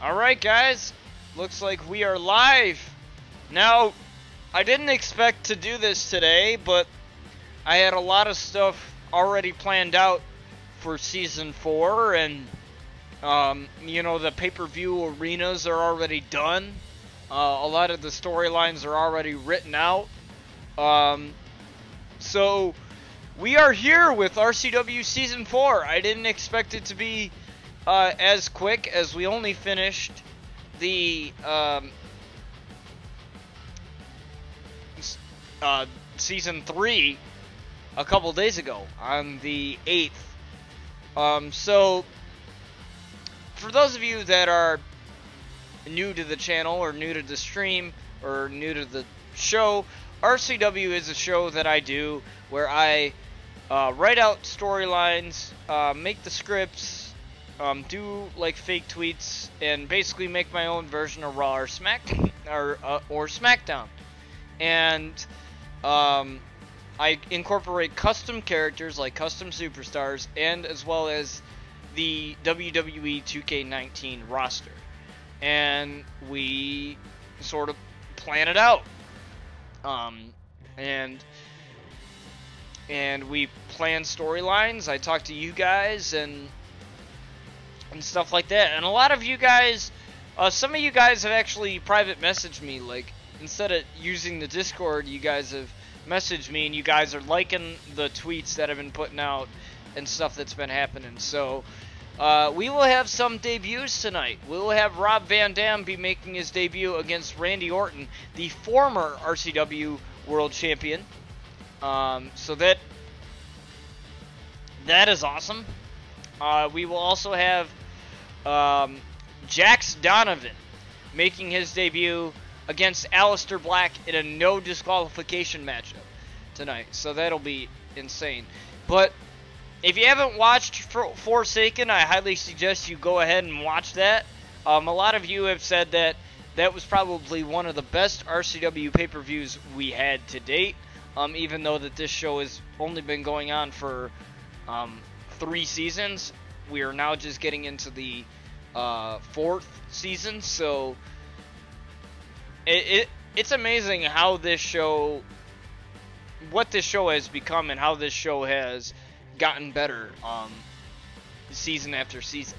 Alright guys, looks like we are live. Now, I didn't expect to do this today, but I had a lot of stuff already planned out for Season 4, and, you know, the pay-per-view arenas are already done. A lot of the storylines are already written out. So, we are here with RCW Season 4. I didn't expect it to be as quick, as we only finished the Season 3 a couple days ago on the 8th. So, for those of you that are new to the channel or new to the stream or new to the show, RCW is a show that I do where I write out storylines, make the scripts, do like fake tweets, and basically make my own version of Raw or SmackDown. And I incorporate custom characters like custom superstars, and as well as the WWE 2K19 roster. And we sort of plan it out. And we plan storylines. I talk to you guys and stuff like that. And a lot of you guys, some of you guys have actually private messaged me. Like, instead of using the Discord, you guys have messaged me, and you guys are liking the tweets that I've been putting out and stuff that's been happening. So, we will have some debuts tonight. We will have Rob Van Dam be making his debut against Randy Orton, the former RCW World Champion. So that is awesome. We will also have Jax Donovan making his debut against Aleister Black in a no disqualification matchup tonight. So that'll be insane. But if you haven't watched Forsaken, I highly suggest you go ahead and watch that. A lot of you have said that that was probably one of the best RCW pay-per-views we had to date. Even though that this show has only been going on for 3 seasons. We are now just getting into the 4th season, so it's amazing how this show, what this show has become, and how this show has gotten better season after season.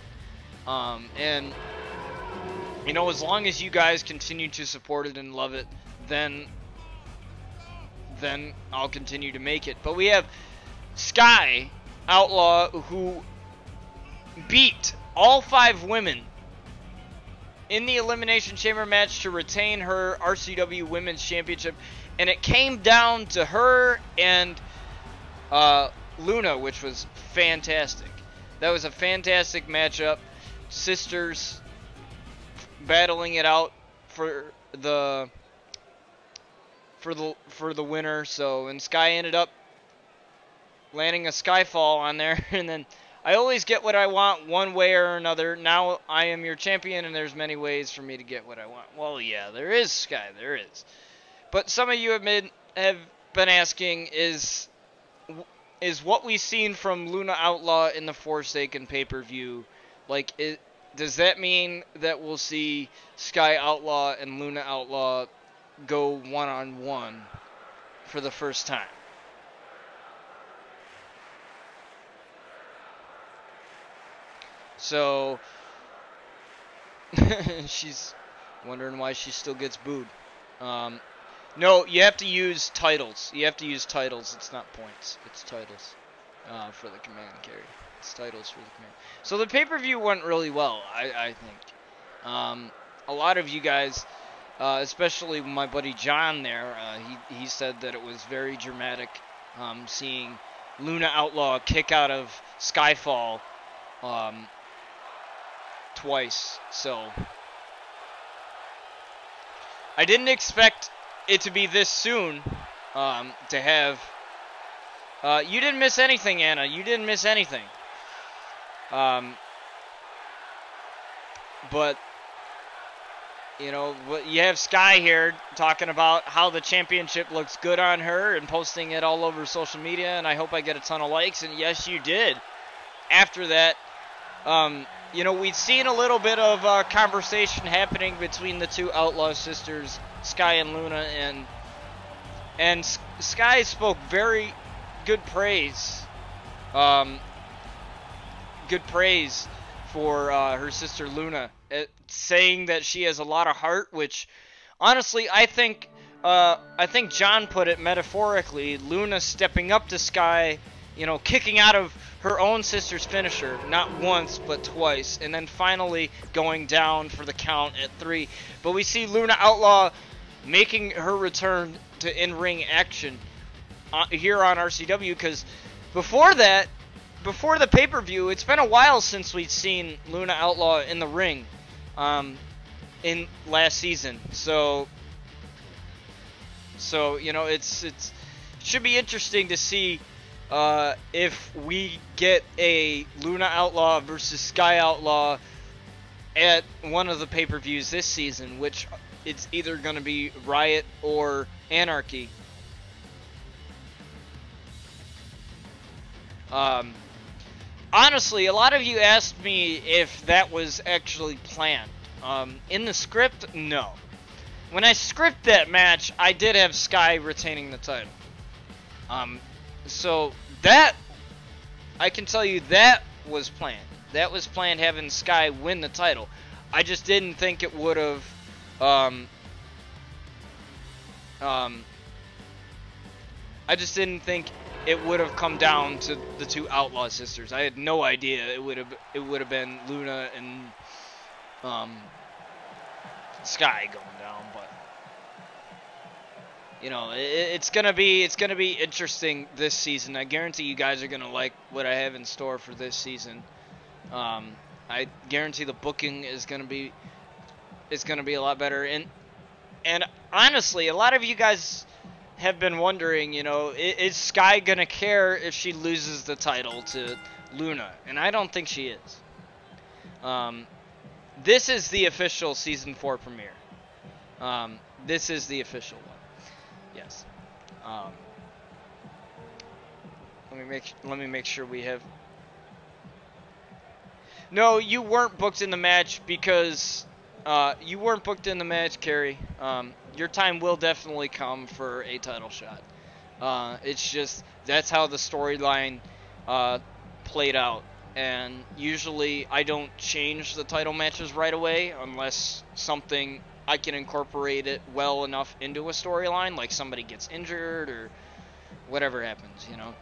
And you know, as long as you guys continue to support it and love it, then I'll continue to make it. But we have Sky Outlaw, who beat all 5 women in the Elimination Chamber match to retain her RCW Women's Championship, and it came down to her and Luna, which was fantastic. That was a fantastic matchup. Sisters battling it out for the winner. So, and Sky ended up landing a Skyfall on there, and then I always get what I want one way or another. Now I am your champion, and there's many ways for me to get what I want. Well, yeah, there is, Sky, there is. But some of you have been asking, is what we've seen from Luna Outlaw in the Forsaken pay-per-view, like, does that mean that we'll see Sky Outlaw and Luna Outlaw go one-on-one for the first time? So, she's wondering why she still gets booed. No, you have to use titles. You have to use titles. It's not points. It's titles for the command carry. It's titles for the command. So the pay-per-view went really well, I think. A lot of you guys, especially my buddy John there, he said that it was very dramatic seeing Luna Outlaw kick out of Skyfall twice. So I didn't expect it to be this soon to have. You didn't miss anything, Anna. You didn't miss anything. But you know, you have Sky here talking about how the championship looks good on her and posting it all over social media, and I hope I get a ton of likes. And yes, you did. After that, you know, we've seen a little bit of conversation happening between the two Outlaw sisters, Sky and Luna, and Sky spoke very good praise, for her sister Luna, saying that she has a lot of heart. Which, honestly, I think John put it metaphorically. Luna stepping up to Sky, you know, kicking out of her own sister's finisher, not once, but twice, and then finally going down for the count at 3. But we see Luna Outlaw making her return to in-ring action here on RCW, because before that, before the pay-per-view, it's been a while since we'd seen Luna Outlaw in the ring in last season. So you know, it should be interesting to see if we get a Luna Outlaw versus Sky Outlaw at one of the pay-per-views this season, which it's either going to be Riot or Anarchy. Honestly, a lot of you asked me if that was actually planned. In the script, no. When I script that match, I did have Sky retaining the title. So that, I can tell you, that was planned. That was planned, having Sky win the title. I just didn't think it would have, I just didn't think it would have come down to the two Outlaw sisters. I had no idea it would have been Luna and Sky going down, but you know, it's gonna be interesting this season. I guarantee you guys are gonna like what I have in store for this season. I guarantee the booking is gonna be a lot better. And honestly, a lot of you guys have been wondering, you know, is Sky gonna care if she loses the title to Luna? And I don't think she is. This is the official season 4 premiere. This is the official one. Yes. Let me make sure we have. No, you weren't booked in the match because you weren't booked in the match, Carrie. Your time will definitely come for a title shot. It's just that's how the storyline played out, and usually I don't change the title matches right away unless something I can incorporate it well enough into a storyline, like somebody gets injured or whatever happens, you know.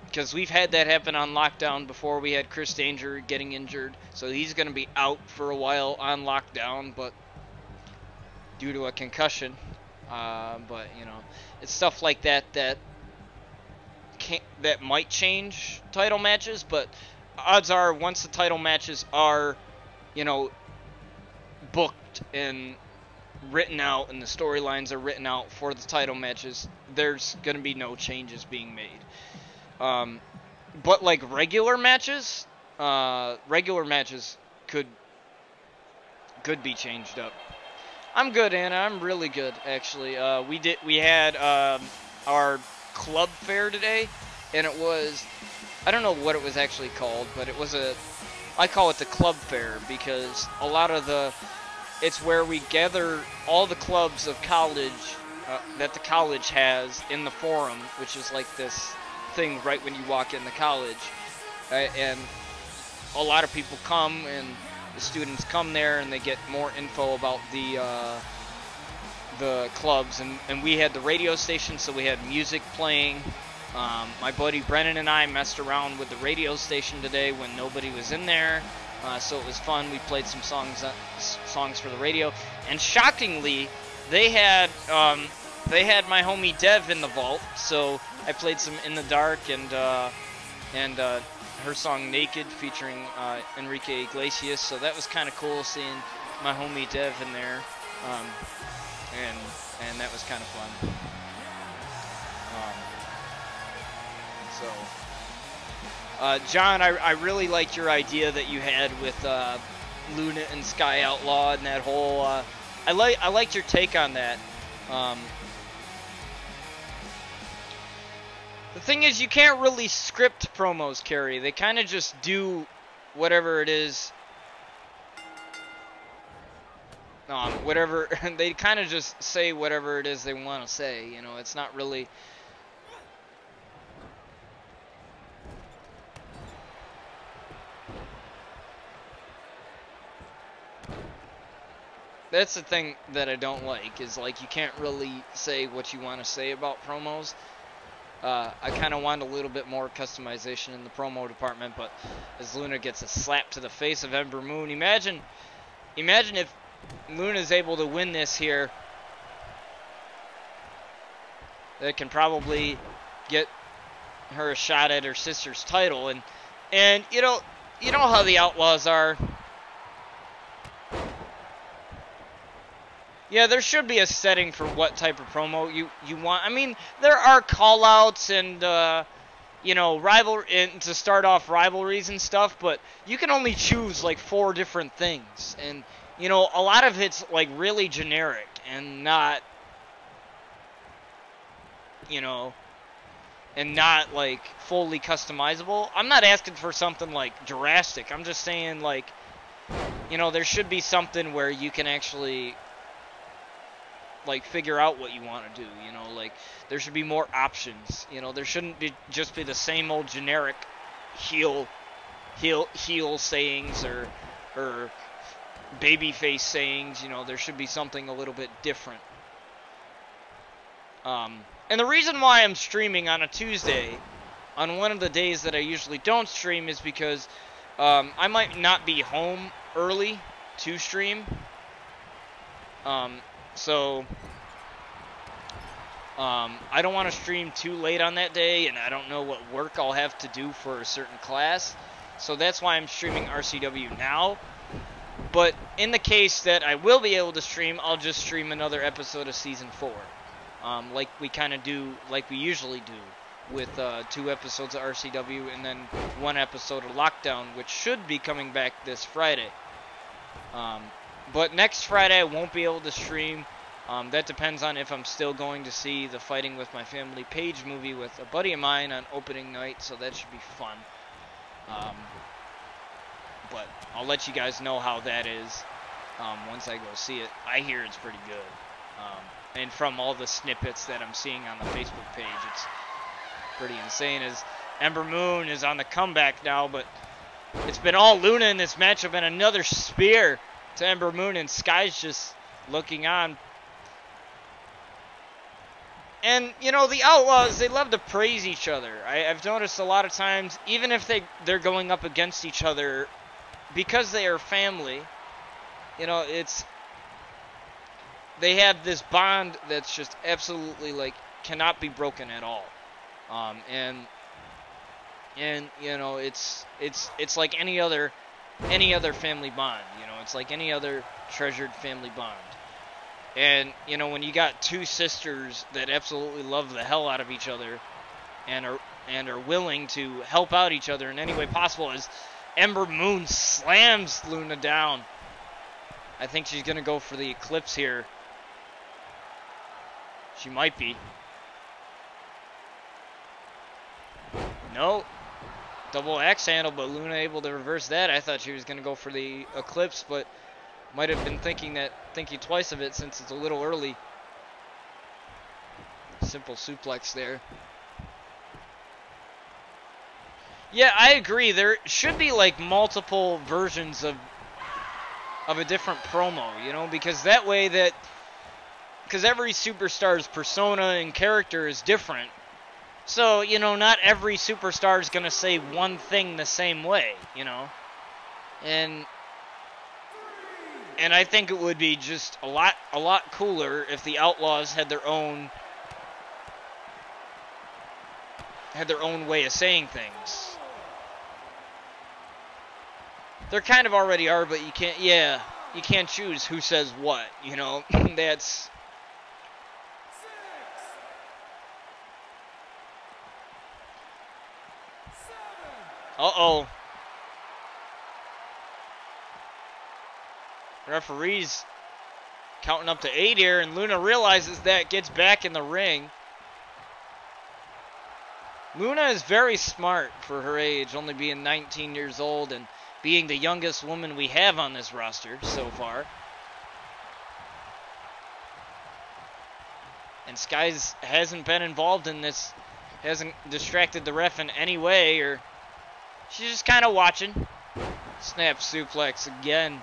Because we've had that happen on Lockdown before. We had Chris Danger getting injured, so he's going to be out for a while on Lockdown, but due to a concussion. But you know, it's stuff like that that might change title matches. But odds are, once the title matches are, you know, booked and written out, and the storylines are written out for the title matches, there's going to be no changes being made. But like regular matches could be changed up. I'm good, Anna. I'm really good, actually. We had our club fair today, and it was, I don't know what it was actually called, but it was I call it the club fair because a lot of it's where we gather all the clubs of college that the college has in the forum, which is like this thing right when you walk in the college, and a lot of people come, and the students come there and they get more info about the clubs, and we had the radio station, so we had music playing. My buddy Brennan and I messed around with the radio station today when nobody was in there, so it was fun. We played some songs for the radio, and shockingly, they had my homie Dev in the vault, so I played some In the Dark and her song Naked featuring Enrique Iglesias, so that was kind of cool seeing my homie Dev in there, and that was kind of fun. John, I really liked your idea that you had with Luna and Sky Outlaw and that whole. I liked your take on that. The thing is, you can't really script promos, Carrie. They kind of just do whatever it is, whatever, they kind of just say whatever it is they want to say, you know, it's not really... That's the thing that I don't like, is like you can't really say what you want to say about promos. I kind of want a little bit more customization in the promo department, but as Luna gets a slap to the face of Ember Moon, imagine if Luna's able to win this here. That can probably get her a shot at her sister's title, and you know how the Outlaws are. Yeah, there should be a setting for what type of promo you want. I mean, there are call-outs and, you know, to start off rivalries and stuff, but you can only choose, like, 4 different things. And, you know, a lot of it's, like, really generic and not, you know, and not, like, fully customizable. I'm not asking for something, like, drastic. I'm just saying, like, you know, there should be something where you can actually... like figure out what you want to do, you know, like there should be more options, you know, there shouldn't be just be the same old generic heel sayings or babyface sayings, you know, there should be something a little bit different. And the reason why I'm streaming on a Tuesday, on one of the days that I usually don't stream, is because I might not be home early to stream. So, I don't want to stream too late on that day, and I don't know what work I'll have to do for a certain class. So that's why I'm streaming RCW now. But in the case that I will be able to stream, I'll just stream another episode of Season 4. Like we kind of do, like we usually do, with 2 episodes of RCW and then 1 episode of Lockdown, which should be coming back this Friday. But next Friday I won't be able to stream. That depends on if I'm still going to see the Fighting With My Family Page movie with a buddy of mine on opening night, so that should be fun. But I'll let you guys know how that is once I go see it. I hear it's pretty good. And from all the snippets that I'm seeing on the Facebook page, it's pretty insane. As Ember Moon is on the comeback now, but it's been all Luna in this matchup, and another spear to Ember Moon, and Sky's just looking on. And, you know, the Outlaws, they love to praise each other. I've noticed a lot of times, even if they're going up against each other, because they are family, you know, they have this bond that's just absolutely, like, cannot be broken at all. And you know, it's like any other family bond, you know, it's like any other treasured family bond. And, you know, when you got 2 sisters that absolutely love the hell out of each other and are willing to help out each other in any way possible, as Ember Moon slams Luna down. I think she's going to go for the Eclipse here. She might be. No. Double axe handle, but Luna able to reverse that. I thought she was going to go for the Eclipse, but might have been thinking twice of it since it's a little early. Simple suplex there. Yeah, I agree. There should be like multiple versions of a different promo, you know, because that way because every superstar's persona and character is different. So, you know, not every superstar is going to say one thing the same way, you know. And I think it would be just a lot cooler if the Outlaws had their own way of saying things. There kind of already are, but you can't choose who says what, you know. That's... Uh-oh. Referee's counting up to 8 here, and Luna realizes that, gets back in the ring. Luna is very smart for her age, only being 19 years old, and being the youngest woman we have on this roster so far. And Sky's hasn't been involved in this, hasn't distracted the ref in any way, or she's just kind of watching. Snap suplex again.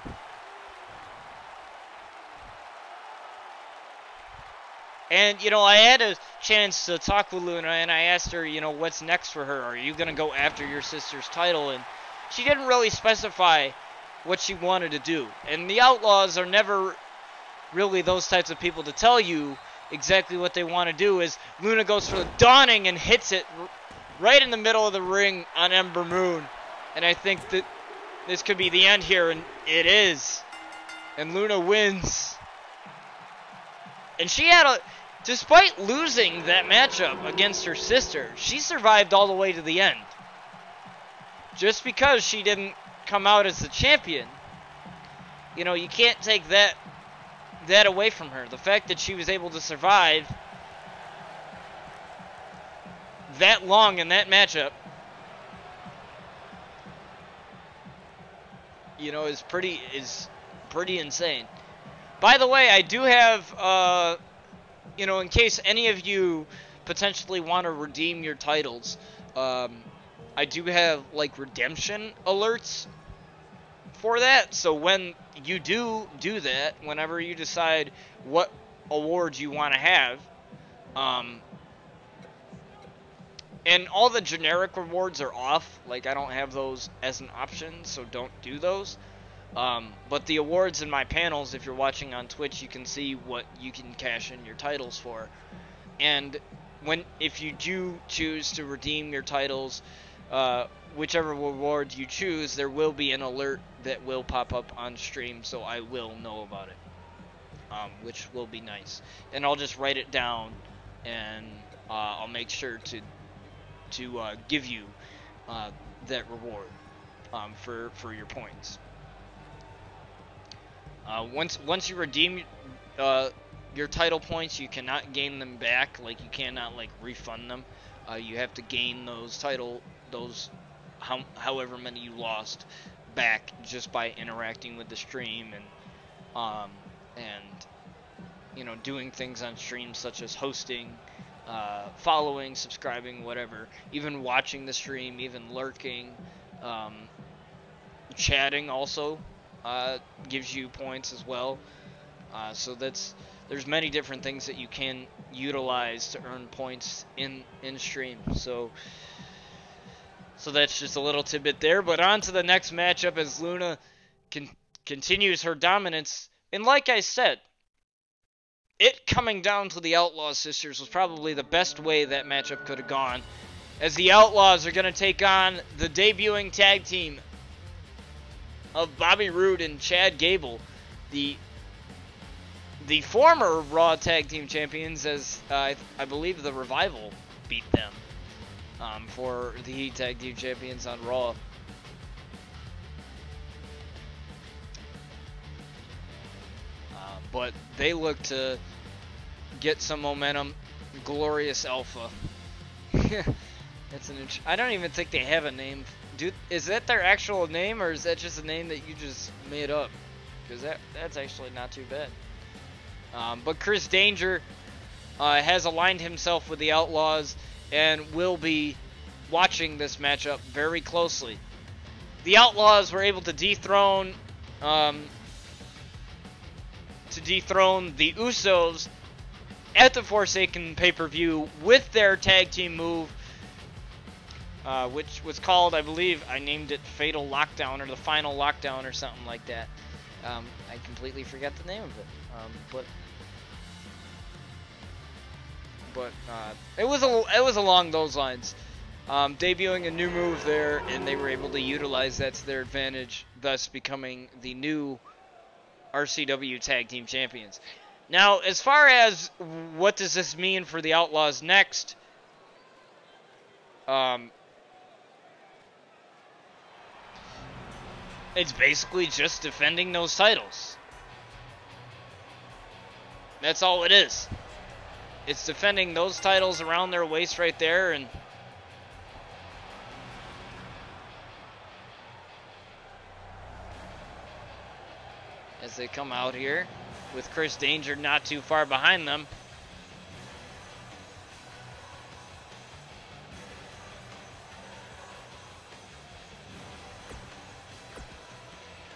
And, you know, I had a chance to talk with Luna, and I asked her, you know, what's next for her? Are you going to go after your sister's title? And she didn't really specify what she wanted to do. And the Outlaws are never really those types of people to tell you exactly what they want to do. As Luna goes for the dawning and hits it right in the middle of the ring on Ember Moon. And I think that this could be the end here, and it is. And Luna wins. And she had a... Despite losing that matchup against her sister, she survived all the way to the end. Just because she didn't come out as the champion, you know, you can't take that away from her. The fact that she was able to survive that long in that matchup, you know, is pretty insane. By the way, I do have you know, in case any of you potentially want to redeem your titles, I do have, like, redemption alerts for that. So when you do that, whenever you decide what awards you want to have, and all the generic rewards are off. Like, I don't have those as an option, so don't do those. But the awards in my panels, if you're watching on Twitch, you can see what you can cash in your titles for. And if you do choose to redeem your titles, whichever reward you choose, there will be an alert that will pop up on stream, so I will know about it, which will be nice. And I'll just write it down, and I'll make sure to give you that reward for your points. Once you redeem your title points, you cannot gain them back. Like, you cannot, like, refund them. You have to gain those however many you lost back just by interacting with the stream and you know, doing things on stream such as hosting, following, subscribing, whatever, even watching the stream, even lurking, chatting also gives you points as well. So there's many different things that you can utilize to earn points in stream. So that's just a little tidbit there. But on to the next matchup as Luna continues her dominance. And like I said, it coming down to the Outlaw sisters was probably the best way that matchup could have gone, as the Outlaws are going to take on the debuting tag team of Bobby Roode and Chad Gable, the former Raw Tag Team Champions, as I believe the Revival beat them for the Heat Tag Team Champions on Raw. But they look to get some momentum. Glorious Alpha. I don't even think they have a name. Is that their actual name, or is that just a name that you just made up? Because that's actually not too bad. But Chris Danger has aligned himself with the Outlaws and will be watching this matchup very closely. The Outlaws were able to dethrone the Usos at the Forsaken pay-per-view with their tag team move, which was called, I believe, I named it Fatal Lockdown or the Final Lockdown or something like that. I completely forgot the name of it, but it was along those lines, debuting a new move there, and they were able to utilize that to their advantage, thus becoming the new RCW Tag Team Champions. Now, as far as what does this mean for the Outlaws next, it's basically just defending those titles. That's all it is. It's defending those titles around their waist right there, and as they come out here with Chris Danger not too far behind them.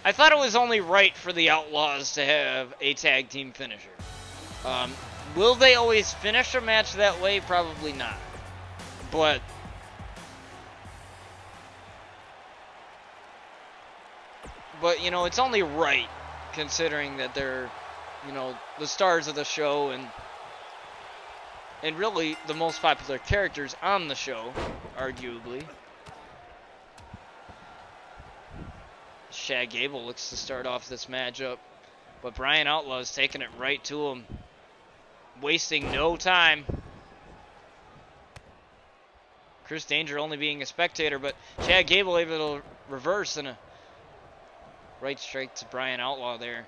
I thought it was only right for the Outlaws to have a tag team finisher. Will they always finish a match that way? Probably not. But you know, it's only right considering that they're, you know, the stars of the show and really the most popular characters on the show, arguably. Chad Gable looks to start off this matchup, but Brian Outlaw is taking it right to him, wasting no time. Chris Danger only being a spectator, but Chad Gable able to reverse and a right straight to Brian Outlaw there.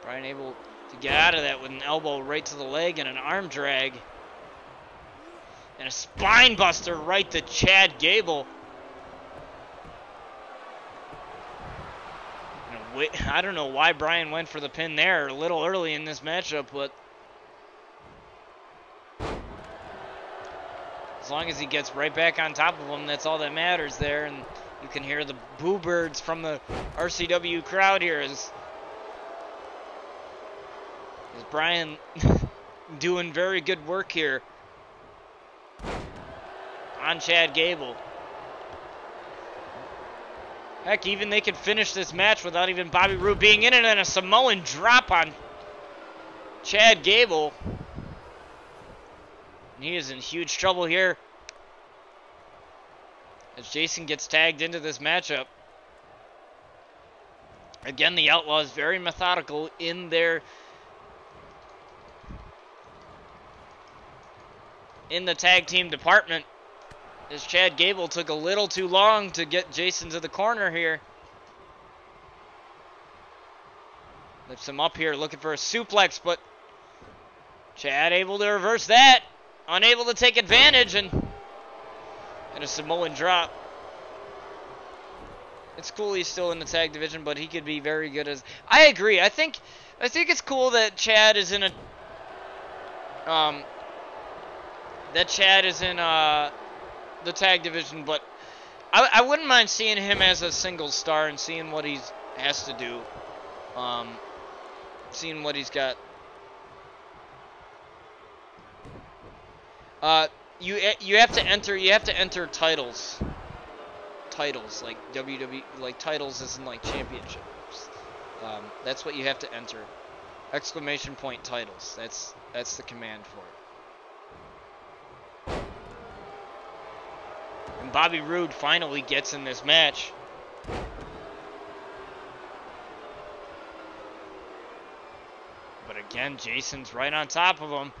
Brian able to get out of that with an elbow right to the leg and an arm drag. And a spine buster right to Chad Gable. I don't know why Brian went for the pin there a little early in this matchup, but as long as he gets right back on top of him, that's all that matters there. And you can hear the boo birds from the RCW crowd here as Brian doing very good work here on Chad Gable. Heck, even they could finish this match without even Bobby Roode being in it, and a Samoan drop on Chad Gable. And he is in huge trouble here as Jason gets tagged into this matchup. Again, the Outlaws very methodical in the tag team department, as Chad Gable took a little too long to get Jason to the corner here. Lifts him up here, looking for a suplex, but Chad able to reverse that. Unable to take advantage, and a Samoan drop. It's cool he's still in the tag division, but he could be very good as... I agree. I think it's cool that Chad is in a... the tag division, but I wouldn't mind seeing him as a single star and seeing what he has to do, seeing what he's got. You have to enter titles like WWE, like titles isn't like championships. That's what you have to enter. Exclamation point titles. That's the command for it. And Bobby Roode finally gets in this match. But again, Jason's right on top of him,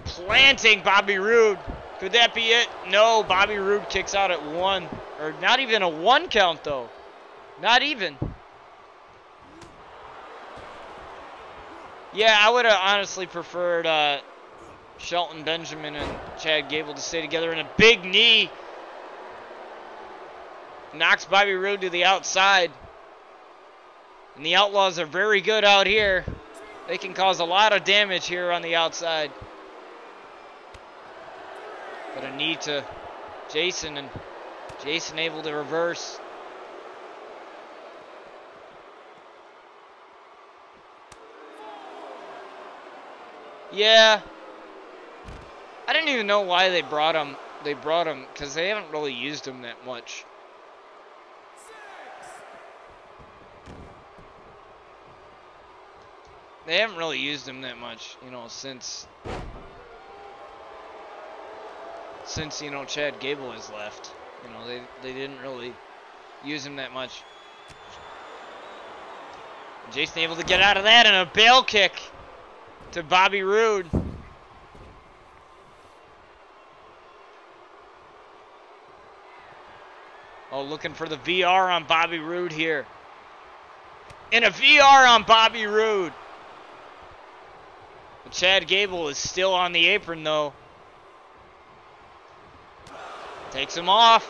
planting Bobby Roode. Could that be it? No, Bobby Roode kicks out at 1. Or not even a 1 count, though. Not even. Yeah, I would have honestly preferred Shelton Benjamin and Chad Gable to stay together, and a big knee knocks Bobby Roode to the outside. And the Outlaws are very good out here. They can cause a lot of damage here on the outside. But a knee to Jason, and Jason able to reverse. Yeah. I didn't even know why they brought him. They brought him because they haven't really used him that much. They haven't really used him that much, you know, since you know, Chad Gable has left. You know, they didn't really use him that much. Jason able to get out of that, and a bail kick to Bobby Roode. Oh, looking for the VR on Bobby Roode here. And a VR on Bobby Roode. But Chad Gable is still on the apron, though. Takes him off.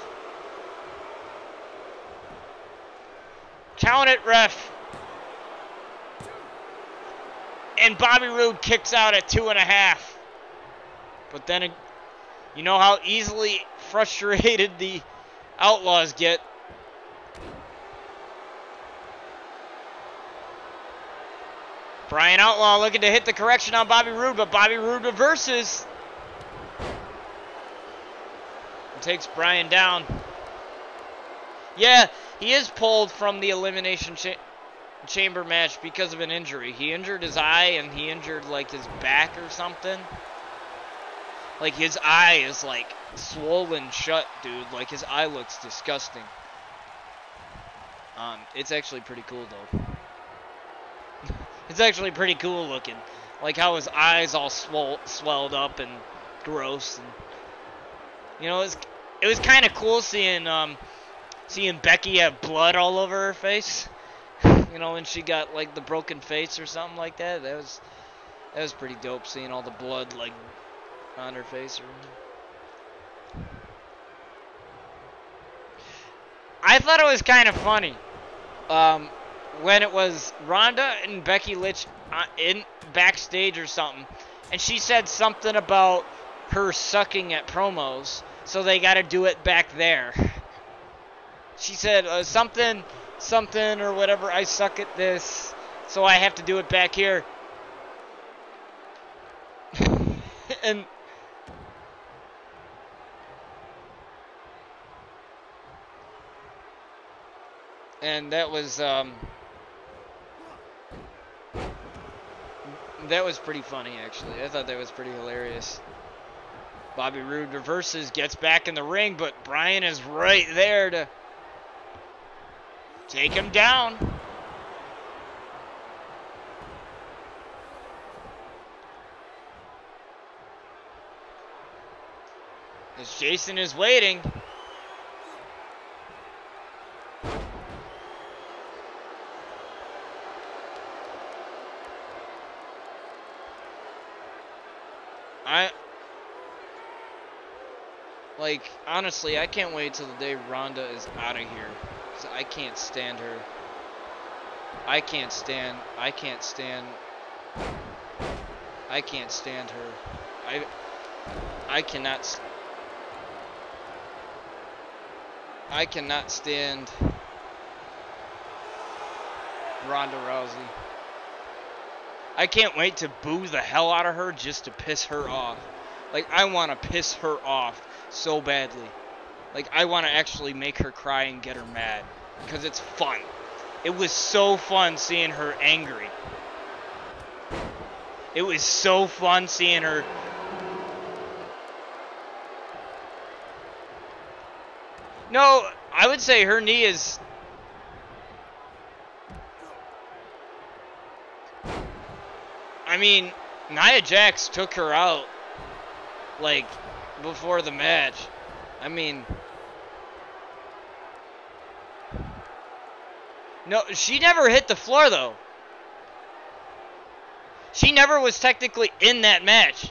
Count it, ref. And Bobby Roode kicks out at 2.5. But then, you know how easily frustrated the Outlaws get. Brian Outlaw looking to hit the correction on Bobby Roode, but Bobby Roode reverses. And takes Brian down. Yeah, he is pulled from the Elimination Chamber match because of an injury. He injured his eye and he injured like his back or something. Like his eye is like swollen shut, dude. Like his eye looks disgusting. It's actually pretty cool though. It's actually pretty cool looking. Like how his eyes all swelled up and gross. And you know, it was kind of cool seeing Becky have blood all over her face. You know, when she got like the broken face or something like that. That was pretty dope, seeing all the blood like on her face. I thought it was kind of funny. When it was Ronda and Becky Lynch in backstage or something, and she said something about her sucking at promos, so they got to do it back there. She said something or whatever, I suck at this, so I have to do it back here. and that was pretty funny, actually. I thought that was pretty hilarious. Bobby Roode reverses, gets back in the ring, but Brian is right there to take him down. As Jason is waiting. Honestly, I can't wait till the day Ronda is out of here. 'Cause I can't stand her. I can't stand her. I cannot stand Ronda Rousey. I can't wait to boo the hell out of her just to piss her off. Like, I want to piss her off so badly. Like, I want to actually make her cry and get her mad. Because it's fun. It was so fun seeing her angry. It was so fun seeing her. No, I would say her knee is. I mean, Nia Jax took her out, like, before the match. I mean, no, she never hit the floor, though. She never was technically in that match.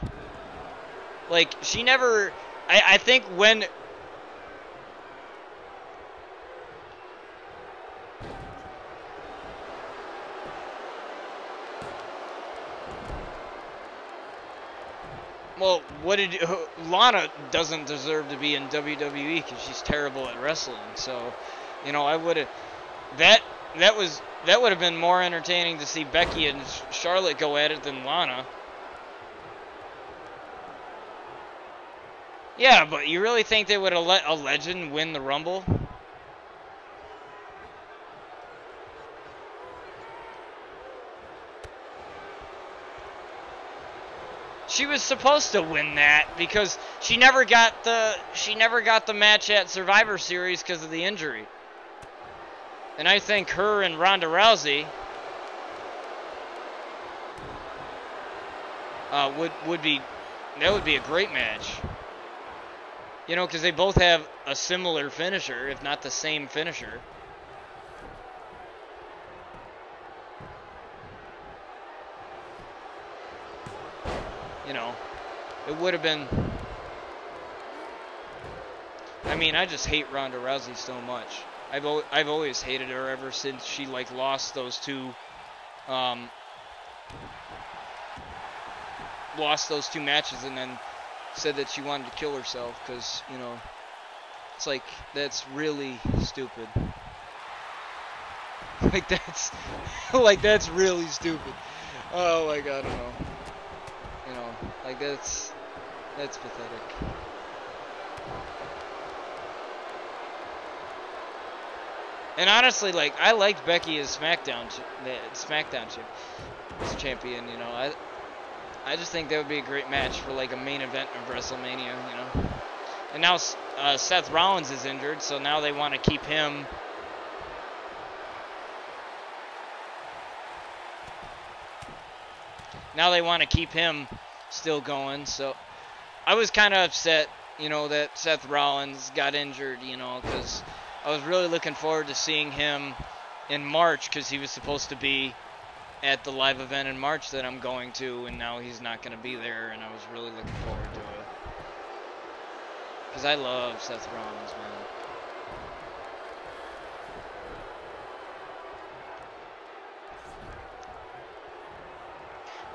Like, she never, I think when... Well, Lana doesn't deserve to be in WWE because she's terrible at wrestling. So, you know, I would have that would have been more entertaining to see Becky and Charlotte go at it than Lana. Yeah, but you really think they would have let a legend win the Rumble? She was supposed to win that because she never got the match at Survivor Series because of the injury. And I think her and Ronda Rousey would be a great match. You know, because they both have a similar finisher, if not the same finisher. You know, it would have been... I mean, I just hate Ronda Rousey so much. I've always hated her ever since she like lost those two matches and then said that she wanted to kill herself because, you know, it's like, that's really stupid. Like that's really stupid. Oh like I don't know. You know, like that's pathetic. And honestly, like, I liked Becky as SmackDown champion, you know. I just think that would be a great match for like a main event of WrestleMania, you know. And now Seth Rollins is injured, so now they want to keep him. Now they want to keep him still going, so I was kind of upset, you know, that Seth Rollins got injured, you know, because I was really looking forward to seeing him in March because he was supposed to be at the live event in March that I'm going to, and now he's not going to be there, and I was really looking forward to it. Because I love Seth Rollins, man.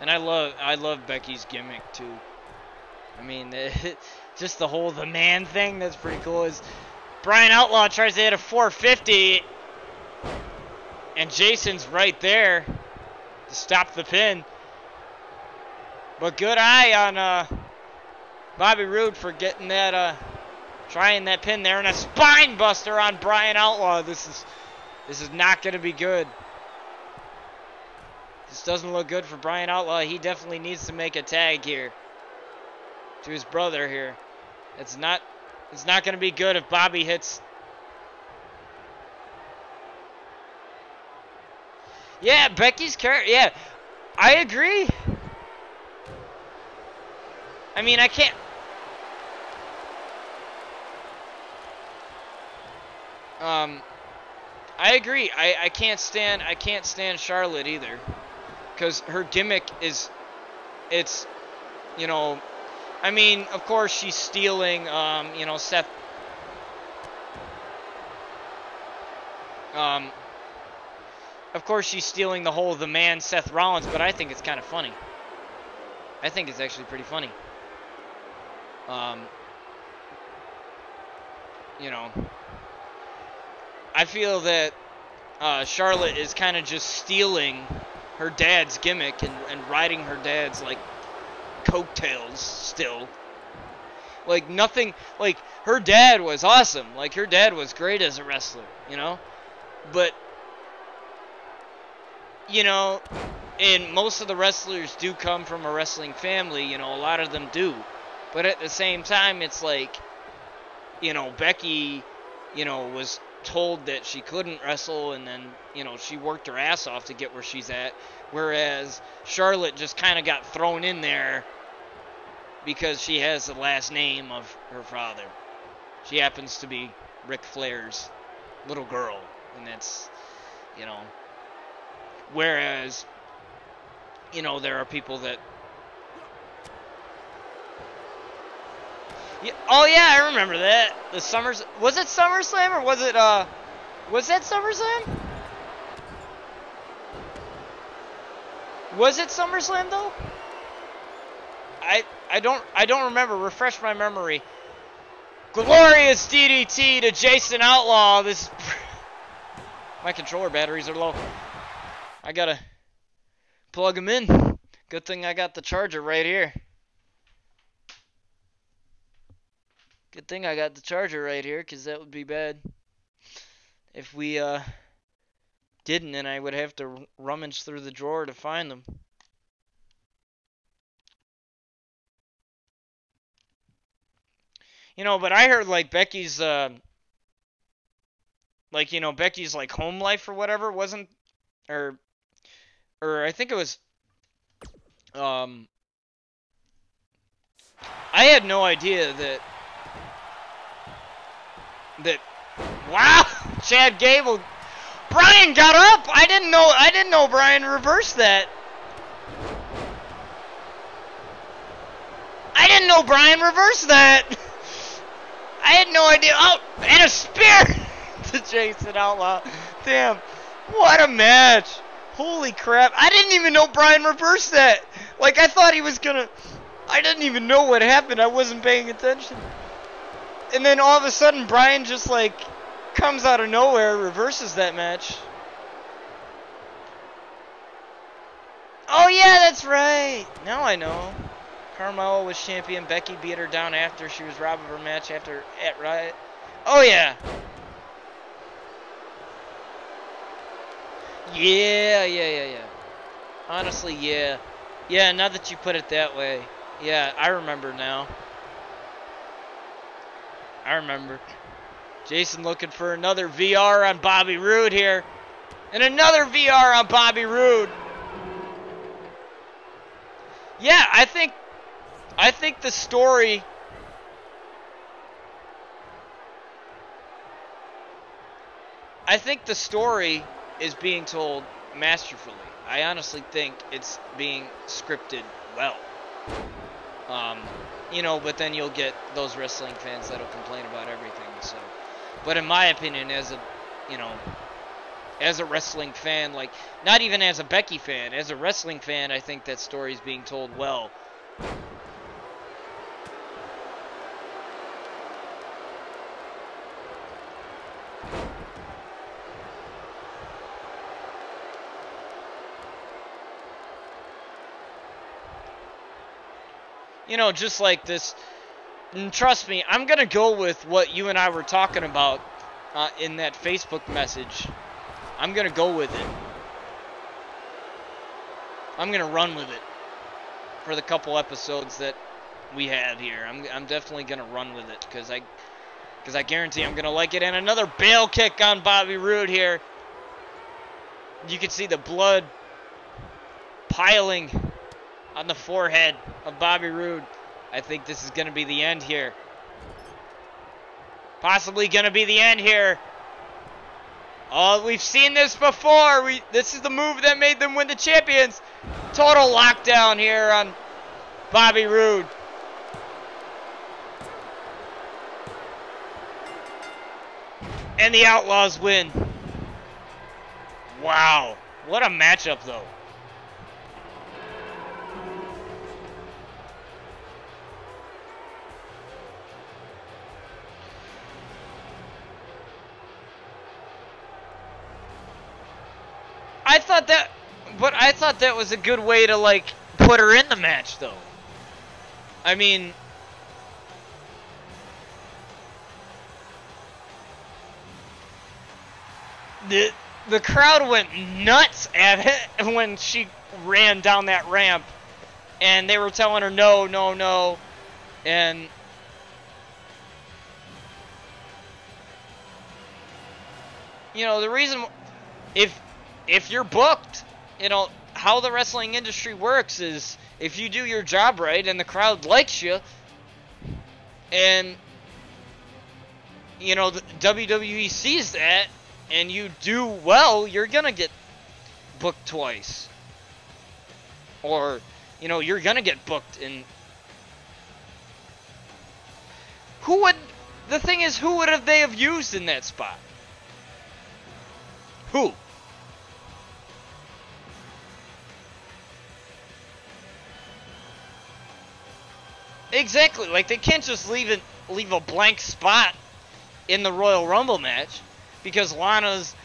And I love Becky's gimmick too. I mean, just the whole the man thing, that's pretty cool. Is Brian Outlaw tries to hit a 450, and Jason's right there to stop the pin. But good eye on Bobby Roode for getting that, trying that pin there, and a spine buster on Brian Outlaw. This is not going to be good. This doesn't look good for Brian Outlaw. He definitely needs to make a tag here to his brother here. It's not going to be good if Bobby hits. Yeah, Becky's character. Yeah, I agree. I mean, I can't. I agree. I can't stand Charlotte either, because her gimmick is, it's, you know, I mean, of course she's stealing, you know, Seth. Of course she's stealing the whole the man Seth Rollins, but I think it's kind of funny. I think it's actually pretty funny. You know, I feel that Charlotte is kind of just stealing her dad's gimmick and riding her dad's, like, coattails still. Like, nothing, like, her dad was awesome. Like, her dad was great as a wrestler, you know? But, you know, and most of the wrestlers do come from a wrestling family, you know, a lot of them do. But at the same time, it's like, you know, Becky, you know, was told that she couldn't wrestle, and then, you know, she worked her ass off to get where she's at, whereas Charlotte just kind of got thrown in there because she has the last name of her father. She happens to be Ric Flair's little girl, and that's, you know, whereas, you know, there are people that, yeah, oh yeah, I remember that. The was it SummerSlam or was it was that SummerSlam? Was it SummerSlam though? I don't remember. Refresh my memory. Glorious DDT to Jason Outlaw. This my controller batteries are low. I gotta plug them in. Good thing I got the charger right here. Good thing I got the charger right here, because that would be bad if we didn't, and I would have to rummage through the drawer to find them. You know, but I heard, like, Becky's, like, you know, Becky's, like, home life or whatever wasn't, or I think it was, I had no idea that, wow, Chad Gable, Brian got up. I didn't know Brian reversed that. I didn't know Brian reversed that. I had no idea. Oh, and a spear to Jason Outlaw. Damn, what a match. Holy crap. I didn't even know Brian reversed that. Like, I thought he was gonna... I didn't even know what happened. I wasn't paying attention. And then all of a sudden, Brian just, like, comes out of nowhere, reverses that match. Oh, yeah, that's right. Now I know. Carmella was champion. Becky beat her down after she was robbed of her match at Riot. Oh, yeah. Yeah. Honestly, yeah. Yeah, now that you put it that way. Yeah, I remember now. I remember. Jason looking for another VR on Bobby Roode here. And another VR on Bobby Roode. Yeah, I think the story... I think the story is being told masterfully. I honestly think it's being scripted well. You know, but then you'll get those wrestling fans that'll complain about everything. So, but in my opinion, as a, you know, as a wrestling fan, like, not even as a Becky fan, as a wrestling fan, I think that story's being told well. You know, just like this, and trust me, I'm going to go with what you and I were talking about in that Facebook message. I'm going to go with it. I'm going to run with it for the couple episodes that we have here. I'm definitely going to run with it because I guarantee I'm going to like it. And another bail kick on Bobby Roode here. You can see the blood piling on the forehead of Bobby Roode. I think this is going to be the end here. Possibly going to be the end here. Oh, we've seen this before. This is the move that made them win the champions. Total lockdown here on Bobby Roode. And the Outlaws win. Wow. What a matchup, though. I thought that was a good way to, like, put her in the match, though. I mean, the crowd went nuts at it when she ran down that ramp, and they were telling her no, no, no, and you know, the reason, if you're booked, you know, how the wrestling industry works is if you do your job right and the crowd likes you, and, you know, the WWE sees that, and you do well, you're going to get booked twice. Or, you know, you're going to get booked in... The thing is, who would they have used in that spot? Who? Exactly, like they can't just leave a blank spot in the Royal Rumble match because Lana's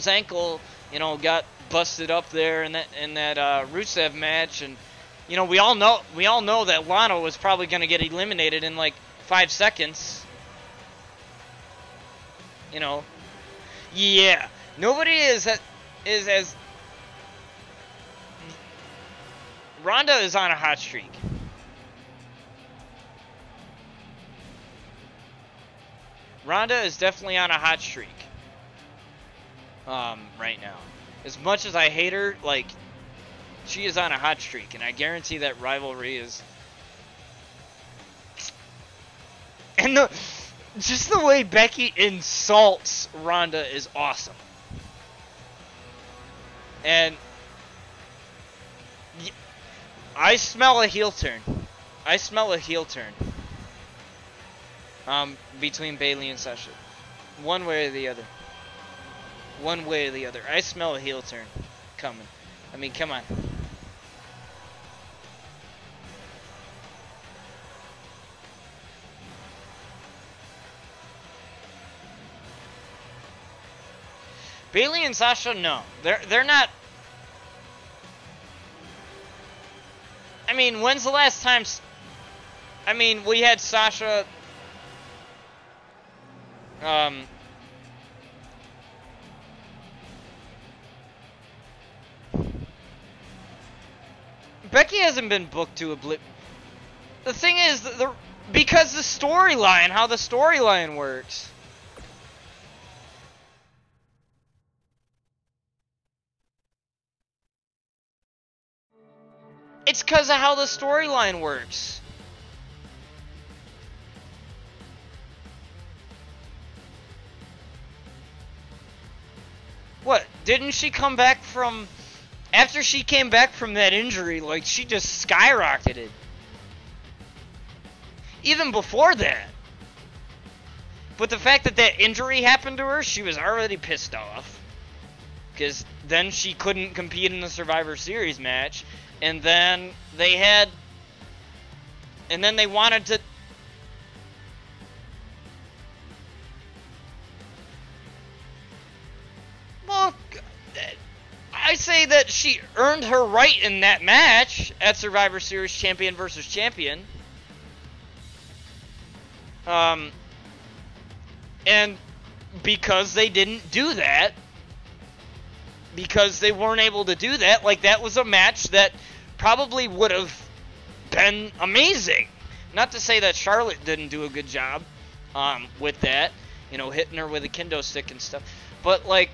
ankle, you know, got busted up there in that Rusev match, and you know we all know that Lana was probably going to get eliminated in like 5 seconds. You know, yeah, nobody is as Ronda is on a hot streak. Ronda is definitely on a hot streak right now. As much as I hate her, like, she is on a hot streak, and I guarantee that rivalry is... And just the way Becky insults Ronda is awesome. And I smell a heel turn. I smell a heel turn. Between Bayley and Sasha. One way or the other. one way or the other. I smell a heel turn coming. I mean, come on. Bayley and Sasha, no. They're not. I mean, when's the last time? I mean, we had Sasha. Becky hasn't been booked to a blip. The thing is, because the storyline, how the storyline works. It's because of how the storyline works. What? Didn't she come back from... After she came back from that injury, like, she just skyrocketed. Even before that. But the fact that that injury happened to her, she was already pissed off. Because then she couldn't compete in the Survivor Series match. And then they had... And then they wanted to... Well, I say that she earned her right in that match at Survivor Series champion versus champion. And because they didn't do that, because they weren't able to do that, like, that was a match that probably would have been amazing. Not to say that Charlotte didn't do a good job with that, you know, hitting her with a kendo stick and stuff, but, like,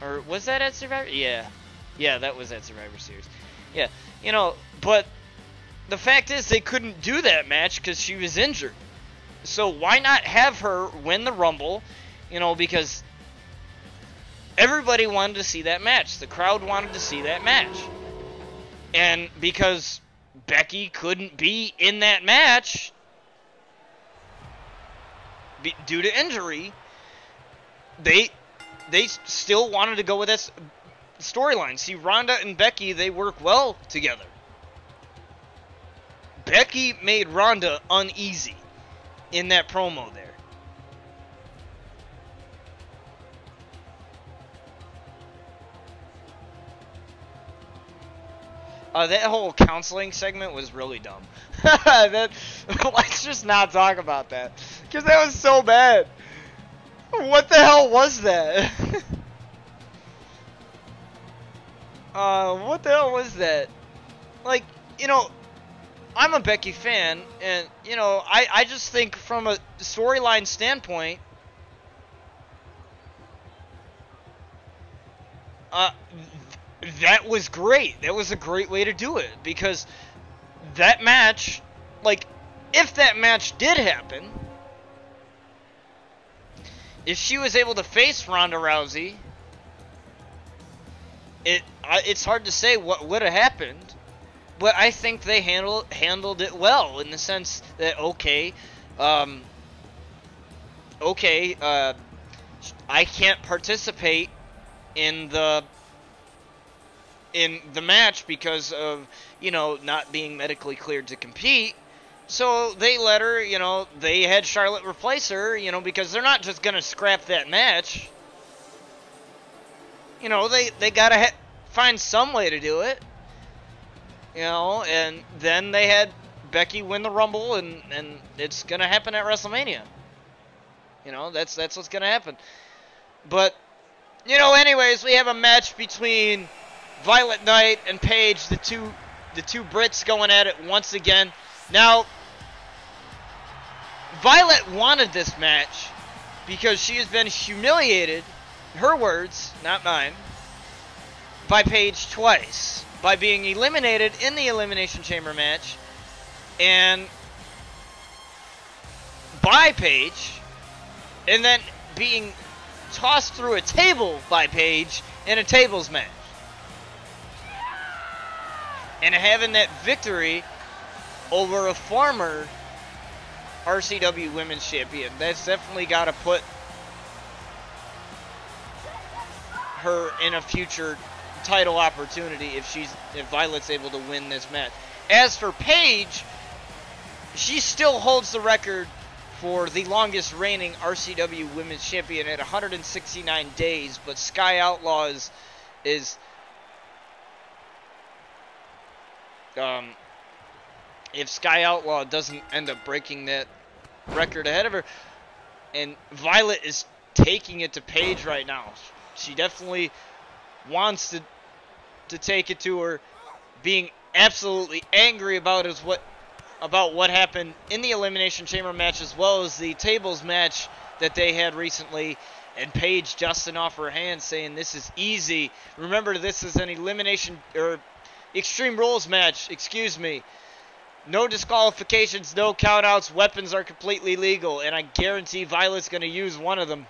or was that at Survivor? Yeah, that was at Survivor Series. Yeah, you know, but the fact is they couldn't do that match because she was injured. So why not have her win the Rumble, you know, because everybody wanted to see that match. The crowd wanted to see that match. And because Becky couldn't be in that match due to injury, they still wanted to go with this storyline. See, Ronda and Becky, they work well together. Becky made Ronda uneasy in that promo there. That whole counseling segment was really dumb. Let's just not talk about that, because that was so bad. What the hell was that? What the hell was that? Like, you know, I'm a Becky fan, and, you know, I just think from a storyline standpoint, that was great. That was a great way to do it, because that match, like, if that match did happen, if she was able to face Ronda Rousey, it's hard to say what would have happened, but I think they handled it well, in the sense that, I can't participate in the match because of, you know, not being medically cleared to compete. So they let her, you know, they had Charlotte replace her, you know, because they're not just going to scrap that match. You know, they got to find some way to do it. You know, and then they had Becky win the Rumble, and it's going to happen at WrestleMania. You know, that's what's going to happen. But, you know, anyways, we have a match between Violet Knight and Paige, the two Brits going at it once again. Now, Violet wanted this match because she has been humiliated, her words, not mine, by Paige twice, by being eliminated in the Elimination Chamber match, and by Paige, and then being tossed through a table by Paige in a tables match. And having that victory over a former RCW Women's Champion, that's definitely got to put her in a future title opportunity if Violet's able to win this match. As for Paige, she still holds the record for the longest reigning RCW Women's Champion at 169 days, but Sky Outlaw is if Sky Outlaw doesn't end up breaking that record ahead of her, and Violet is taking it to Paige right now. She definitely wants to take it to her, being absolutely angry about what happened in the Elimination Chamber match, as well as the tables match that they had recently, and Paige dusting off her hands saying this is easy. Remember, this is an elimination or Extreme Rules match, excuse me. No disqualifications, no countouts, weapons are completely legal, and I guarantee Violet's going to use one of them.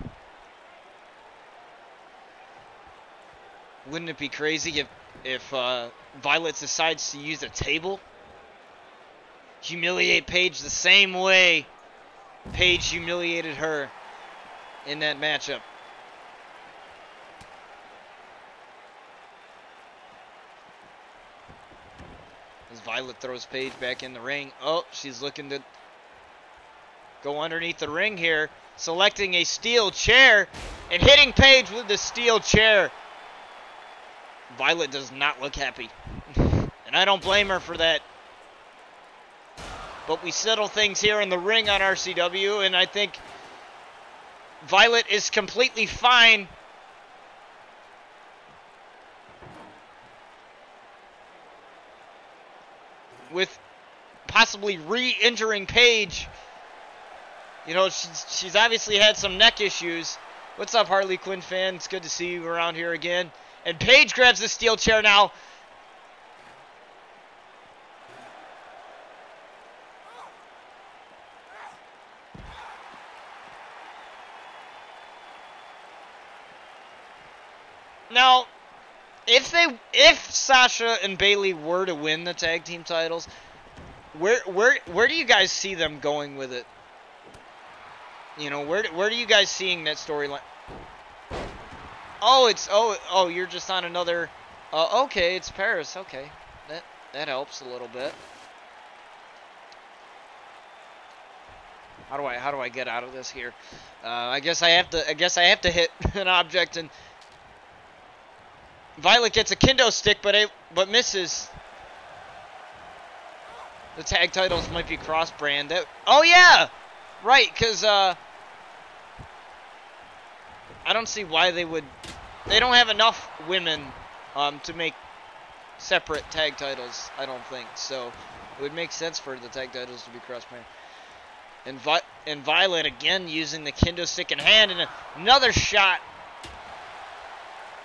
Wouldn't it be crazy if Violet decides to use a table? Humiliate Paige the same way Paige humiliated her in that matchup. As Violet throws Paige back in the ring. Oh, she's looking to go underneath the ring here. Selecting a steel chair and hitting Paige with the steel chair. Violet does not look happy. And I don't blame her for that. But we settle things here in the ring on RCW, and I think Violet is completely fine with possibly re-injuring Paige. You know, she's obviously had some neck issues. What's up, Harley Quinn fan? It's good to see you around here again. And Paige grabs the steel chair now. Now, if Sasha and Bayley were to win the tag team titles, where do you guys see them going with it? You know, where do you guys seeing that storyline? Oh, you're just on another. Okay, it's Paris. Okay, that helps a little bit. How do I get out of this here? I guess I have to hit an object, and Violet gets a kendo stick, but misses. The tag titles might be cross-brand. Oh yeah, right. Because I don't see why they would. They don't have enough women to make separate tag titles. I don't think so. It would make sense for the tag titles to be cross-brand. And Violet again using the kendo stick in hand, and another shot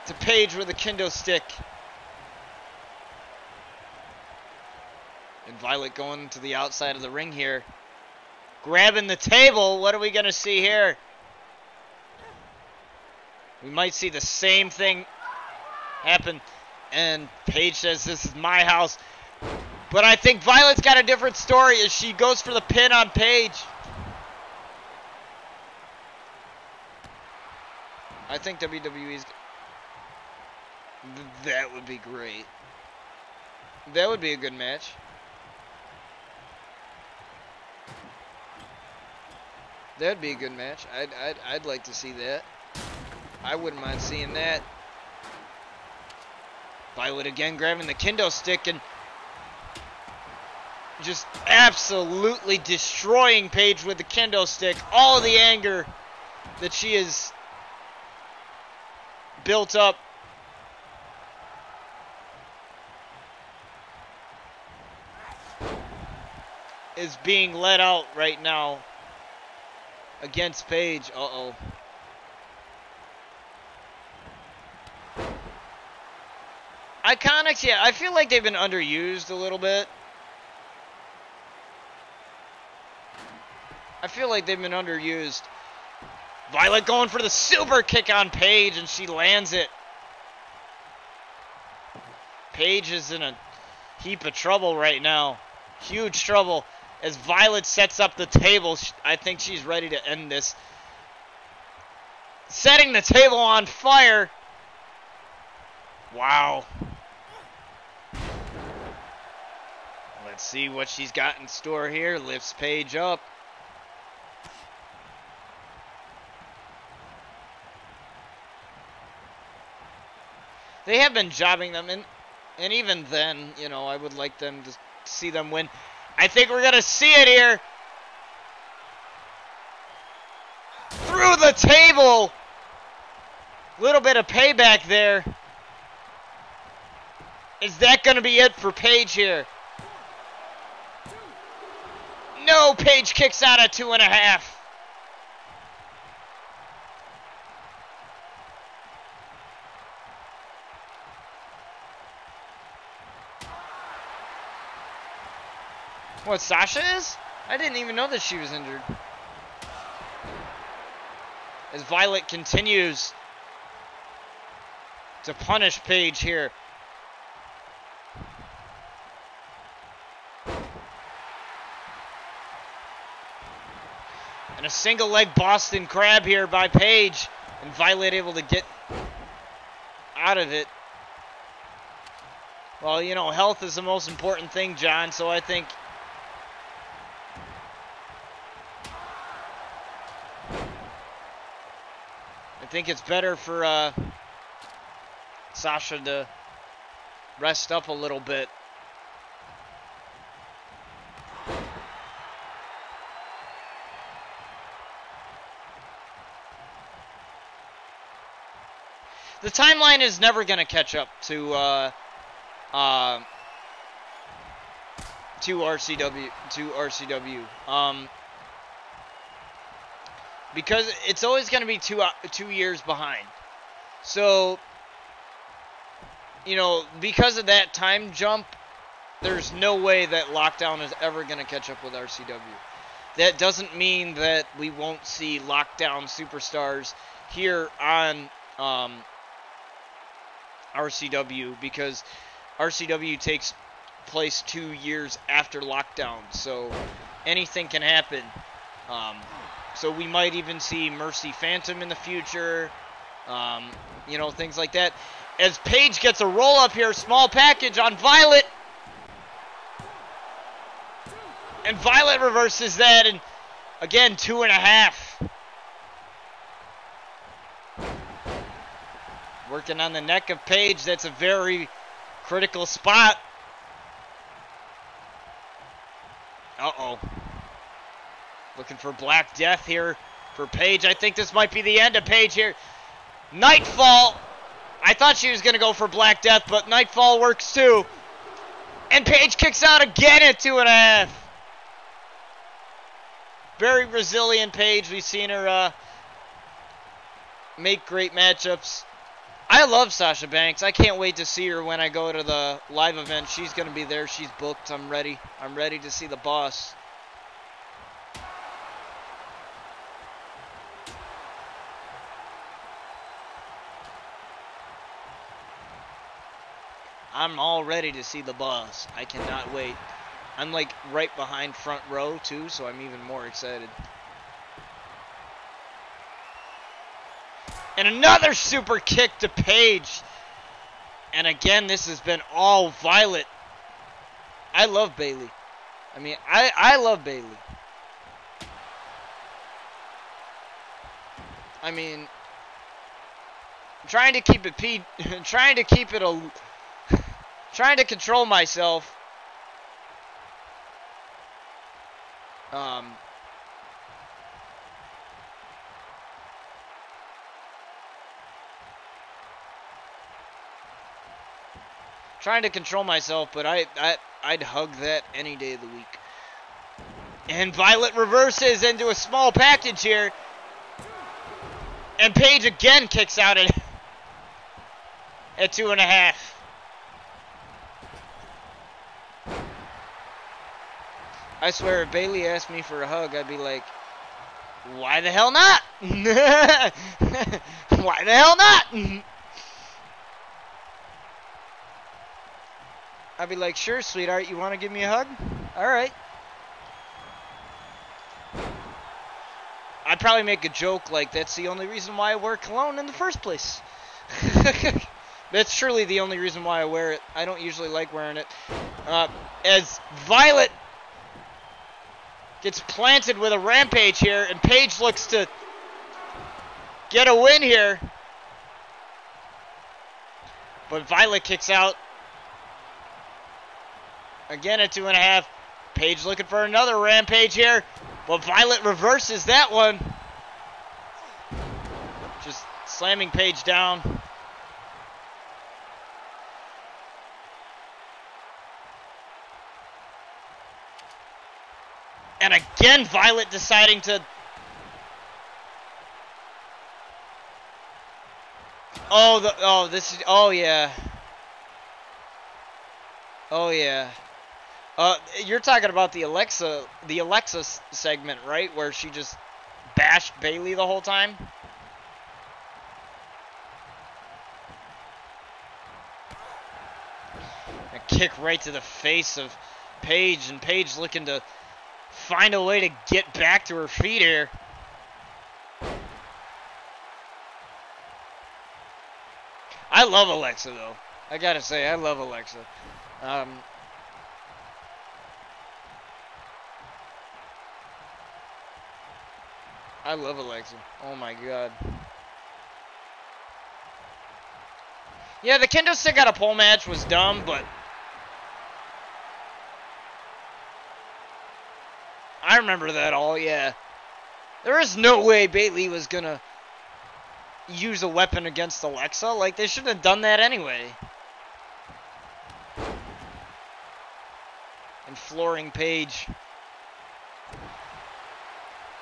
to Paige with a kendo stick. And Violet going to the outside of the ring here. Grabbing the table. What are we going to see here? We might see the same thing happen. And Paige says, this is my house. But I think Violet's got a different story as she goes for the pin on Paige. I think WWE's... That would be great. That would be a good match. That'd be a good match. I'd like to see that. I wouldn't mind seeing that. Violet again grabbing the kendo stick and just absolutely destroying Paige with the kendo stick. All of the anger that she has built up. Is being let out right now against Paige. Uh-oh. Iconics, yeah, I feel like they've been underused a little bit. I feel like they've been underused. Violet going for the super kick on Paige, and she lands it. Paige is in a heap of trouble right now. Huge trouble. As Violet sets up the table, I think she's ready to end this. Setting the table on fire. Wow. Let's see what she's got in store here. Lifts Paige up. They have been jobbing them, and even then, you know, I would like them to see them win. I think we're going to see it here. Through the table. Little bit of payback there. Is that going to be it for Paige here? No, Paige kicks out at 2.5. What, Sasha is? I didn't even know that she was injured. As Violet continues to punish Paige here. And a single leg Boston Crab here by Paige. And Violet able to get out of it. Well, you know, health is the most important thing, John, so I think it's better for Sasha to rest up a little bit. The timeline is never going to catch up to RCW. Because it's always going to be 2 years behind. So, you know, because of that time jump, there's no way that Lockdown is ever going to catch up with RCW. That doesn't mean that we won't see Lockdown superstars here on RCW, because RCW takes place 2 years after Lockdown. So anything can happen. So we might even see Mercy Phantom in the future. You know, things like that. As Paige gets a roll up here, small package on Violet. And Violet reverses that, and again, 2.5. Working on the neck of Paige. That's a very critical spot. Uh-oh. Looking for Black Death here for Paige. I think this might be the end of Paige here. Nightfall. I thought she was going to go for Black Death, but Nightfall works too. And Paige kicks out again at 2.5. Very resilient Paige. We've seen her make great matchups. I love Sasha Banks. I can't wait to see her when I go to the live event. She's going to be there. She's booked. I'm ready. I'm ready to see the boss. I'm all ready to see the boss. I cannot wait. I'm like right behind front row too, so I'm even more excited. And another super kick to Paige. And again, this has been all Violet. I love Bayley. I mean, I love Bayley. I mean, trying to keep it control myself. Trying to control myself, but I'd hug that any day of the week. And Violet reverses into a small package here. And Paige again kicks out at 2.5. I swear, if Bayley asked me for a hug, I'd be like, why the hell not? Why the hell not? I'd be like, sure, sweetheart, you want to give me a hug? All right. I'd probably make a joke like, that's the only reason why I wear cologne in the first place. That's truly the only reason why I wear it. I don't usually like wearing it. As Violet gets planted with a rampage here, and Paige looks to get a win here. But Violet kicks out. Again at 2.5. Paige looking for another rampage here. But Violet reverses that one. Just slamming Paige down. And again, Violet deciding to... Oh yeah. Oh yeah. You're talking about the Alexa segment, right? Where she just bashed Bayley the whole time? A kick right to the face of Paige, and Paige looking to find a way to get back to her feet here. I love Alexa, though. I gotta say, I love Alexa. I love Alexa. Oh my god. Yeah, the kendo stick out of pole match was dumb, but I remember that all, yeah. There is no way Bayley was gonna use a weapon against Alexa. Like, they shouldn't have done that anyway. And flooring Paige.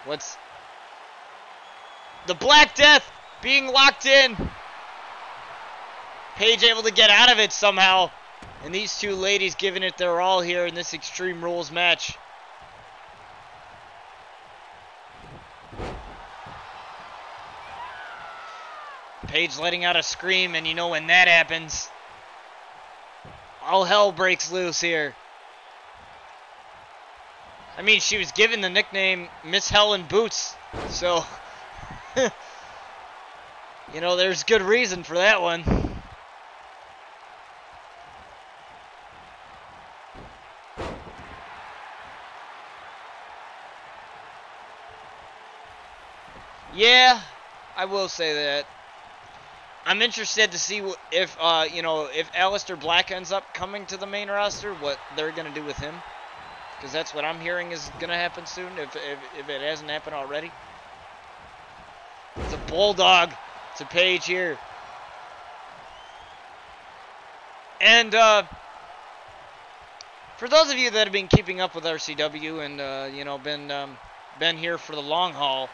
What's... The Black Death being locked in. Paige able to get out of it somehow. And these two ladies giving it their all here in this Extreme Rules match. Paige letting out a scream, and you know when that happens, all hell breaks loose here. I mean, she was given the nickname Miss Hell in Boots, so, you know, there's good reason for that one. Yeah, I will say that. I'm interested to see if, you know, if Aleister Black ends up coming to the main roster, what they're going to do with him. Because that's what I'm hearing is going to happen soon, if it hasn't happened already. It's a bulldog to Paige here. And for those of you that have been keeping up with RCW and, you know, been here for the long haul,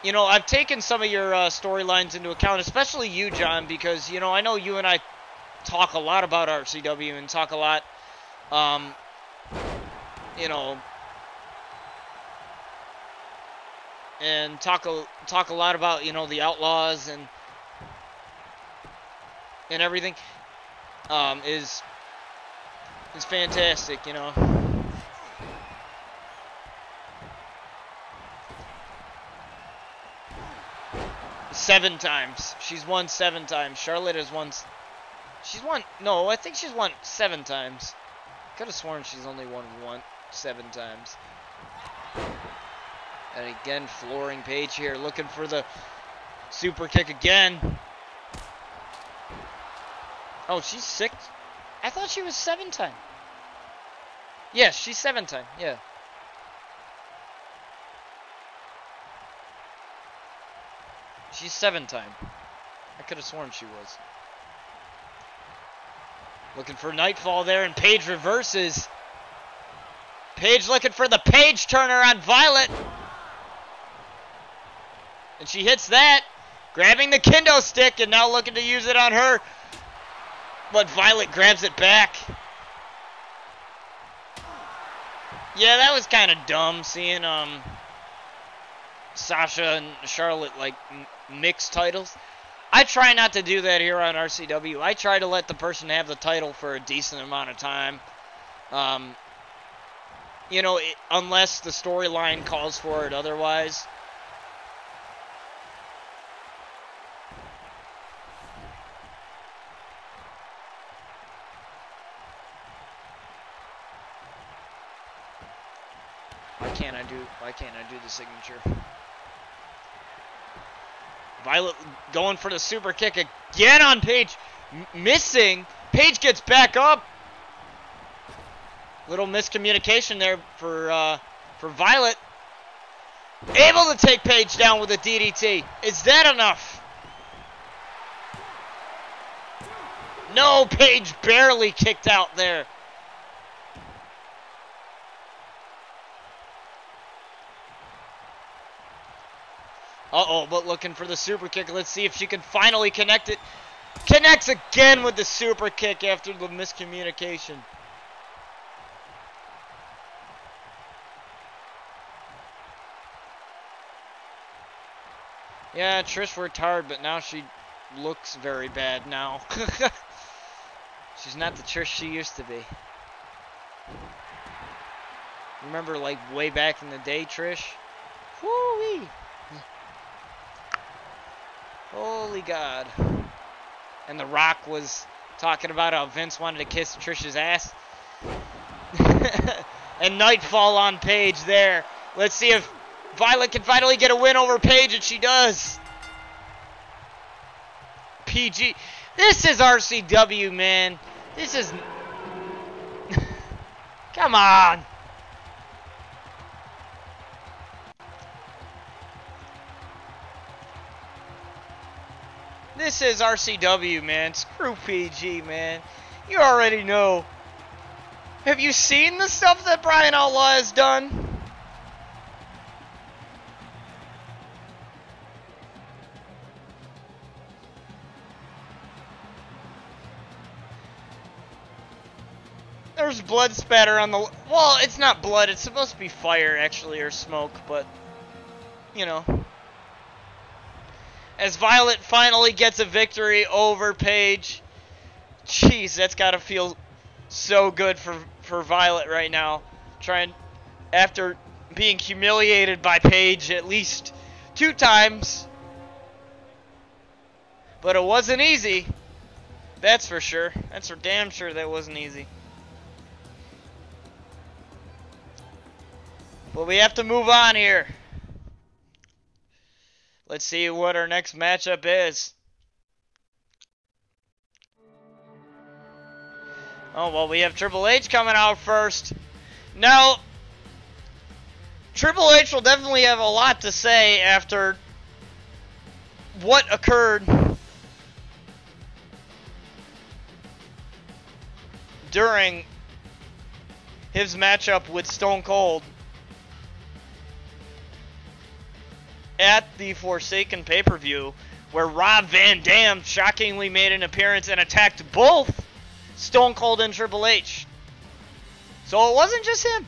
you know, I've taken some of your storylines into account, especially you, John, because, you know, I know you and I talk a lot about RCW and talk a lot, you know, and talk a lot about, you know, the Outlaws and everything, is fantastic, you know. Seven times. She's won 7 times. Charlotte has won... She's won... No, I think she's won 7 times. Could have sworn she's only won 7 times. And again, flooring Paige here. Looking for the super kick again. Oh, she's 6. I thought she was 7 time. Yes, she's 7 time. Yeah. She's 7 time. I could have sworn she was. Looking for Nightfall there, and Paige reverses. Paige looking for the Paige turner on Violet. And she hits that. Grabbing the kendo stick and now looking to use it on her. But Violet grabs it back. Yeah, that was kind of dumb seeing Sasha and Charlotte like mixed titles. I try not to do that here on RCW. I try to let the person have the title for a decent amount of time. You know, unless the storyline calls for it otherwise. can't I do the signature? Violet going for the super kick again on Paige. Missing. Paige gets back up. Little miscommunication there for Violet. Able to take Paige down with a DDT. Is that enough? No, Paige barely kicked out there. Uh-oh, but looking for the super kick. Let's see if she can finally connect it. Connects again with the super kick after the miscommunication. Yeah, Trish worked hard, but now she looks very bad now. She's not the Trish she used to be. Remember, like, way back in the day, Trish? Woo-wee! Holy God. And The Rock was talking about how Vince wanted to kiss Trish's ass. And Nightfall on Paige there. Let's see if Violet can finally get a win over Paige, and she does. PG. This is RCW, man. This is... Come on. This is RCW, man. Screw PG, man. You already know. Have you seen the stuff that Brian Outlaw has done? There's blood spatter on the... Well, it's not blood. It's supposed to be fire, actually, or smoke, but... You know. As Violet finally gets a victory over Paige. Jeez, that's got to feel so good for Violet right now. After being humiliated by Paige at least 2 times. But it wasn't easy. That's for sure. That's for damn sure that wasn't easy. But we have to move on here. Let's see what our next matchup is. Oh, well, we have Triple H coming out first. Now, Triple H will definitely have a lot to say after what occurred during his matchup with Stone Cold at the Forsaken pay-per-view, where Rob Van Dam shockingly made an appearance and attacked both Stone Cold and Triple H. So it wasn't just him.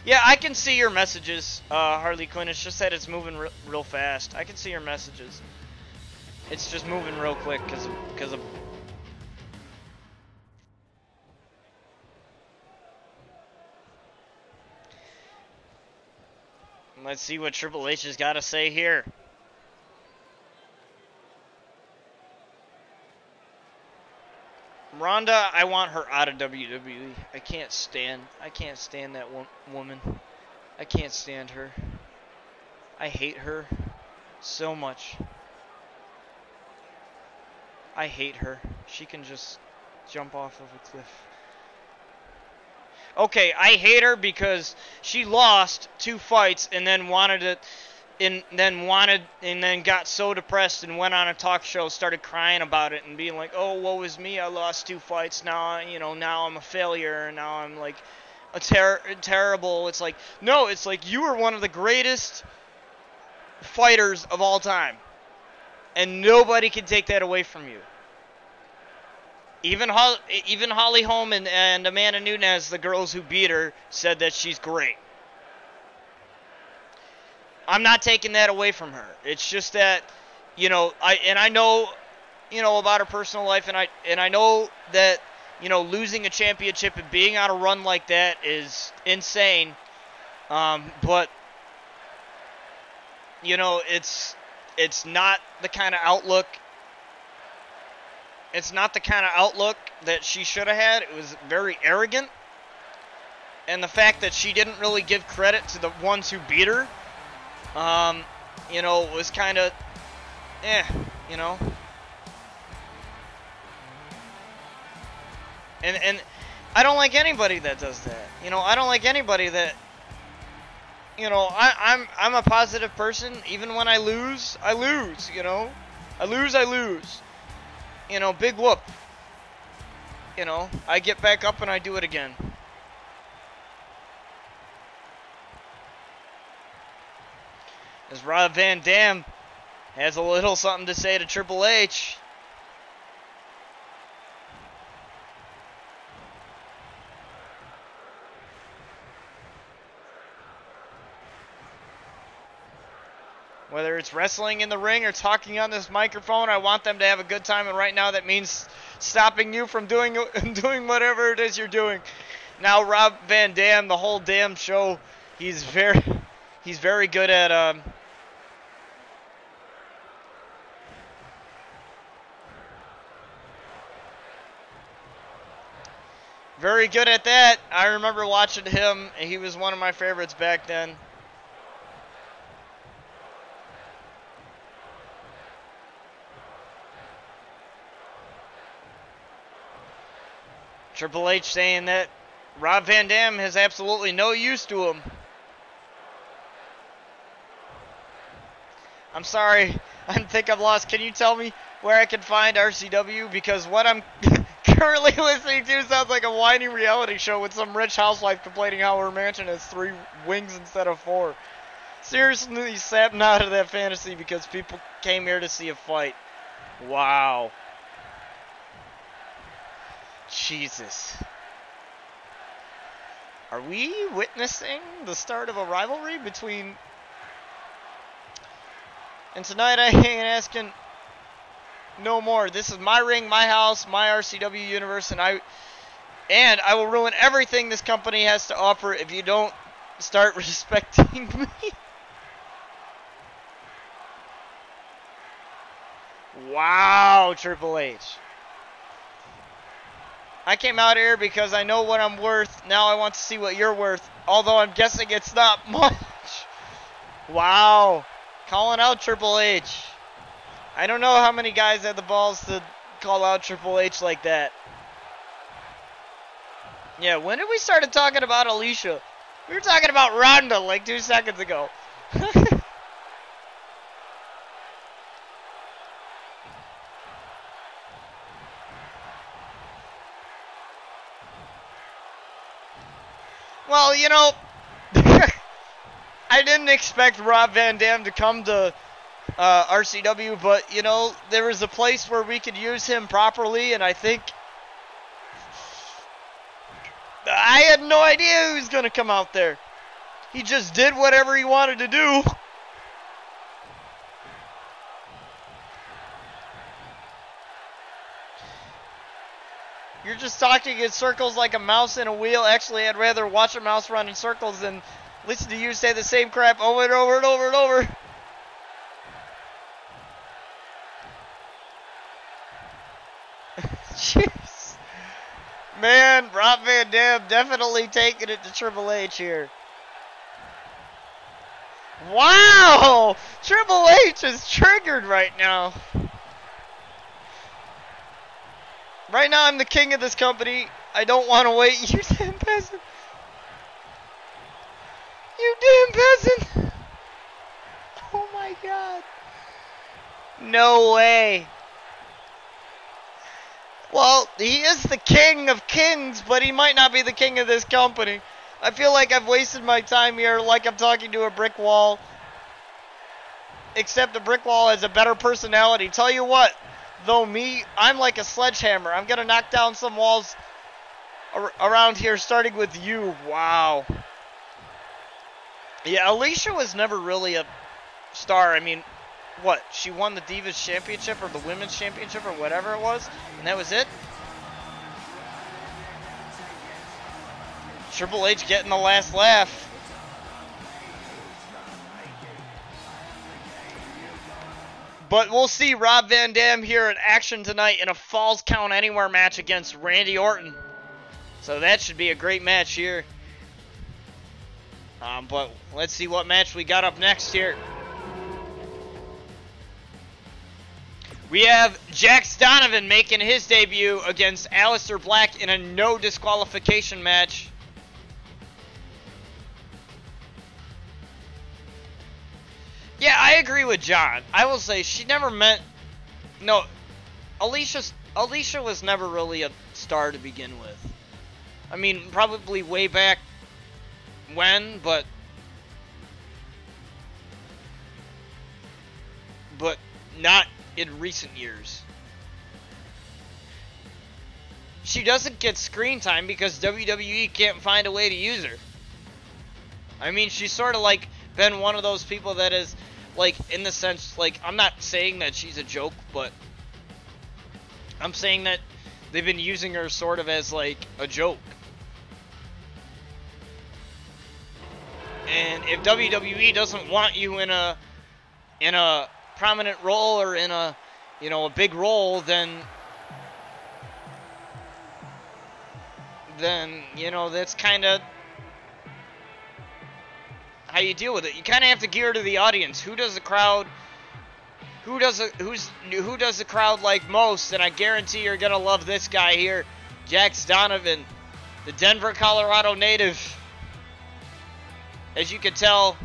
Yeah, I can see your messages, Harley Quinn. It's just that it's moving real fast. I can see your messages. It's just moving real quick because of... Let's see what Triple H has got to say here. Ronda, I want her out of WWE. I can't stand that woman. I can't stand her. I hate her so much. I hate her. She can just jump off of a cliff. Okay, I hate her because she lost 2 fights and then then got so depressed and went on a talk show, started crying about it and being like, "Oh, woe is me! I lost 2 fights. Now, now I'm a failure. And now I'm like a terrible." It's like, no, it's like you are one of the greatest fighters of all time, and nobody can take that away from you. Even Holly Holm and Amanda Nunes, the girls who beat her, said that she's great. I'm not taking that away from her. It's just that, I know, about her personal life, and I know that, losing a championship and being on a run like that is insane. But it's not the kind of outlook it's not the kind of outlook that she should have had. It was very arrogant. And the fact that she didn't really give credit to the ones who beat her, you know, was kind of, you know. And I don't like anybody that does that. You know, I don't like anybody that, you know, I'm a positive person. Even when I lose, you know. I lose. You know, big whoop. You know, I get back up and I do it again. As Rob Van Dam has a little something to say to Triple H. Whether it's wrestling in the ring or talking on this microphone, I want them to have a good time, and right now that means stopping you from doing whatever it is you're doing. Now Rob Van Dam, the whole damn show, he's very good at very good at that. I remember watching him. He was one of my favorites back then. Triple H saying that Rob Van Dam has absolutely no use to him. I'm sorry. I think I'm lost. Can you tell me where I can find RCW? Because what I'm currently listening to sounds like a whiny reality show with some rich housewife complaining how her mansion has 3 wings instead of 4. Seriously, snapping out of that fantasy because people came here to see a fight. Wow. Jesus. Are we witnessing the start of a rivalry between... And tonight I ain't asking no more. This is my ring, my house, my RCW universe, and I will ruin everything this company has to offer if you don't start respecting me. Wow, Triple H. I came out here because I know what I'm worth. Now I want to see what you're worth. Although I'm guessing it's not much. Wow. Calling out Triple H. I don't know how many guys had the balls to call out Triple H like that. Yeah, when did we start talking about Alicia? We were talking about Ronda like 2 seconds ago. Well, you know, I didn't expect Rob Van Dam to come to RCW, but, you know, there was a place where we could use him properly, and I think I had no idea he was going to come out there. He just did whatever he wanted to do. You're just talking in circles like a mouse in a wheel. Actually, I'd rather watch a mouse run in circles than listen to you say the same crap over and over and over and over. Jeez. Man, Rob Van Dam definitely taking it to Triple H here. Wow! Triple H is triggered right now. Right now, I'm the king of this company. I don't want to wait. You damn peasant. You damn peasant. Oh my god. No way. Well, he is the king of kings, but he might not be the king of this company. I feel like I've wasted my time here like I'm talking to a brick wall. Except the brick wall has a better personality. Tell you what. Though I'm like a sledgehammer. I'm going to knock down some walls around here, starting with you. Wow. Yeah, Alicia was never really a star. I mean, what? She won the Divas Championship or the Women's Championship or whatever it was, and that was it? Triple H getting the last laugh. But we'll see Rob Van Dam here in action tonight in a Falls Count Anywhere match against Randy Orton. So that should be a great match here. But let's see what match we got up next here. We have Jax Donovan making his debut against Aleister Black in a no disqualification match. Yeah, I agree with John. I will say she never meant... No, Alicia was never really a star to begin with. I mean, probably way back when, but not in recent years. She doesn't get screen time because WWE can't find a way to use her. I mean, she's sort of like been one of those people that is, like, in the sense, like, I'm not saying that she's a joke, but I'm saying that they've been using her sort of as, like, a joke. And if WWE doesn't want you in a prominent role or in a, you know, a big role, then you know, that's kind of how you deal with it. You kind of have to gear to the audience. Who does the crowd like most? And I guarantee you're gonna love this guy here, Jax Donovan, the Denver, Colorado native. As you can tell,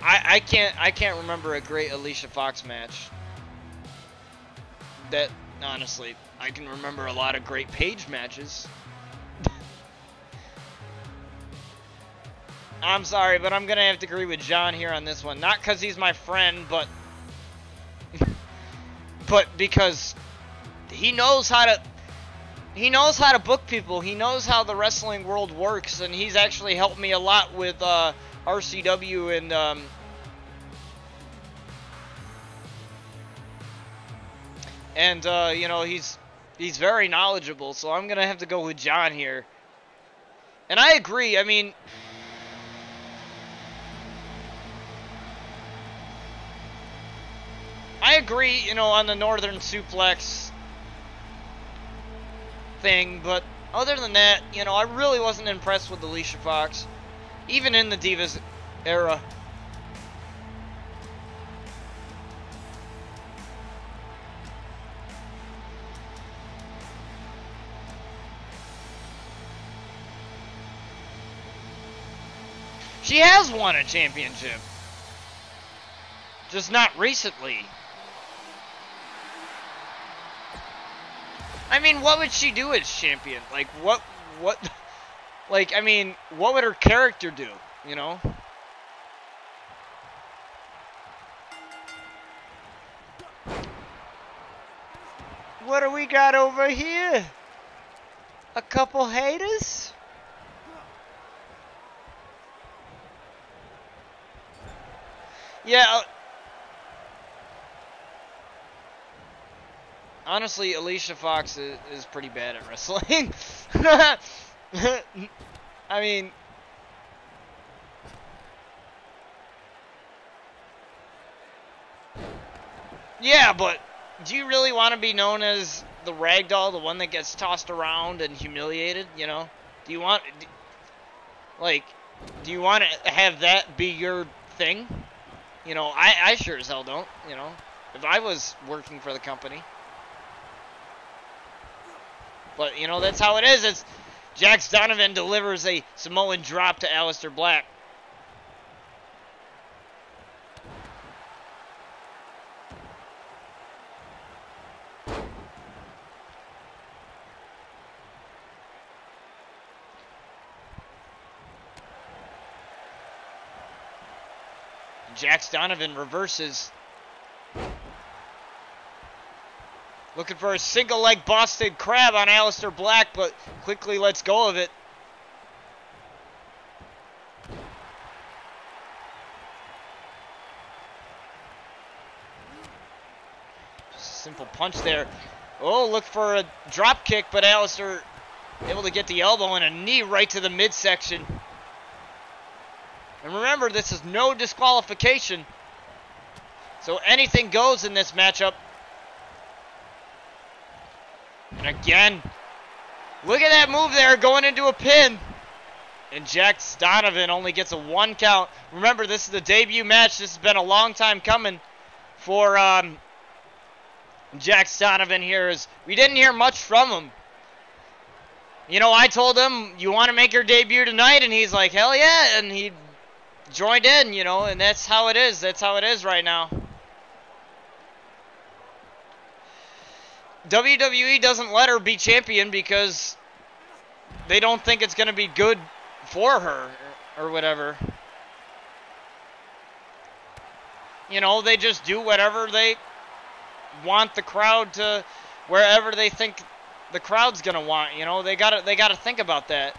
I can't remember a great Alicia Fox match. That, honestly, I can remember a lot of great Paige matches. I'm sorry, but I'm gonna have to agree with John here on this one. Not because he's my friend, but because he knows how to book people. He knows how the wrestling world works, and he's actually helped me a lot with RCW and you know, he's very knowledgeable. So I'm gonna have to go with John here. And I agree. I mean, I agree, you know, on the Northern Suplex thing, but other than that, you know, I really wasn't impressed with Alicia Fox, even in the Divas era. She has won a championship, just not recently. I mean, what would she do as champion? Like, what, like, I mean, what would her character do, you know? What do we got over here? A couple haters? Yeah. Honestly, Alicia Fox is pretty bad at wrestling. I mean, yeah, but do you really want to be known as the ragdoll, the one that gets tossed around and humiliated, you know? Do you want, like, do you want to have that be your thing? You know, I sure as hell don't, you know, if I was working for the company. But, you know, that's how it is. It's Jax Donovan delivers a Samoan drop to Aleister Black. Jax Donovan reverses. Looking for a single leg Boston Crab on Aleister Black, but quickly lets go of it. Just a simple punch there. Oh, look for a drop kick, but Aleister able to get the elbow and a knee right to the midsection. And remember, this is no disqualification. So anything goes in this matchup. And again, look at that move there going into a pin. And Jack Donovan only gets a 1 count. Remember, this is the debut match. This has been a long time coming for Jack Donovan here. We didn't hear much from him. You know, I told him, you want to make your debut tonight? And he's like, hell yeah. And he joined in, you know, and that's how it is. That's how it is right now. WWE doesn't let her be champion because they don't think it's going to be good for her or whatever. You know, they just do whatever they want the crowd to, wherever they think the crowd's going to want. You know, they got to think about that.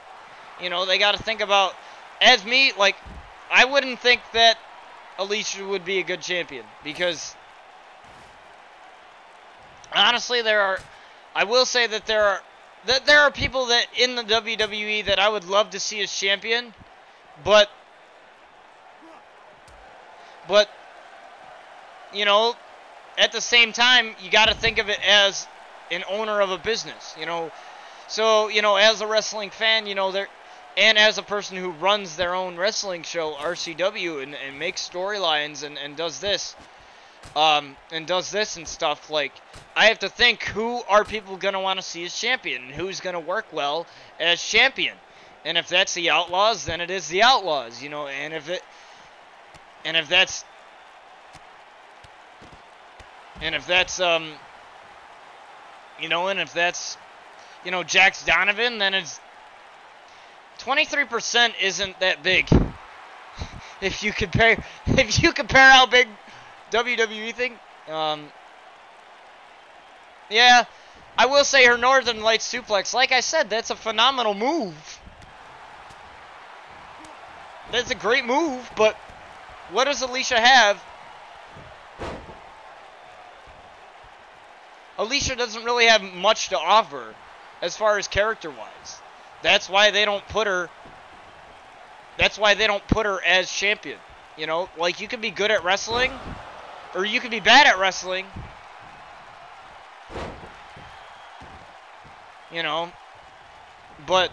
You know, they got to think about, as me, like, I wouldn't think that Alicia would be a good champion because honestly, I will say that there are people that in the WWE that I would love to see as champion, but you know, at the same time, you got to think of it as an owner of a business, you know. So, you know, as a wrestling fan, you know, and as a person who runs their own wrestling show, RCW, and makes storylines and does this. And stuff, like, I have to think, who are people going to want to see as champion, and who's going to work well as champion. And if that's the Outlaws, then it is the Outlaws, you know, and if that's Jax Donovan, then it's 23% isn't that big. if you compare how big WWE thing. Yeah, I will say her Northern Lights suplex, like I said, that's a phenomenal move. That's a great move, but what does Alicia have? Alicia doesn't really have much to offer as far as character-wise. That's why they don't put her as champion. You know, like, you can be good at wrestling, or you can be bad at wrestling. You know, but,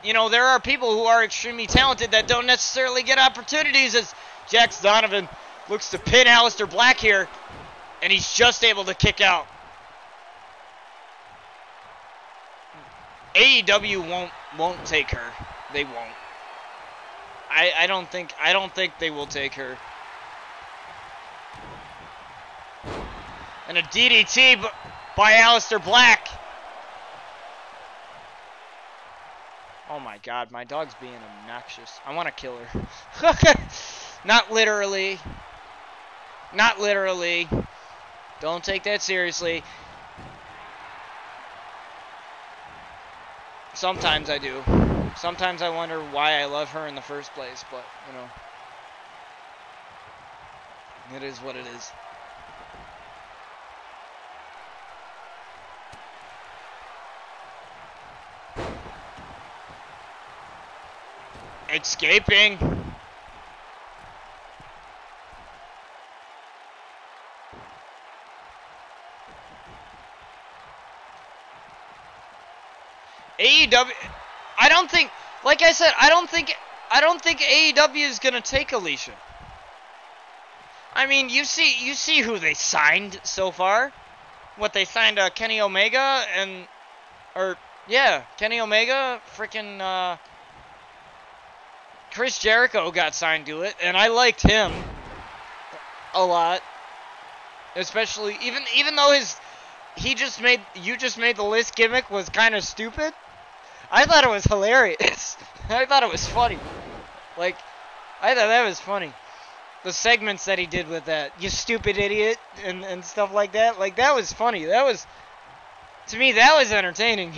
you know, there are people who are extremely talented that don't necessarily get opportunities, as Jax Donovan looks to pin Aleister Black here, and he's just able to kick out. AEW won't take her. They won't. I don't think they will take her. And a DDT by Aleister Black. Oh my god, my dog's being obnoxious. I want to kill her. Not literally. Not literally. Don't take that seriously. Sometimes I do. Sometimes I wonder why I love her in the first place, but, you know. It is what it is. Escaping. AEW, I don't think, like I said, I don't think AEW is gonna take Alicia. I mean, you see who they signed so far. What, they signed Kenny Omega Kenny Omega, freaking Chris Jericho got signed to it, and I liked him a lot. Especially even though you just made the list gimmick was kind of stupid. I thought it was hilarious. I thought it was funny. Like, I thought that was funny. The segments that he did with that, you stupid idiot, and stuff like that. Like, that was funny. That was, to me, that was entertaining.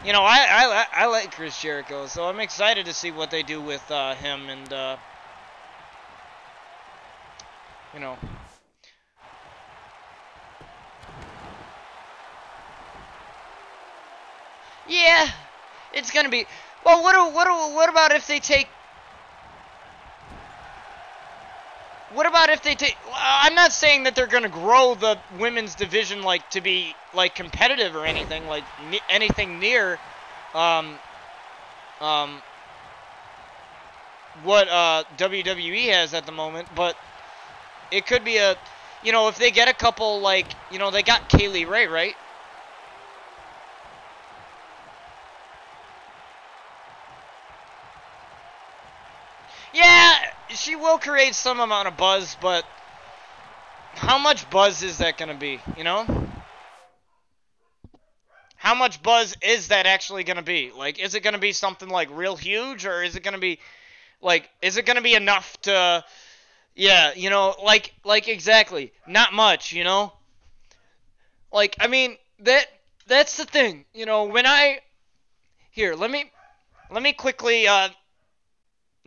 You know, I like Chris Jericho, so I'm excited to see what they do with him and, you know. Yeah, It's gonna be. Well, what about if they take? What about if they take? I'm not saying that they're gonna grow the women's division like to be like competitive or anything like anything near, what WWE has at the moment, but it could be a, you know, if they get a couple like, you know, they got Kaylee Ray, right? Yeah, she will create some amount of buzz, but how much buzz is that going to be, you know? How much buzz is that actually going to be? Like, is it going to be something, like, real huge, or is it going to be, like, is it going to be enough to, yeah, you know, like, exactly, not much, you know? Like, I mean, that's the thing, you know, when here, let me quickly,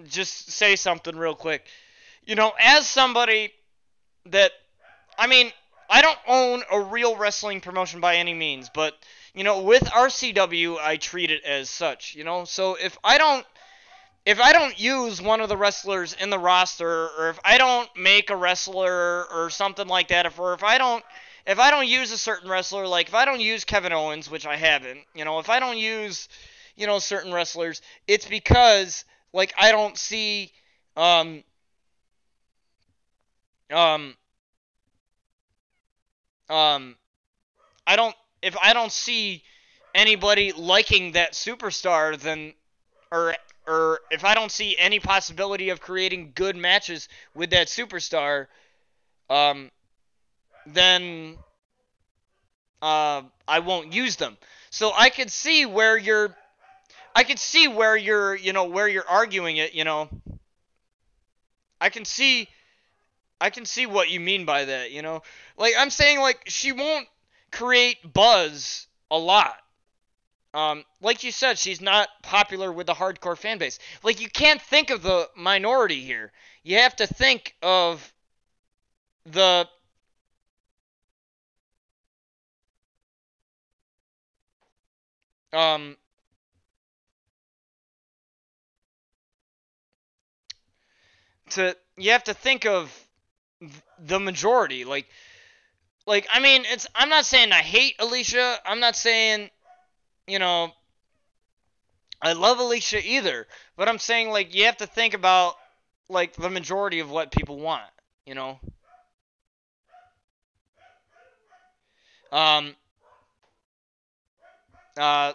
just say something real quick. You know, as somebody that, I mean, I don't own a real wrestling promotion by any means, but, you know, with RCW, I treat it as such, you know? So if I don't use one of the wrestlers in the roster, or if I don't make a wrestler or something like that, if I don't use a certain wrestler, like if I don't use Kevin Owens, which I haven't, you know, if I don't use, you know, certain wrestlers, it's because, like, I don't see, if I don't see anybody liking that superstar, then, or if I don't see any possibility of creating good matches with that superstar, then, I won't use them. So I could see where you're, you know, where you're arguing it, you know. I can see what you mean by that, you know. Like, I'm saying, like, she won't create buzz a lot. Like you said, she's not popular with the hardcore fan base. Like, you can't think of the minority here. You have to think of the you have to think of the majority. Like I mean, I'm not saying I hate Alicia. I'm not saying, you know, I love Alicia either. But I'm saying, like, you have to think about, like, the majority of what people want, you know.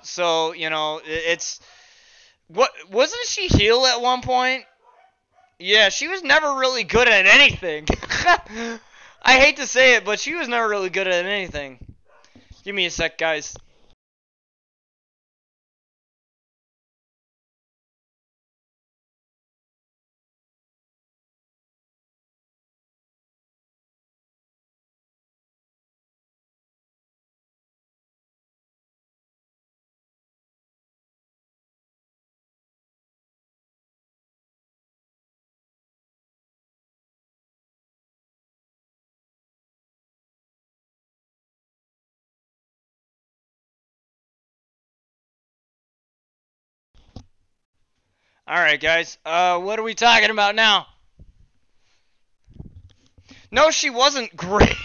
So, you know, it's, what, wasn't she heel at one point? Yeah, she was never really good at anything. I hate to say it, but she was never really good at anything. Give me a sec, guys. Alright, guys. What are we talking about now? No, she wasn't great.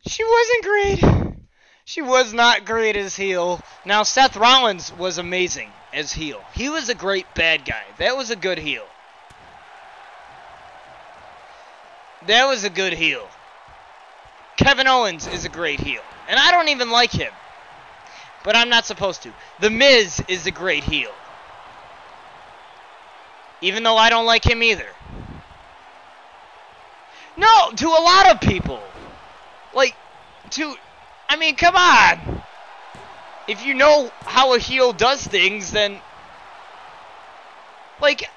She wasn't great. She was not great as heel. Now, Seth Rollins was amazing as heel. He was a great bad guy. That was a good heel. That was a good heel. Kevin Owens is a great heel. And I don't even like him. But I'm not supposed to. The Miz is a great heel. Even though I don't like him either. No, to a lot of people. Like, I mean, come on. If you know how a heel does things, then, like,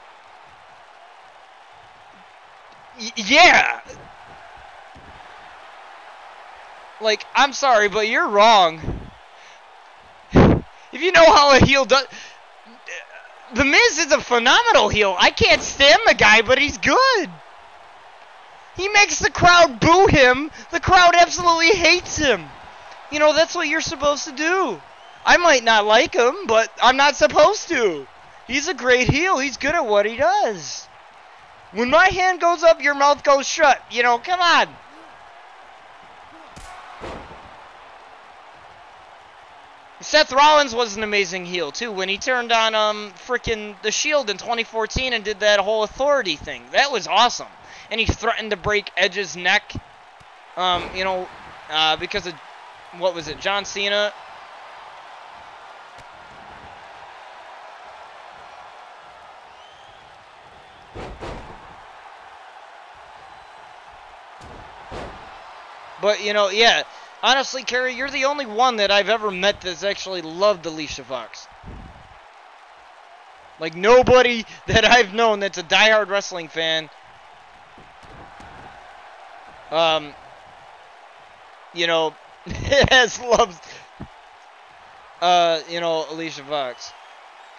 yeah. Like, I'm sorry, but you're wrong. If you know how a heel does... The Miz is a phenomenal heel. I can't stand the guy, but he's good. He makes the crowd boo him. The crowd absolutely hates him. You know, that's what you're supposed to do. I might not like him, but I'm not supposed to. He's a great heel. He's good at what he does. When my hand goes up, your mouth goes shut. You know, come on. Seth Rollins was an amazing heel, too, when he turned on frickin' The Shield in 2014 and did that whole authority thing. That was awesome. And he threatened to break Edge's neck, you know, because of, what was it, John Cena? But, you know, yeah. Honestly, Kerry, you're the only one that I've ever met that's actually loved Alicia Fox. Like, nobody that I've known that's a diehard wrestling fan, you know, has loved, you know, Alicia Fox.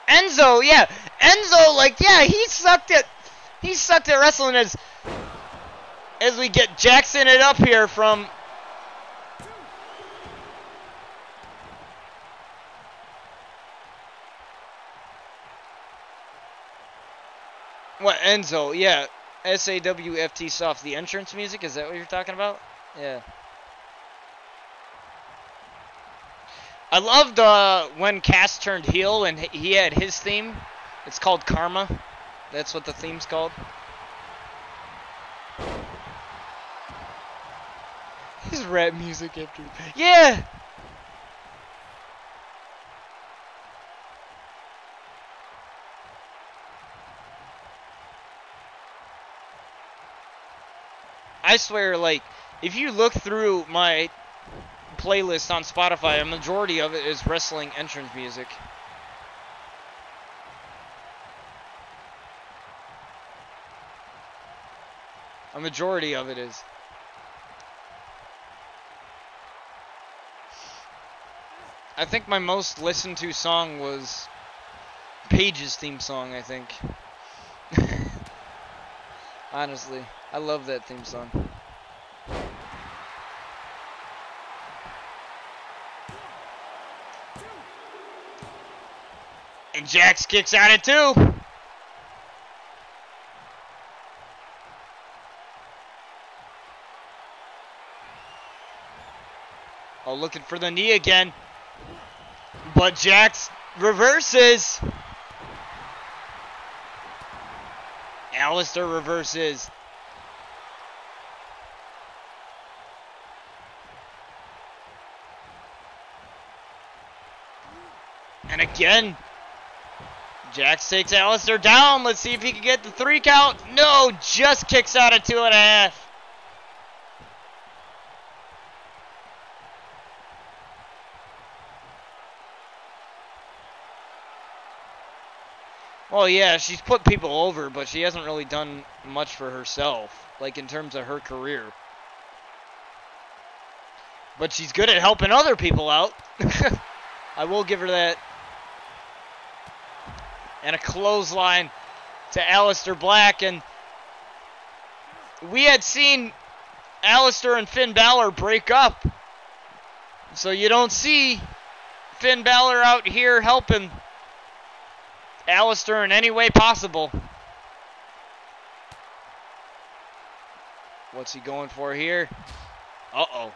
Enzo, yeah. Enzo, like, yeah, he sucked at wrestling as we get Jackson it up here from... What, Enzo? Yeah. SAWFT soft. The entrance music? Is that what you're talking about? Yeah. I loved when Cass turned heel and he had his theme. It's called Karma. That's what the theme's called. His rap music after... Yeah! I swear, like, if you look through my playlist on Spotify, a majority of it is wrestling entrance music. A majority of it is. I think my most listened to song was Paige's theme song, I think. Honestly, I love that theme song. And Jax kicks out it too. Oh, looking for the knee again. But Jax reverses. Alistair reverses. And again, Jax takes Alistair down. Let's see if he can get the 3 count. No, just kicks out at 2.5. Well, yeah, she's put people over, but she hasn't really done much for herself, like in terms of her career. But she's good at helping other people out. I will give her that. And a clothesline to Aleister Black. And we had seen Aleister and Finn Balor break up. So you don't see Finn Balor out here helping Aleister in any way possible. What's he going for here? Uh-oh.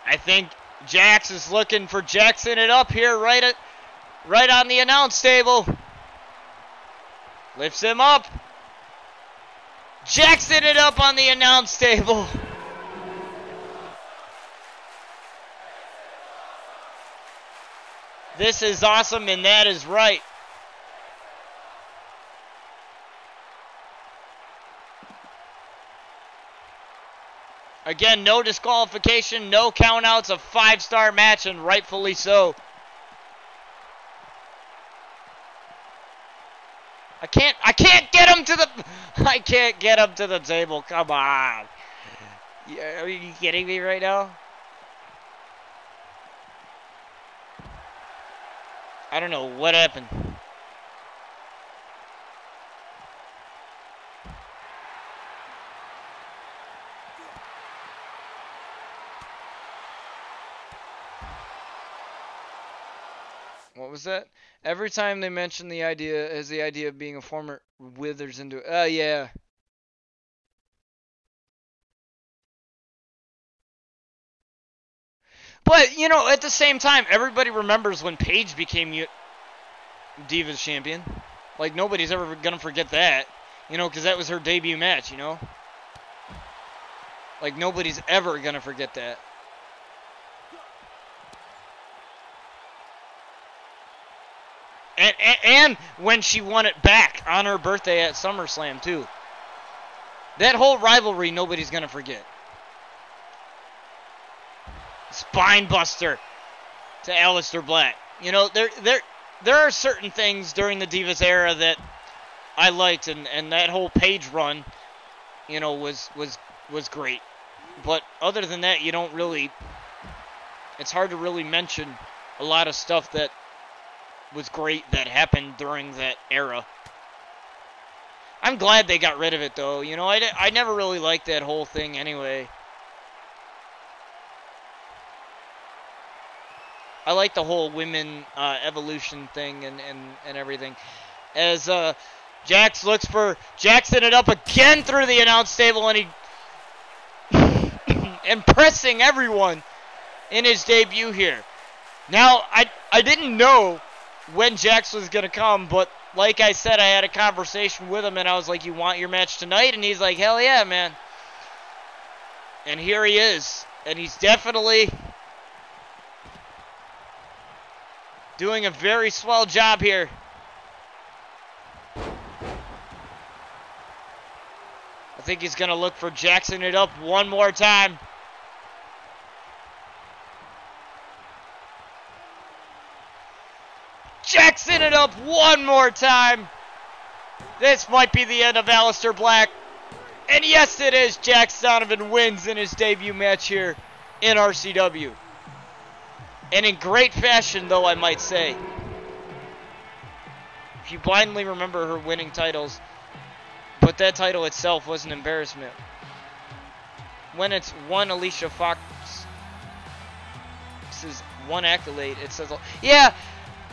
I think Jax is looking for Jackson it up here right on the announce table. Lifts him up. Jackson it up on the announce table. This is awesome, and that is right. Again, no disqualification, no countouts, a 5-star match, and rightfully so. I can't get him to the, I can't get him to the table. Come on. Are you kidding me right now? I don't know what happened. What was that? Every time they mention the idea as the idea of being a former withers into yeah. But you know, at the same time, everybody remembers when Paige became Divas champion. Like nobody's ever gonna forget that, you know, because that was her debut match. You know, like nobody's ever gonna forget that. And when she won it back on her birthday at SummerSlam, too. That whole rivalry, nobody's going to forget. Spine buster to Aleister Black. You know, there are certain things during the Divas era that I liked, and that whole Paige run, you know, was great. But other than that, you don't really... It's hard to really mention a lot of stuff that was great that happened during that era. I'm glad they got rid of it, though. You know, I never really liked that whole thing anyway. I like the whole women evolution thing and everything. As Jax looks for... Jackson it up again through the announce table, and he... impressing everyone in his debut here. Now, I didn't know when Jax was going to come, but like I said, I had a conversation with him, and I was like, you want your match tonight? And he's like, hell yeah, man. And here he is. And he's definitely doing a very swell job here. I think he's going to look for Jackson it up one more time. Jackson it up one more time. This might be the end of Aleister Black. And yes, it is. Jax Donovan wins in his debut match here in RCW. And in great fashion, though, I might say. If you blindly remember her winning titles, but that title itself was an embarrassment. When it's one Alicia Fox's one accolade, it says, yeah.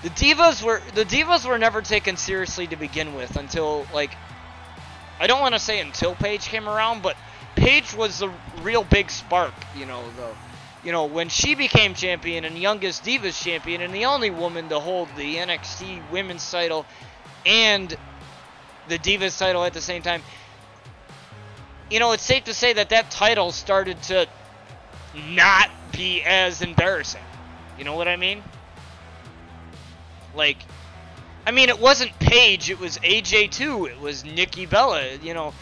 The Divas were never taken seriously to begin with until, like, I don't want to say until Paige came around, but Paige was the real big spark, you know, though. You know, when she became champion and youngest Divas champion and the only woman to hold the NXT women's title and the Divas title at the same time, you know, it's safe to say that that title started to not be as embarrassing. You know what I mean? Like, I mean, it wasn't Paige, it was AJ too, it was Nikki Bella, you know.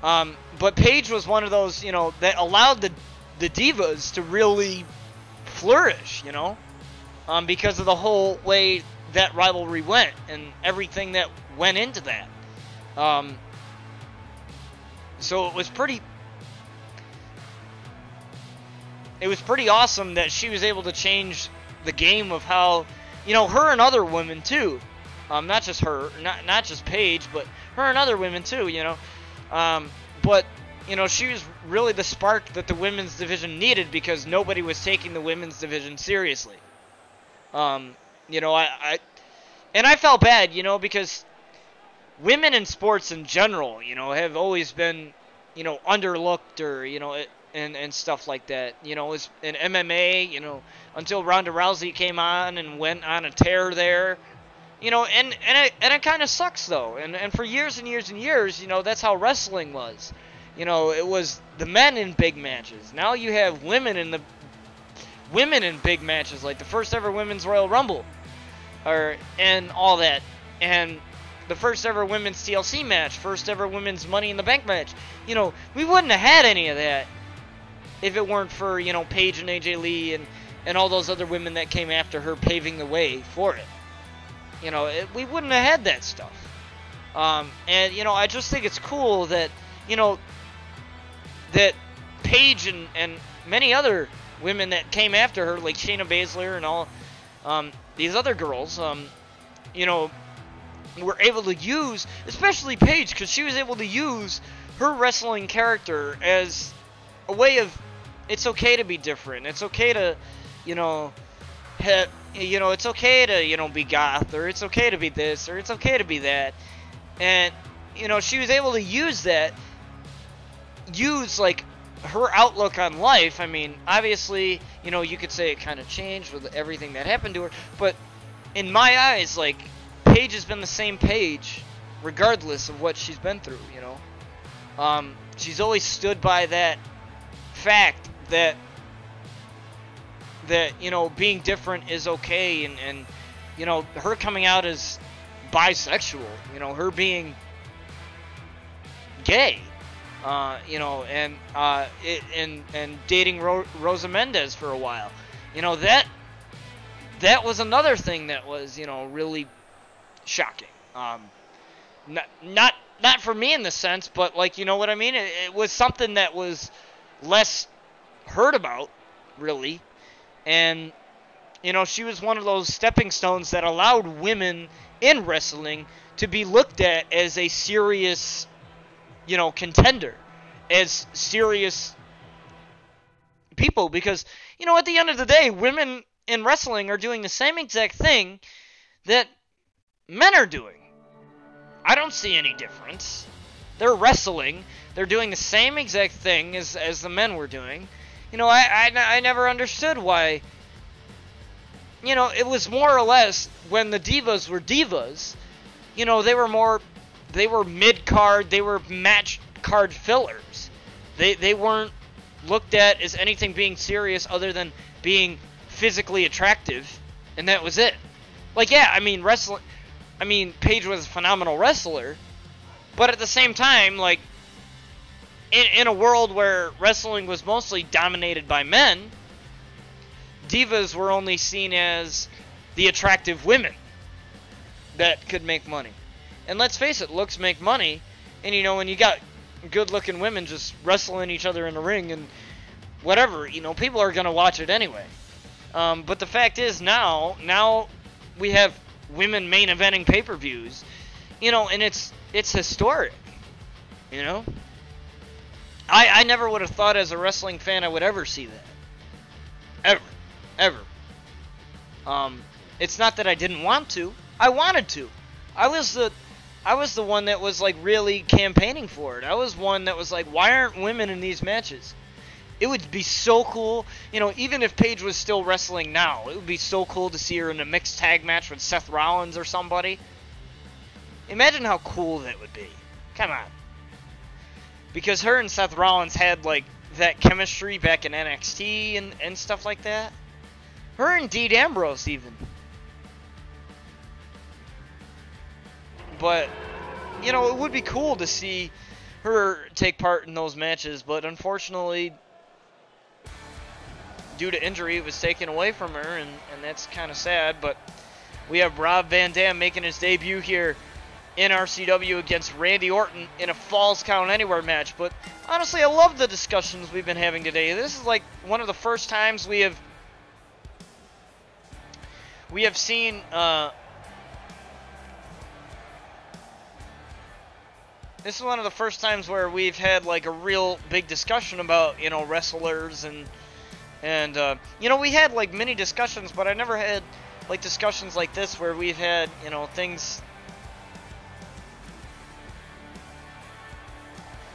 But Paige was one of those, you know, that allowed the Divas to really flourish, you know. Because of the whole way that rivalry went and everything that went into that. So it was pretty awesome that she was able to change the game of how... You know, her and other women, too. Not just her, not just Paige, but her and other women, too, you know. But, you know, she was really the spark that the women's division needed because nobody was taking the women's division seriously. You know, I felt bad, you know, because women in sports in general, you know, have always been, you know, underlooked or, you know, and stuff like that. You know, in MMA, you know, until Ronda Rousey came on and went on a tear there. You know, and it kind of sucks, though. And for years and years and years, you know, that's how wrestling was. You know, it was the men in big matches. Now you have women in big matches, like the first ever Women's Royal Rumble. And all that. And the first ever women's TLC match, first ever women's Money in the Bank match. You know, we wouldn't have had any of that if it weren't for, you know, Paige and AJ Lee and all those other women that came after her paving the way for it. You know, we wouldn't have had that stuff. And, you know, I just think it's cool that, you know, that Paige and many other women that came after her, like Shayna Baszler and all these other girls, you know, were able to use, especially Paige, because she was able to use her wrestling character as a way of, it's okay to be different. It's okay to, you know, you know, it's okay to, you know, be goth, or it's okay to be this, or it's okay to be that. And, you know, she was able to use that, like, her outlook on life. I mean, obviously, you know, you could say it kind of changed with everything that happened to her, but in my eyes, like, Paige has been the same Paige regardless of what she's been through, you know. She's always stood by that fact that you know, being different is okay, and you know, her coming out as bisexual, you know, her being gay, you know, and dating Rosa Mendez for a while, you know, that was another thing that was, you know, really shocking. Not for me in the sense, but, like, you know what I mean? It was something that was less heard about, really. And, you know, she was one of those stepping stones that allowed women in wrestling to be looked at as a serious, you know, contender, as serious people. Because, you know, at the end of the day, women in wrestling are doing the same exact thing that men are doing. I don't see any difference. They're wrestling. They're doing the same exact thing as the men were doing. You know, I never understood why. You know, it was more or less when the divas were divas. You know, they were mid-card, they were match-card fillers. They weren't looked at as anything being serious other than being physically attractive, and that was it. Like, yeah, I mean, Paige was a phenomenal wrestler, but at the same time, like, in a world where wrestling was mostly dominated by men, divas were only seen as the attractive women that could make money. And let's face it, looks make money. And, you know, when you got good-looking women just wrestling each other in the ring and whatever, you know, people are going to watch it anyway. But the fact is, now we have women main eventing pay-per-views, you know, and it's historic, you know. I never would have thought as a wrestling fan I would ever see that. Ever. It's not that I didn't want to. I wanted to. I was the one that was, like, really campaigning for it. I was one that was like, why aren't women in these matches? It would be so cool, you know, even if Paige was still wrestling now, it would be so cool to see her in a mixed tag match with Seth Rollins or somebody. Imagine how cool that would be. Come on. Because her and Seth Rollins had, like, that chemistry back in NXT and stuff like that. Her and Dean Ambrose, even. But, you know, it would be cool to see her take part in those matches, but unfortunately, due to injury, it was taken away from her, and that's kind of sad. But we have Rob Van Dam making his debut here in RCW against Randy Orton in a Falls Count Anywhere match. But honestly, I love the discussions we've been having today. This is like one of the first times we have seen this is one of the first times where we've had like a real big discussion about, you know, wrestlers and you know, we had like mini discussions, but I never had like discussions like this where we've had, you know, things.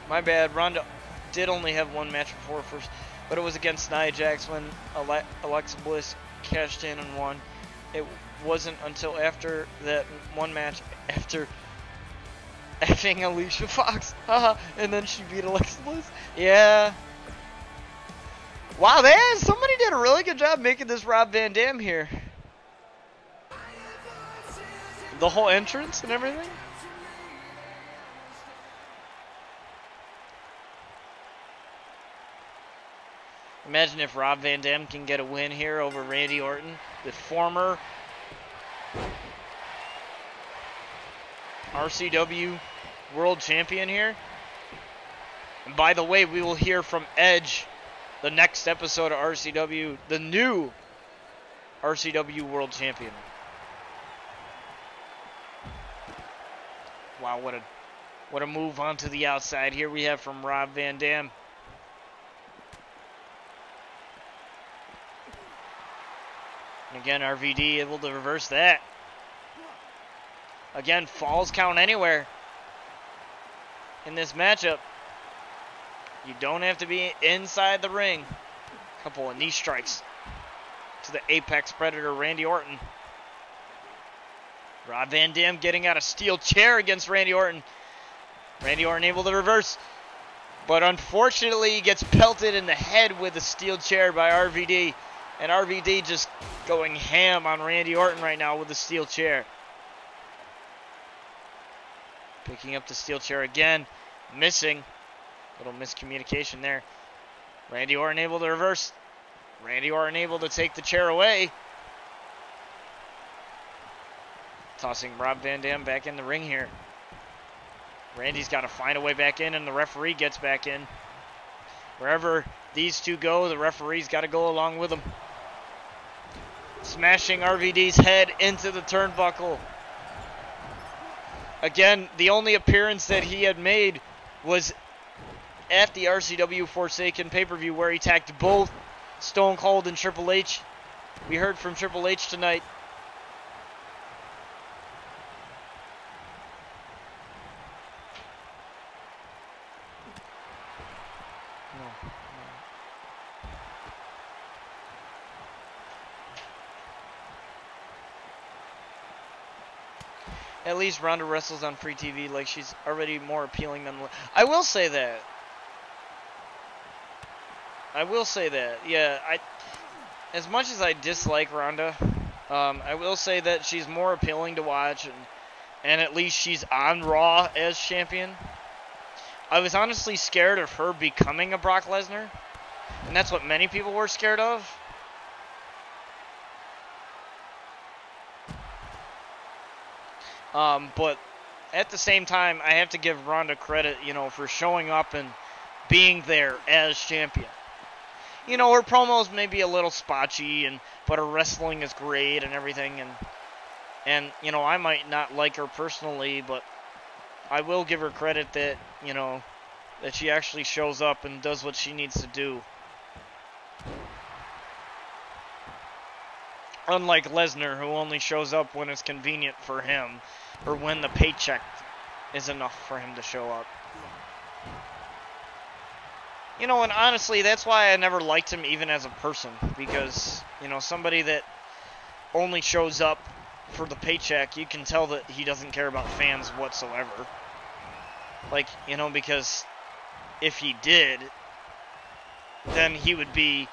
My bad, Ronda did only have one match before first, but it was against Nia Jax when Alexa Bliss cashed in and won. It wasn't until after that one match, after effing Alicia Fox, and then she beat Alexa Bliss. Yeah. Wow, somebody did a really good job making this Rob Van Dam here. The whole entrance and everything. Imagine if Rob Van Dam can get a win here over Randy Orton, the former RCW World Champion here. And by the way, we will hear from Edge the next episode of RCW, the new RCW World Champion. Wow, what a move onto the outside here we have from Rob Van Dam. Again, RVD able to reverse that. Again, falls count anywhere in this matchup. You don't have to be inside the ring. Couple of knee strikes to the apex predator, Randy Orton. Rob Van Dam getting out a steel chair against Randy Orton. Randy Orton able to reverse. But unfortunately, he gets pelted in the head with a steel chair by RVD. And RVD just going ham on Randy Orton right now with the steel chair. Picking up the steel chair again. Missing. Little miscommunication there. Randy Orton able to reverse. Randy Orton able to take the chair away. Tossing Rob Van Dam back in the ring here. Randy's got to find a way back in, and the referee gets back in. Wherever these two go, the referee's got to go along with them. Smashing RVD's head into the turnbuckle. Again, the only appearance that he had made was at the RCW Forsaken pay-per-view where he tagged both Stone Cold and Triple H. We heard from Triple H tonight. At least Ronda wrestles on free TV, like she's already more appealing than... I will say that. Yeah, as much as I dislike Ronda, I will say that she's more appealing to watch, and at least she's on Raw as champion. I was honestly scared of her becoming a Brock Lesnar, and that's what many people were scared of. But at the same time, I have to give Ronda credit, for showing up and being there as champion. Her promos may be a little spotchy, but her wrestling is great and everything. And I might not like her personally, but I will give her credit that, that she actually shows up and does what she needs to do. Unlike Lesnar, who only shows up when it's convenient for him, or when the paycheck is enough for him to show up. And honestly, that's why I never liked him even as a person, because, somebody that only shows up for the paycheck, you can tell that he doesn't care about fans whatsoever. Like, because if he did, then he would be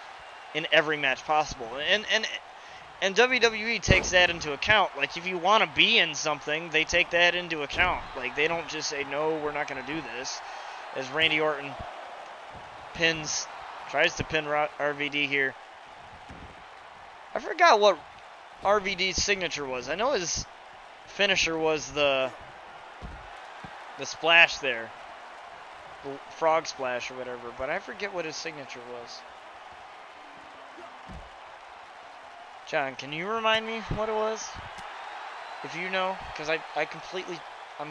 in every match possible. And WWE takes that into account. Like, if you want to be in something, they take that into account. Like, they don't just say, no, we're not going to do this. As Randy Orton tries to pin RVD here. I forgot what RVD's signature was. I know his finisher was the splash there. The frog splash or whatever. But I forget what his signature was. John, can you remind me what it was? If you know, because I'm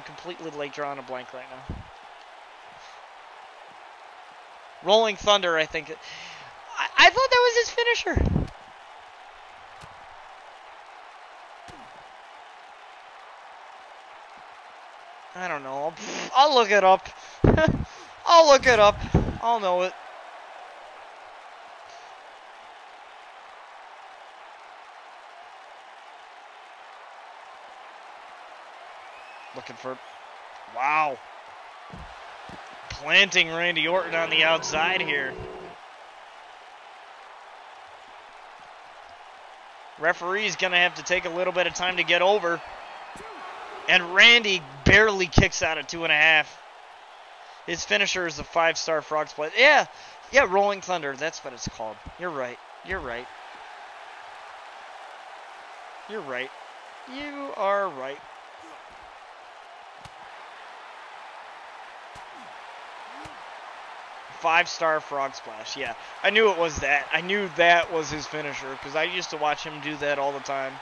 completely like drawing a blank right now. Rolling Thunder, I think. I thought that was his finisher. I don't know. I'll look it up. I'll look it up. I'll know it. Looking for... Wow. Planting Randy Orton on the outside here. Referee's going to have to take a little bit of time to get over. And Randy barely kicks out at 2.5. His finisher is a 5-star frog splash. Yeah, Rolling Thunder. That's what it's called. You're right. You are right. 5-star frog splash. Yeah, I knew it was that. I knew that was his finisher because I used to watch him do that all the time.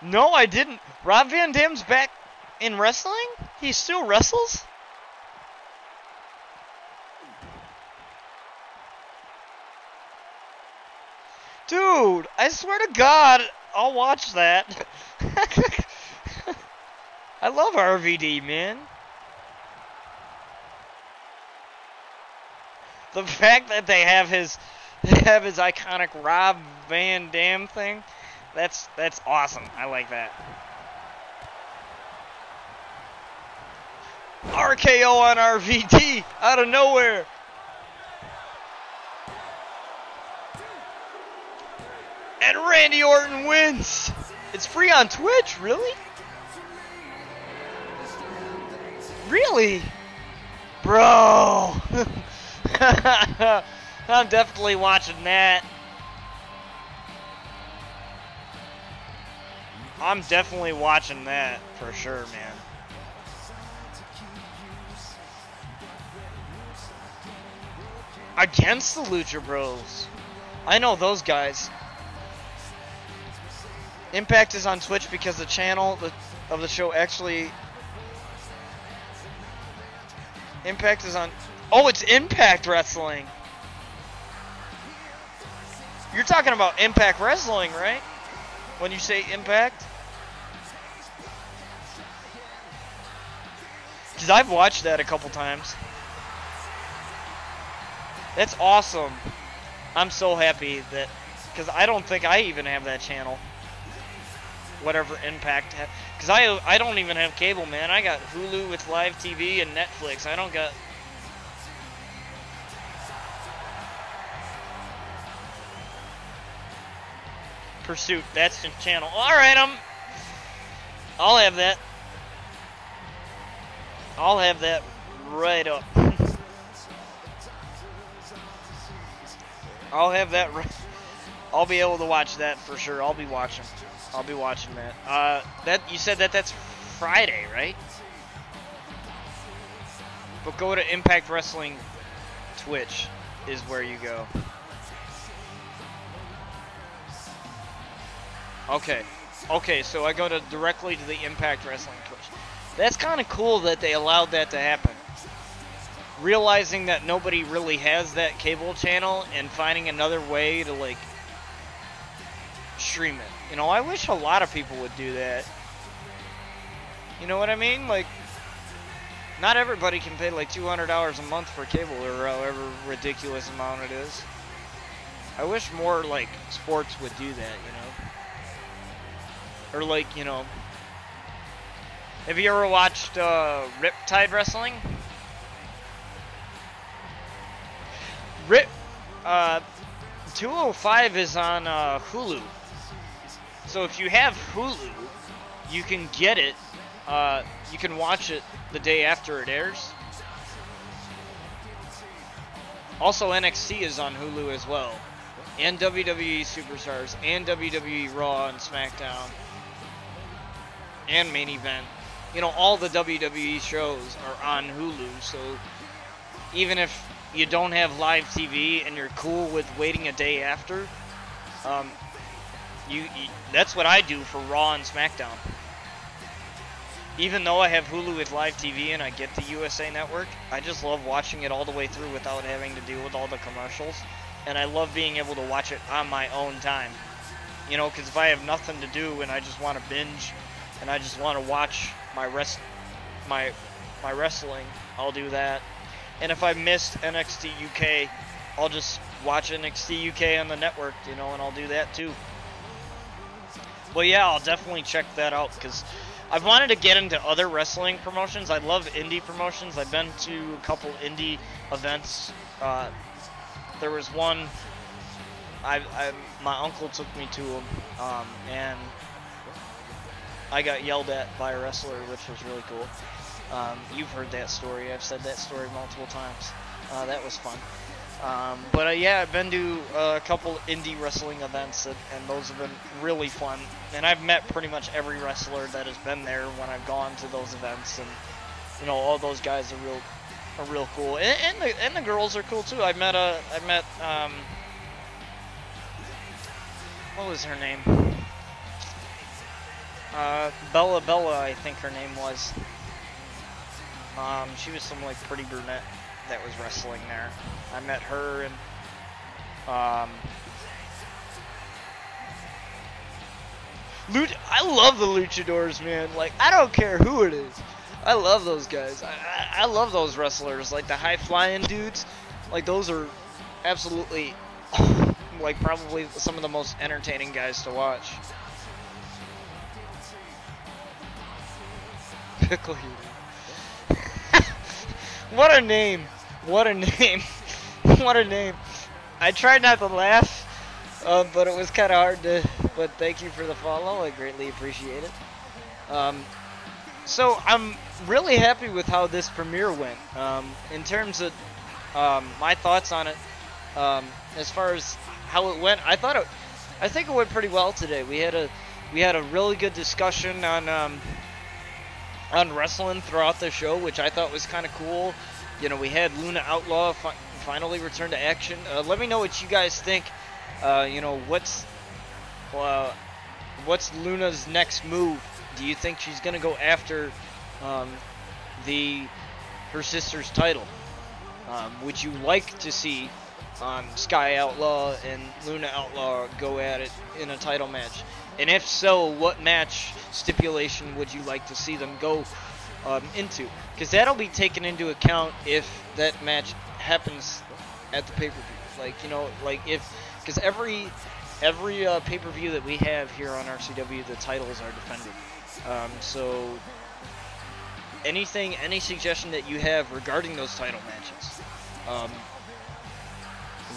No, I didn't. Rob Van Dam's back in wrestling? He still wrestles? Dude, I swear to God, I'll watch that. I love RVD, man. The fact that they have his iconic Rob Van Dam thing, that's awesome. I like that. RKO on RVD out of nowhere. And Randy Orton wins. It's free on Twitch, really? Really? Bro. I'm definitely watching that. I'm definitely watching that for sure, man. Against the Lucha Bros. I know those guys. Impact is on Twitch because the channel of the show actually... Impact is on... Oh, it's Impact Wrestling. You're talking about Impact Wrestling, right? When you say Impact? Because I've watched that a couple times. That's awesome. I'm so happy that... Because I don't think I even have that channel. Whatever Impact... Because I don't even have cable, man. I got Hulu with live TV and Netflix. I don't got... Pursuit, that's the channel. Alright, I'll have that. I'll have that right up. I'll have that right. I'll be able to watch that for sure. I'll be watching that. That you said that's Friday, right? But go to Impact Wrestling Twitch is where you go. Okay, so I go directly to the Impact Wrestling Twitch. That's kind of cool that they allowed that to happen. Realizing that nobody really has that cable channel and finding another way to, like, stream it. You know, I wish a lot of people would do that. You know what I mean? Like, not everybody can pay, like, $200 a month for cable or however ridiculous amount it is. I wish more, like, sports would do that, you know? Or, like, you know... Have you ever watched Riptide Wrestling? 205 is on Hulu. So if you have Hulu, you can get it. You can watch it the day after it airs. Also, NXT is on Hulu as well. And WWE Superstars. And WWE Raw and SmackDown. And Main Event. You know, all the WWE shows are on Hulu. So even if you don't have live TV and you're cool with waiting a day after, that's what I do for Raw and SmackDown. Even though I have Hulu with live TV and I get the USA Network, I just love watching it all the way through without having to deal with all the commercials. And I love being able to watch it on my own time. You know, because if I have nothing to do and I just want to binge and I just want to watch my wrestling, I'll do that. And if I missed NXT UK, I'll just watch NXT UK on the network, you know, and I'll do that too. But yeah, I'll definitely check that out because I've wanted to get into other wrestling promotions. I love indie promotions. I've been to a couple indie events. There was one, my uncle took me to them, and I got yelled at by a wrestler, which was really cool. You've heard that story. I've said that story multiple times. That was fun. But yeah, I've been to a couple indie wrestling events, and those have been really fun. And I've met pretty much every wrestler that has been there when I've gone to those events, and you know, all those guys are real cool. And the girls are cool too. I met what was her name? Bella, I think her name was. She was some like pretty brunette that was wrestling there. I met her and I love the luchadors, man. Like, I don't care who it is. I love those guys. I love those wrestlers, like the high flying dudes. Like, those are absolutely like probably some of the most entertaining guys to watch. Pickle Eater. What a name. What a name. What a name. I tried not to laugh, but it was kind of hard to. But thank you for the follow. I greatly appreciate it. So I'm really happy with how this premiere went. In terms of my thoughts on it, as far as how it went, I think it went pretty well today. We had a really good discussion on wrestling throughout the show, which I thought was kind of cool. You know, we had Luna Outlaw finally return to action. Let me know what you guys think. You know, what's Luna's next move? Do you think she's gonna go after her sister's title? Would you like to see Sky Outlaw and Luna Outlaw go at it in a title match? And if so, what match stipulation would you like to see them go into? Because that'll be taken into account if that match happens at the pay-per-view. Like, you know, like because every pay-per-view that we have here on RCW, the titles are defended. So any suggestion that you have regarding those title matches,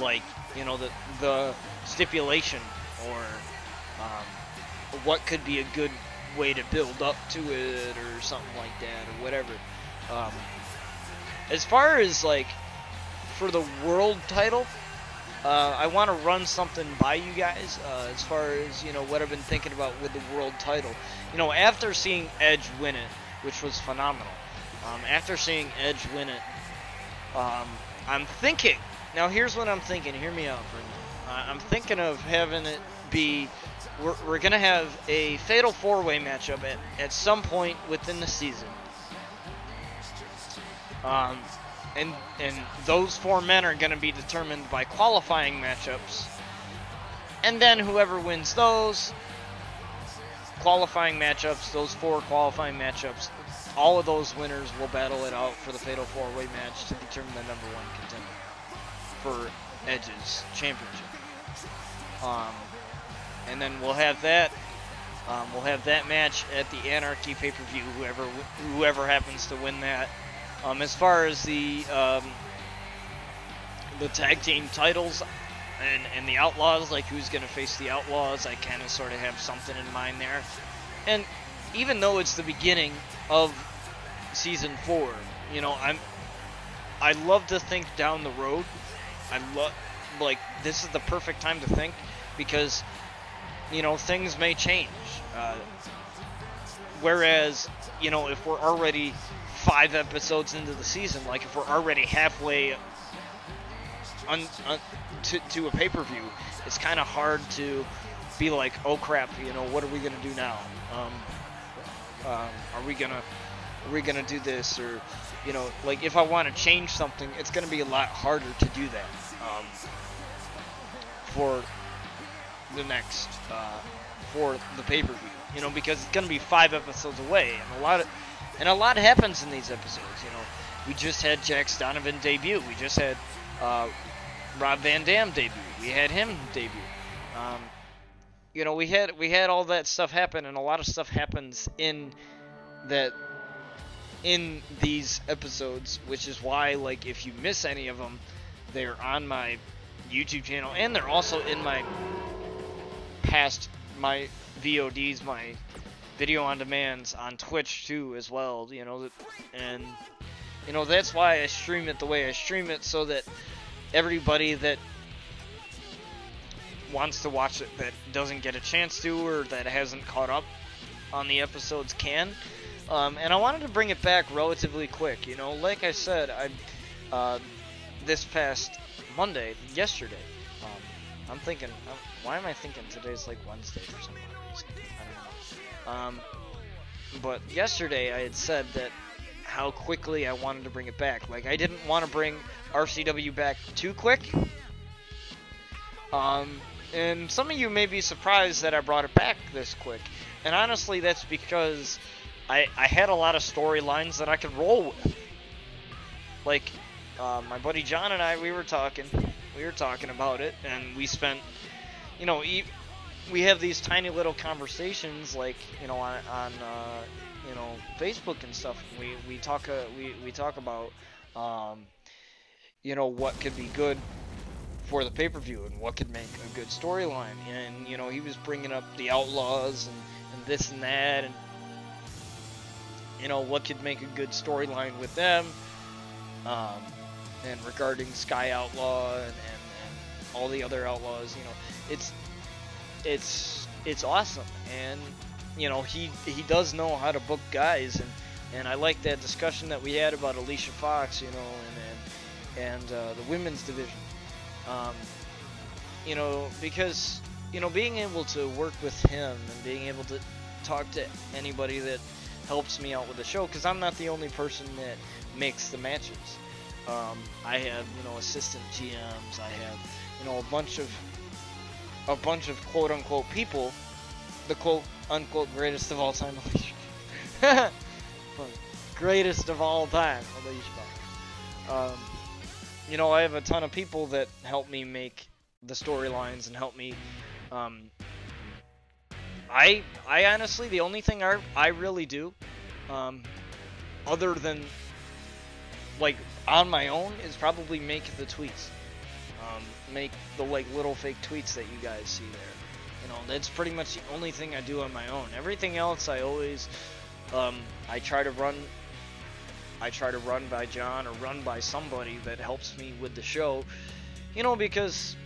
like, you know, the stipulation, or what could be a good way to build up to it, or something like that, or whatever. As far as like for the world title, I want to run something by you guys, as far as, you know, what I've been thinking about with the world title. You know, after seeing Edge win it, which was phenomenal, after seeing Edge win it, I'm thinking, now here's what I'm thinking, hear me out for a minute. I'm thinking of having it be, we're going to have a Fatal 4-Way matchup at some point within the season. And those 4 men are going to be determined by qualifying matchups. And then whoever wins those qualifying matchups, those 4 qualifying matchups, all of those winners will battle it out for the Fatal 4-Way match to determine the #1 contender for Edge's championship. And then we'll have that match at the Anarchy pay-per-view, whoever happens to win that. As far as the tag team titles and the Outlaws, like who's going to face the Outlaws, I kind of sort of have something in mind there. And even though it's the beginning of season 4, you know, I love to think down the road. Like, this is the perfect time to think, because, you know, things may change. Whereas, you know, if we're already 5 episodes into the season, like if we're already halfway to a pay-per-view, it's kind of hard to be like, oh crap, you know, what are we gonna do now? Are we gonna do this? Or, you know, like if I want to change something, it's gonna be a lot harder to do that for the next for the pay-per-view, you know, because it's gonna be 5 episodes away, and a lot happens in these episodes. You know, we just had Jax Donovan debut. We just had Rob Van Dam debut. We had him debut. You know, we had all that stuff happen, and a lot of stuff happens in these episodes, which is why, like, if you miss any of them, they're on my YouTube channel, and they're also in my VODs, my video on demands on Twitch too, as well. You know, and you know, that's why I stream it the way I stream it, so that everybody that wants to watch it, that doesn't get a chance to, or that hasn't caught up on the episodes, can. And I wanted to bring it back relatively quick. You know, like I said, this past yesterday, I'm thinking, why am I thinking today's like Wednesday for some reason? I don't know. Um, but yesterday I had said that how quickly I wanted to bring it back. Like, I didn't want to bring RCW back too quick. And some of you may be surprised that I brought it back this quick. And honestly, that's because I had a lot of storylines that I could roll with. Like, my buddy John and I, we were talking about it, and we spent, you know, we have these tiny little conversations, like, you know, on you know, Facebook and stuff. We talk about, you know, what could be good for the pay-per-view and what could make a good storyline. And, you know, he was bringing up the Outlaws and this and that, and, you know, what could make a good storyline with them, and regarding Sky Outlaw and all the other Outlaws. You know, it's awesome. And, you know, he does know how to book guys, and I like that discussion that we had about Alicia Fox, you know, and the women's division. You know, because, you know, being able to work with him and being able to talk to anybody that helps me out with the show, because I'm not the only person that makes the matches. I have, you know, assistant GMs. I have, you know, a bunch of quote unquote people, the quote unquote greatest of all time, greatest of all time, you know, I have a ton of people that help me make the storylines and help me. I honestly, the only thing I really do, other than, like, on my own, is probably make the tweets. Make the, like, little fake tweets that you guys see there. You know, that's pretty much the only thing I do on my own. Everything else, I always, I try to run by John or run by somebody that helps me with the show. You know, because,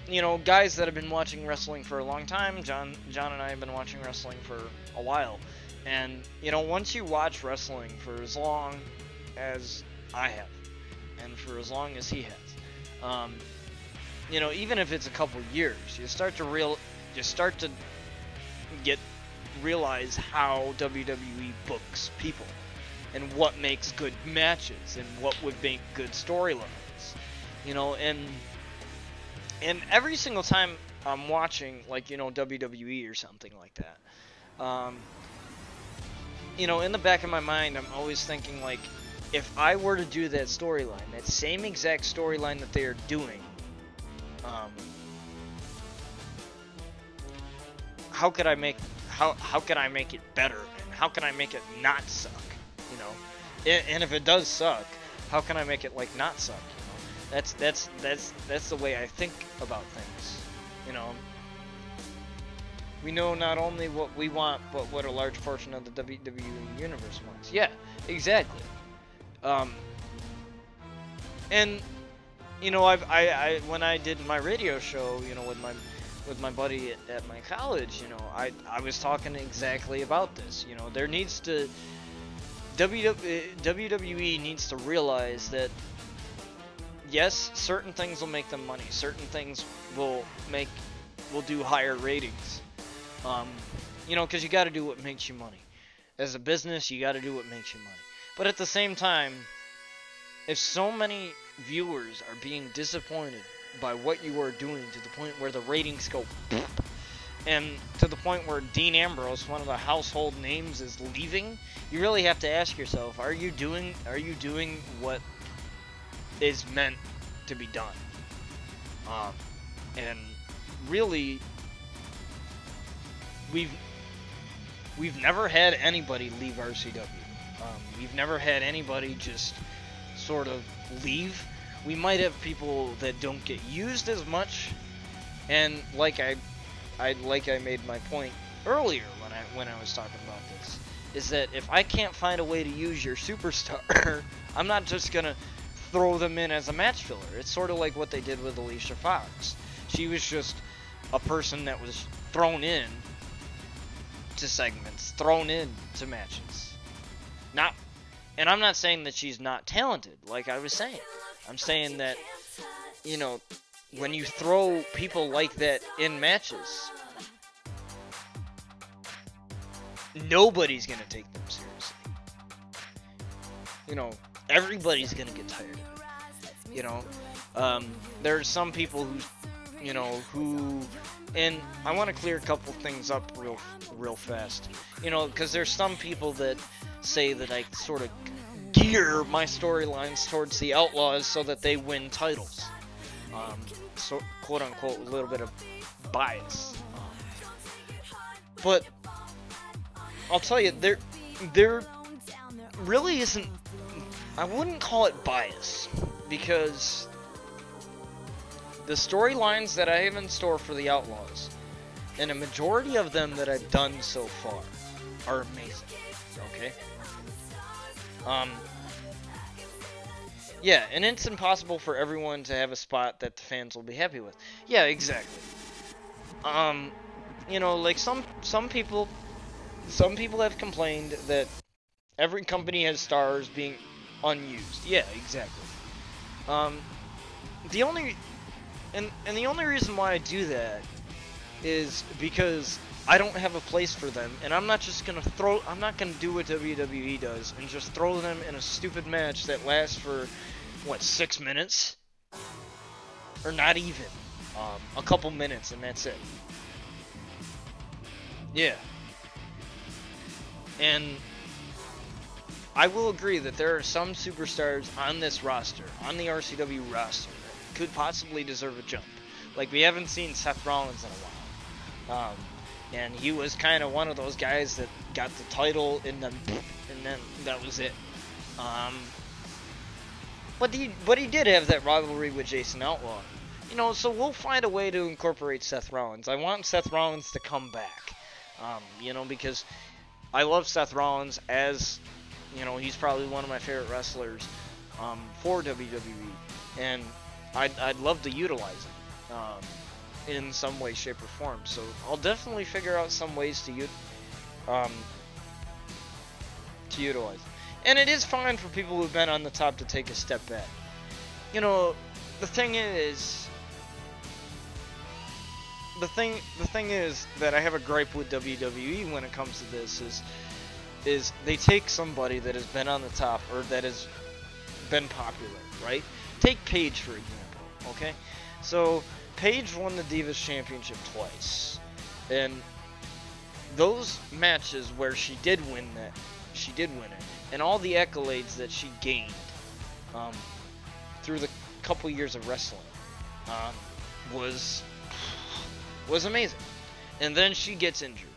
you know, guys that have been watching wrestling for a long time, John and I have been watching wrestling for a while. And, you know, once you watch wrestling for as long as I have, and for as long as he has, you know, even if it's a couple years, you start to realize how WWE books people, and what makes good matches, and what would make good storylines. You know, and every single time I'm watching, like, you know, WWE or something like that, you know, in the back of my mind, I'm always thinking, like, if I were to do that storyline, that same exact storyline that they are doing, how could I make it better, and how can I make it not suck, you know? And if it does suck, how can I make it, like, not suck? You know, that's the way I think about things. You know, we know not only what we want, but what a large portion of the WWE universe wants. Yeah, exactly. And, you know, I when I did my radio show, you know, with my buddy at my college, you know, I was talking exactly about this. You know, there needs to WWE needs to realize that, yes, certain things will make them money. Certain things will do higher ratings. You know, because you got to do what makes you money. As a business, you got to do what makes you money. But at the same time, if so many viewers are being disappointed by what you are doing to the point where the ratings go, and to the point where Dean Ambrose, one of the household names, is leaving, you really have to ask yourself, are you doing what is meant to be done? And really, we've never had anybody leave RCW. We've never had anybody just sort of leave. We might have people that don't get used as much, and like I made my point earlier when I was talking about this, is that if I can't find a way to use your superstar, I'm not just gonna throw them in as a match filler. It's sort of like what they did with Alicia Fox. She was just a person that was thrown in to segments, thrown in to matches. And I'm not saying that she's not talented, like I was saying. I'm saying that, you know, when you throw people like that in matches, nobody's gonna take them seriously. You know, everybody's gonna get tired of it. You know, there's some people who, and I want to clear a couple things up real fast. You know, because there's some people that say that I sort of gear my storylines towards the Outlaws so that they win titles. So, quote unquote, a little bit of bias. But I'll tell you, there really isn't. I wouldn't call it bias, because the storylines that I have in store for the Outlaws, and a majority of them that I've done so far, are amazing. Okay. Yeah, and it's impossible for everyone to have a spot that the fans will be happy with. Yeah, exactly. You know, like some people have complained that every company has stars being unused. Yeah, exactly. The only reason why I do that is because I don't have a place for them, and I'm not gonna do what WWE does and just throw them in a stupid match that lasts for, what, 6 minutes? Or not even. A couple minutes and that's it. Yeah. And I will agree that there are some superstars on this roster, on the RCW roster, that could possibly deserve a jump. Like, we haven't seen Seth Rollins in a while. And he was kind of one of those guys that got the title and then that was it. But he did have that rivalry with Jason Outlaw. You know, so we'll find a way to incorporate Seth Rollins. I want Seth Rollins to come back. You know, because I love Seth Rollins, as, you know, he's probably one of my favorite wrestlers for WWE. And I'd love to utilize him in some way, shape, or form. So I'll definitely figure out some ways to utilize him. And it is fine for people who've been on the top to take a step back. You know, the thing is that I have a gripe with WWE when it comes to this is they take somebody that has been on the top, or that has been popular, right? Take Paige, for example, okay? So Paige won the Divas Championship twice, and those matches where she did win it, and all the accolades that she gained through the couple years of wrestling was amazing. And then she gets injured.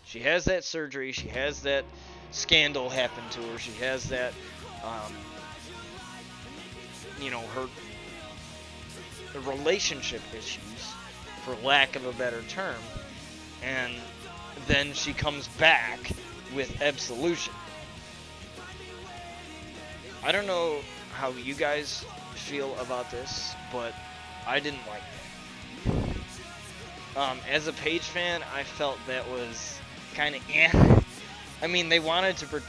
She has that surgery. She has that scandal happen to her. She has that, you know, her relationship issues, for lack of a better term. And then she comes back with Absolution. I don't know how you guys feel about this, but I didn't like that. As a Paige fan, I felt that was kind of eh. I mean, they wanted to...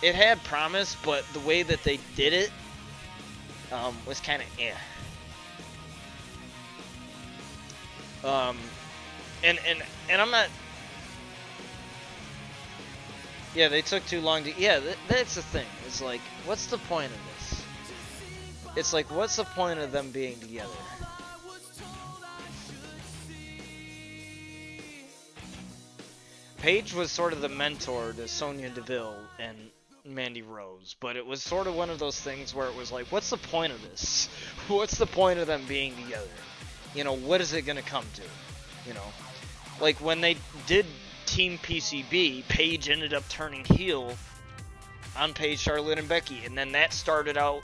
It had promise, but the way that they did it was kind of eh. And I'm not... Yeah, they took too long to... Yeah, that's the thing. It's like, what's the point of this? It's like, what's the point of them being together? Paige was sort of the mentor to Sonya Deville and Mandy Rose, but it was sort of one of those things where it was like, what's the point of this? What's the point of them being together? You know, what is it going to come to? You know, like when they did Team PCB, Paige ended up turning heel on Paige, Charlotte, and Becky, and then that started out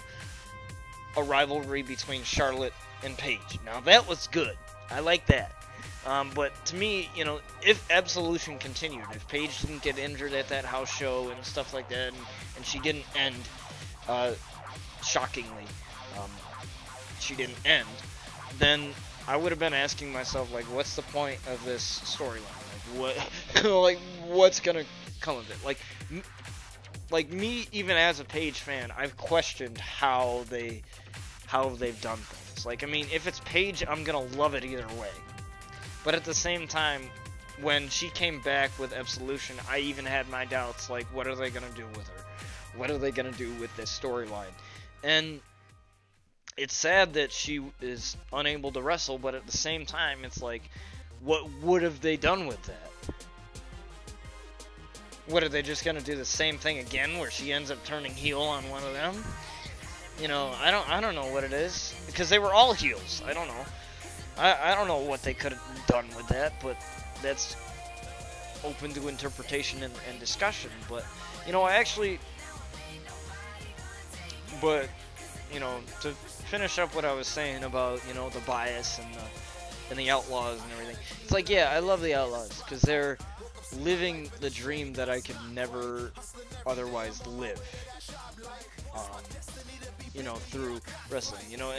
a rivalry between Charlotte and Paige. Now that was good. I like that. But to me, you know, if Absolution continued, if Paige didn't get injured at that house show and stuff like that, and she didn't end, shockingly, she didn't end, then I would have been asking myself, like, what's the point of this storyline? Like, what, like, what's gonna come of it? Like me, even as a Paige fan, I've questioned how they've done things. Like, I mean, if it's Paige, I'm gonna love it either way. But at the same time, when she came back with Absolution, I even had my doubts, like, what are they going to do with her? What are they going to do with this storyline? And it's sad that she is unable to wrestle, but at the same time, it's like, what would have they done with that? What, are they just going to do the same thing again, where she ends up turning heel on one of them? You know, I don't know what it is, because they were all heels. I don't know. I don't know what they could have done with that, but that's open to interpretation and discussion. But, you know, but, you know, to finish up what I was saying about, you know, the bias and the Outlaws and everything, it's like, yeah, I love the Outlaws, because they're living the dream that I could never otherwise live. You know, through wrestling, you know,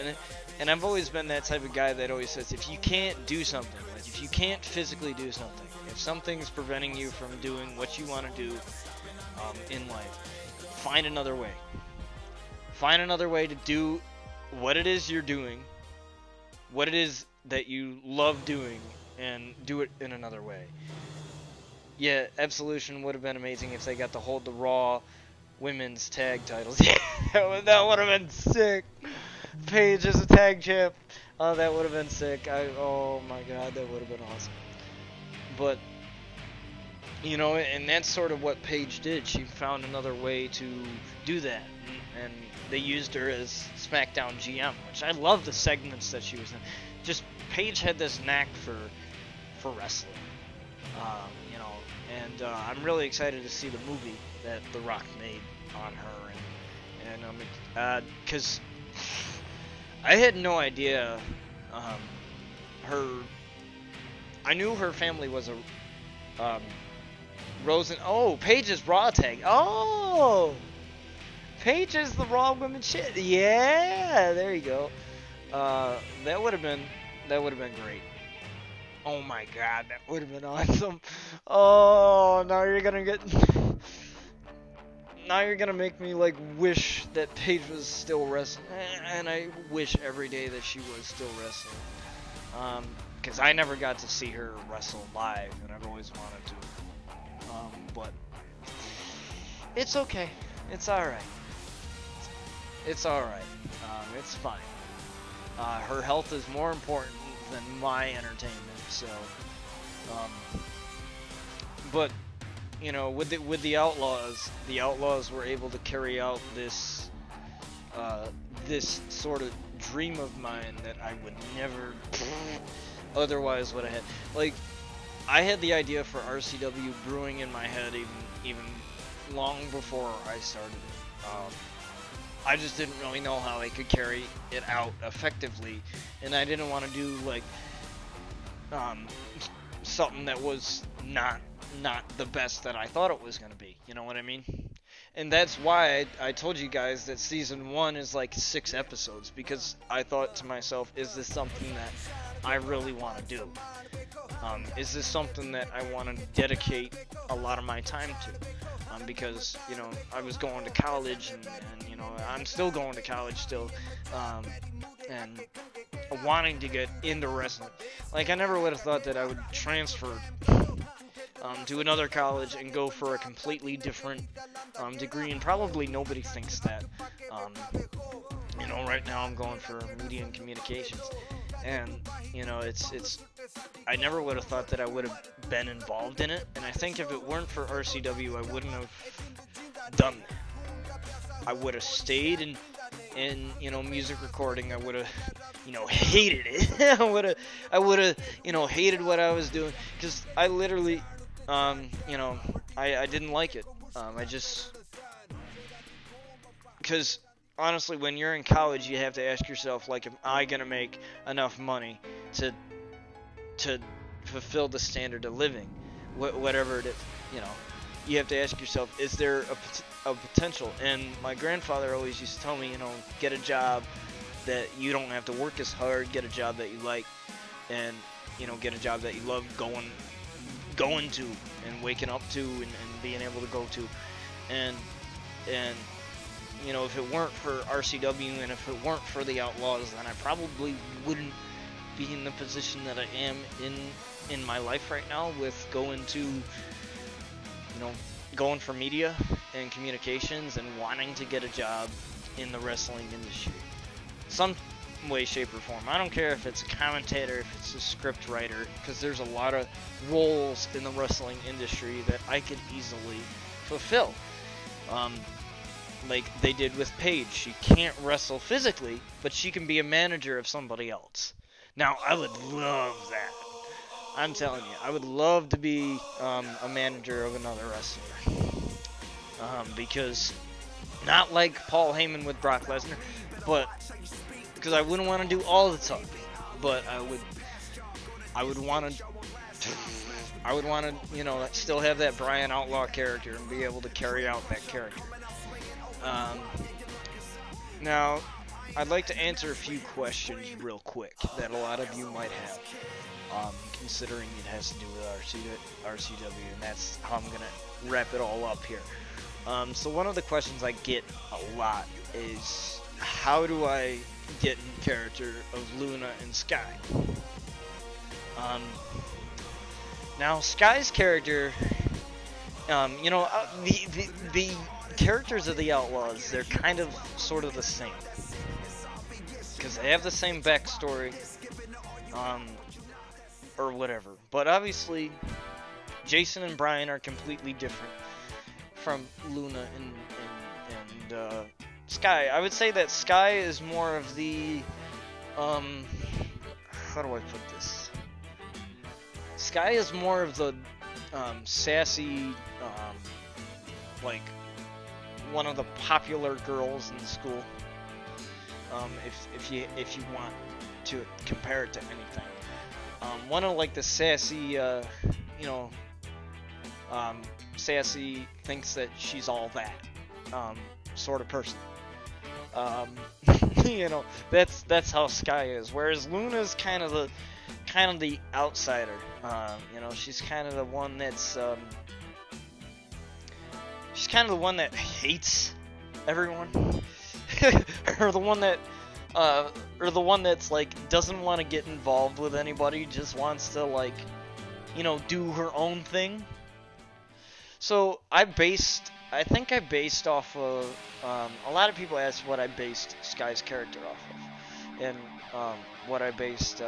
and I've always been that type of guy that always says, if you can't do something, like if you can't physically do something, if something's preventing you from doing what you want to do in life, find another way. Find another way to do what it is you're doing, what it is that you love doing, and do it in another way. Yeah, Absolution would have been amazing if they got to hold the Raw women's tag titles. that would have been sick. Paige as a tag champ. Oh, that would have been sick. Oh my god, that would have been awesome. But, you know, and that's sort of what Paige did. She found another way to do that. And they used her as SmackDown GM, which I love the segments that she was in. Just, Paige had this knack for wrestling. You know, and I'm really excited to see the movie that The Rock made on her, and because I had no idea I knew her family was a Rosen. Oh, Paige's Raw tag. Oh, Paige's the Raw women shit. Yeah, there you go. That would have been great. Oh my god, that would have been awesome. Oh, now you're gonna make me like wish that Paige was still wrestling, and I wish every day that she was still wrestling. Because I never got to see her wrestle live, and I've always wanted to. But it's okay. It's alright. It's alright. It's fine. Her health is more important than my entertainment. So, but you know, with the Outlaws were able to carry out this sort of dream of mine that I would never otherwise would have had. Like, I had the idea for RCW brewing in my head even long before I started it. I just didn't really know how I could carry it out effectively, and I didn't want to do like something that was not the best that I thought it was going to be. You know what I mean? And that's why I told you guys that season 1 is like 6 episodes, because I thought to myself, is this something that I really want to do? Is this something that I want to dedicate a lot of my time to? Because, you know, I was going to college, and you know, I'm still going to college still, and wanting to get into wrestling. Like, I never would have thought that I would transfer to another college and go for a completely different degree, and probably nobody thinks that. You know, right now I'm going for media and communications, and you know, it's I never would have thought that I would have been involved in it, and I think if it weren't for RCW, I wouldn't have done that. I would have stayed in you know, music recording. I would have, you know, hated it. I would have, you know, hated what I was doing, because I literally, you know, I didn't like it. I just, because honestly, when you're in college, you have to ask yourself, like, am I gonna make enough money to fulfill the standard of living, whatever it is, you know. You have to ask yourself, is there a potential? And my grandfather always used to tell me, you know, get a job that you don't have to work as hard, get a job that you like, and, you know, get a job that you love going to and waking up to and being able to go to. And you know, if it weren't for RCW and if it weren't for the Outlaws, then I probably wouldn't be in the position that I am in my life right now with going to, going for media and communications and wanting to get a job in the wrestling industry. Some way, shape, or form. I don't care if it's a commentator, if it's a script writer, because there's a lot of roles in the wrestling industry that I could easily fulfill. Like they did with Paige. She can't wrestle physically, but she can be a manager of somebody else. Now, I would love that. I'm telling you, I would love to be a manager of another wrestler. Because, not like Paul Heyman with Brock Lesnar, but because I wouldn't want to do all the talking, but I would want to, still have that Brian Outlaw character and be able to carry out that character. Now, I'd like to answer a few questions real quick that a lot of you might have, considering it has to do with RCW, and that's how I'm going to wrap it all up here. So one of the questions I get a lot is, how do I get in the character of Luna and Sky? Now, Sky's character, the characters of the Outlaws, they're kind of sort of the same, because they have the same backstory, or whatever. But obviously, Jason and Brian are completely different from Luna and Sky. I would say that Sky is more of the, how do I put this? Sky is more of the sassy, like one of the popular girls in school. If you want to compare it to anything, one of like the sassy, sassy, thinks that she's all that, sort of person. That's how Sky is. Whereas Luna's kind of the outsider. She's kind of the one that's she's kind of the one that hates everyone, or the one that's like doesn't want to get involved with anybody, just wants to like, do her own thing. So I think I based off of, a lot of people ask what I based Sky's character off of, and what I based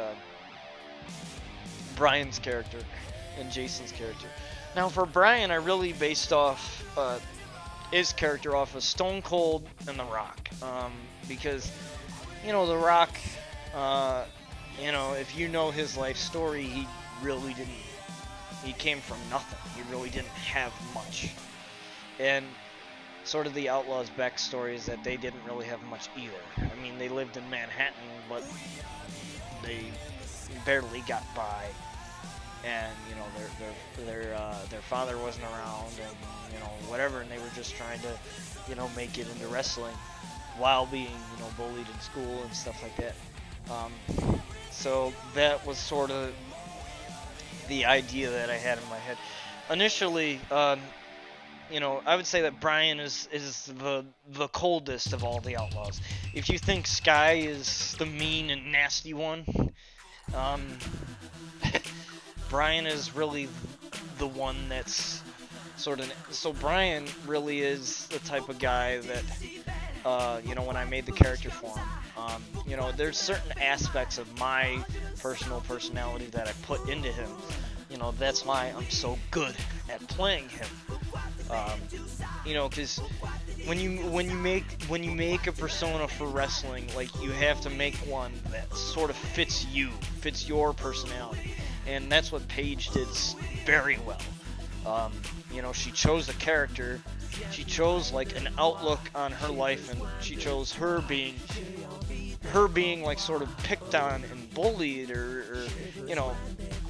Brian's character and Jason's character. Now for Brian, I really based off his character off of Stone Cold and The Rock, because, The Rock, if you know his life story, he came from nothing. He really didn't have much. And sort of the Outlaws' backstory is that they didn't really have much either. I mean, they lived in Manhattan, but they barely got by. And, their father wasn't around, and, whatever, and they were just trying to, make it into wrestling while being, bullied in school and stuff like that. So that was sort of the idea that I had in my head. Initially, I would say that Brian is the coldest of all the Outlaws. If you think Sky is the mean and nasty one, Brian is really the one that's sort of... So Brian really is the type of guy that, when I made the character for him, there's certain aspects of my personal personality that I put into him. That's why I'm so good at playing him. Because when you make a persona for wrestling, like, you have to make one that sort of fits your personality, and that's what Paige did very well. She chose a character, she chose like an outlook on her life, and she chose her being like sort of picked on and bullied, or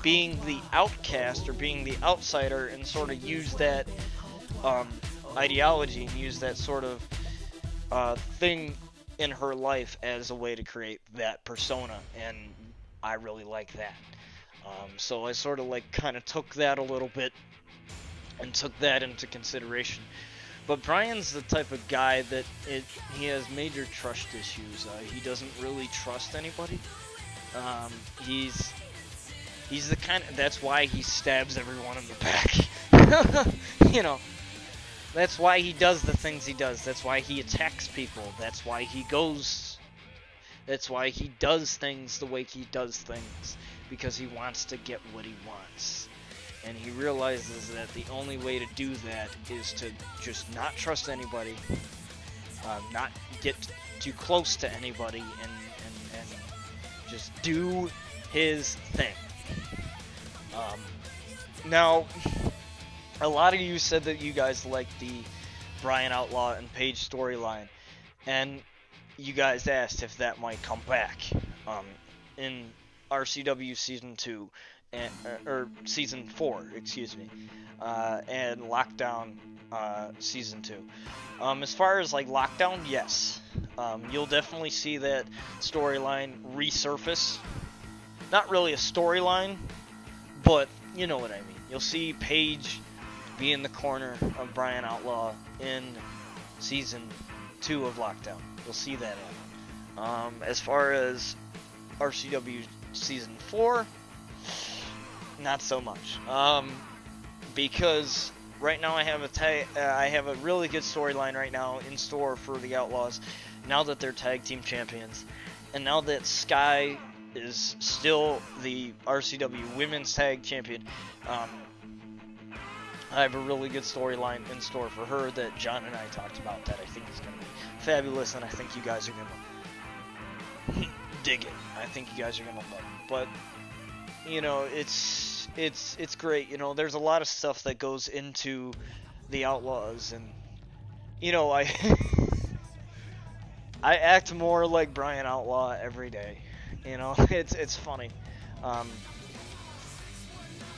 being the outcast or being the outsider, and sort of use that ideology and use that sort of thing in her life as a way to create that persona, and I really like that. So I sort of like kind of took that a little bit and took that into consideration. But Brian's the type of guy that he has major trust issues. He doesn't really trust anybody. He's the kind of, that's why he stabs everyone in the back. You know, that's why he does the things he does. That's why he attacks people. That's why he goes, that's why he does things the way he does things. Because he wants to get what he wants. And he realizes that the only way to do that is to just not trust anybody, not get too close to anybody, and just do his thing. Now, a lot of you said that you guys liked the Brian Outlaw and Paige storyline, and you guys asked if that might come back in RCW Season 2, or Season 4, excuse me, and Lockdown Season 2. As far as like Lockdown, yes. You'll definitely see that storyline resurface. Not really a storyline, but you know what I mean. You'll see Paige be in the corner of Brian Outlaw in Season 2 of Lockdown. You'll see that in. As far as RCW Season 4, not so much. Because right now I have a really good storyline right now in store for the Outlaws, now that they're tag team champions, and now that Sky is still the RCW Women's Tag Champion. I have a really good storyline in store for her that John and I talked about that I think is going to be fabulous, and I think you guys are going to dig it. I think you guys are going to love it. But, you know, it's great. You know, there's a lot of stuff that goes into the Outlaws, and, you know, I act more like Brian Outlaw every day. You know, it's funny.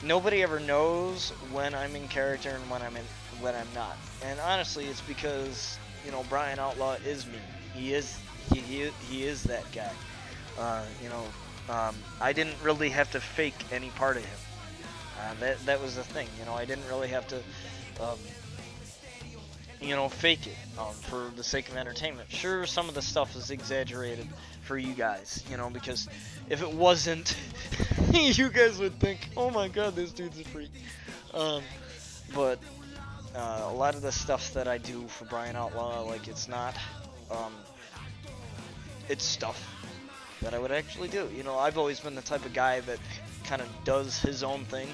Nobody ever knows when I'm in character and when I'm not. And honestly, it's because, you know, Brian Outlaw is me. He is that guy. You know, I didn't really have to fake any part of him. That was the thing. You know, I didn't really have to, you know, fake it for the sake of entertainment. Sure, some of the stuff is exaggerated for you guys, you know, because if it wasn't, you guys would think, oh my god, this dude's a freak. But a lot of the stuff that I do for Brian Outlaw, like, it's not, it's stuff that I would actually do. You know, I've always been the type of guy that kind of does his own thing,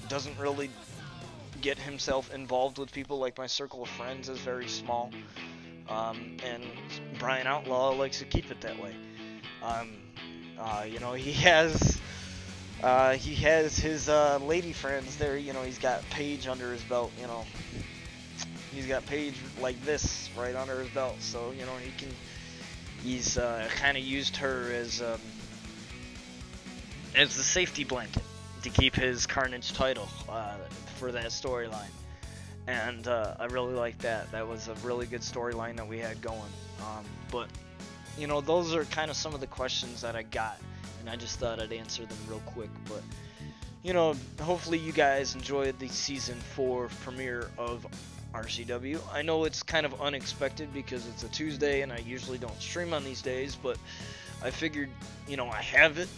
doesn't really get himself involved with people. Like, my circle of friends is very small, and Brian Outlaw likes to keep it that way. You know, he has his lady friends there. You know, he's got Paige under his belt. You know, he's got Paige like this right under his belt. So, you know, he's kind of used her as the safety blanket to keep his Carnage title for that storyline. And I really like that. That was a really good storyline that we had going. But, you know, those are kind of some of the questions that I got, and I just thought I'd answer them real quick. But, you know, hopefully you guys enjoyed the Season 4 premiere of RCW. I know it's kind of unexpected because it's a Tuesday and I usually don't stream on these days, but I figured, you know, I have it.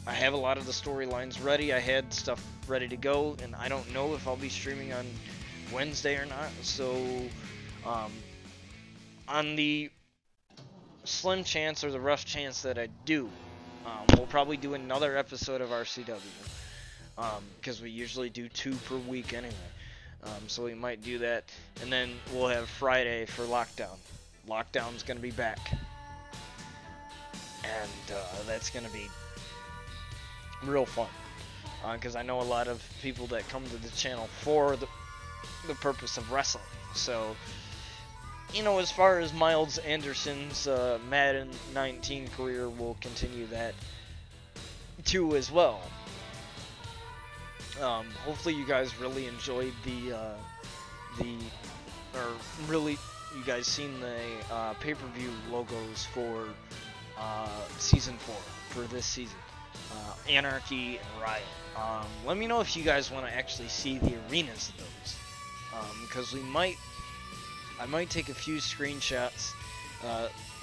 I have a lot of the storylines ready. I had stuff ready to go, and I don't know if I'll be streaming on Wednesday or not. So, on the slim chance or the rough chance that I do, we'll probably do another episode of RCW, because we usually do 2 per week anyway. So we might do that, and then we'll have Friday for Lockdown. Lockdown's gonna be back, and that's gonna be real fun, because I know a lot of people that come to the channel for the purpose of wrestling. So, you know, as far as Miles Anderson's Madden 19 career, we'll continue that too as well. Hopefully you guys really enjoyed you guys seen the pay-per-view logos for Season 4 for this season. Anarchy and Riot. Let me know if you guys want to actually see the arenas of those, because I might take a few screenshots.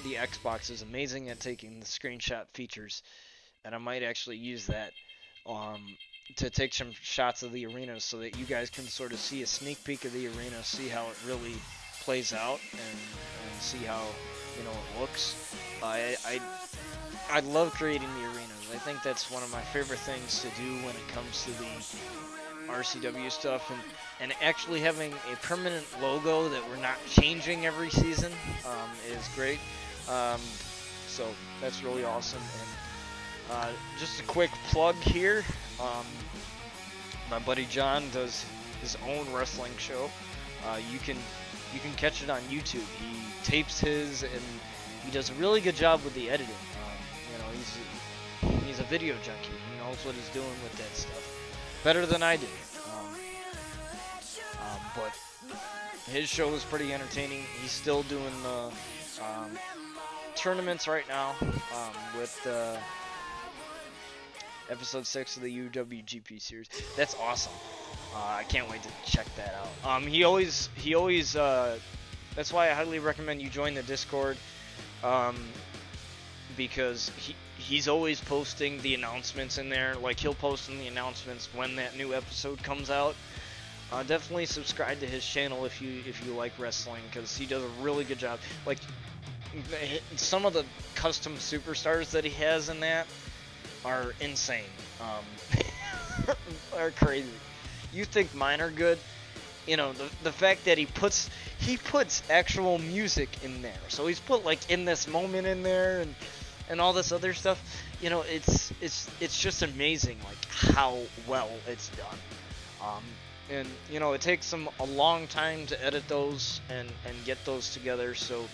The Xbox is amazing at taking the screenshot features, and I might actually use that um, to take some shots of the arena so that you guys can sort of see a sneak peek of the arena, see how it really plays out, and see how it looks. I love creating the arenas. I think that's one of my favorite things to do when it comes to the RCW stuff, and actually having a permanent logo that we're not changing every season is great. So that's really awesome. And just a quick plug here. My buddy John does his own wrestling show. You can catch it on YouTube. He tapes his, and he does a really good job with the editing. He's a video junkie. He knows what he's doing with that stuff better than I do. But his show is pretty entertaining. He's still doing the tournaments right now with episode 6 of the UWGP series. That's awesome. I can't wait to check that out. He always that's why I highly recommend you join the Discord, because he's always posting the announcements in there. Like, he'll post in the announcements when that new episode comes out. Definitely subscribe to his channel if you like wrestling, because he does a really good job. Like, some of the custom superstars that he has in that are insane. Are crazy. You think mine are good? The fact that he puts actual music in there. So he's put, like, In This Moment in there and all this other stuff. It's just amazing, like, how well it's done. And it takes him a long time to edit those and get those together. So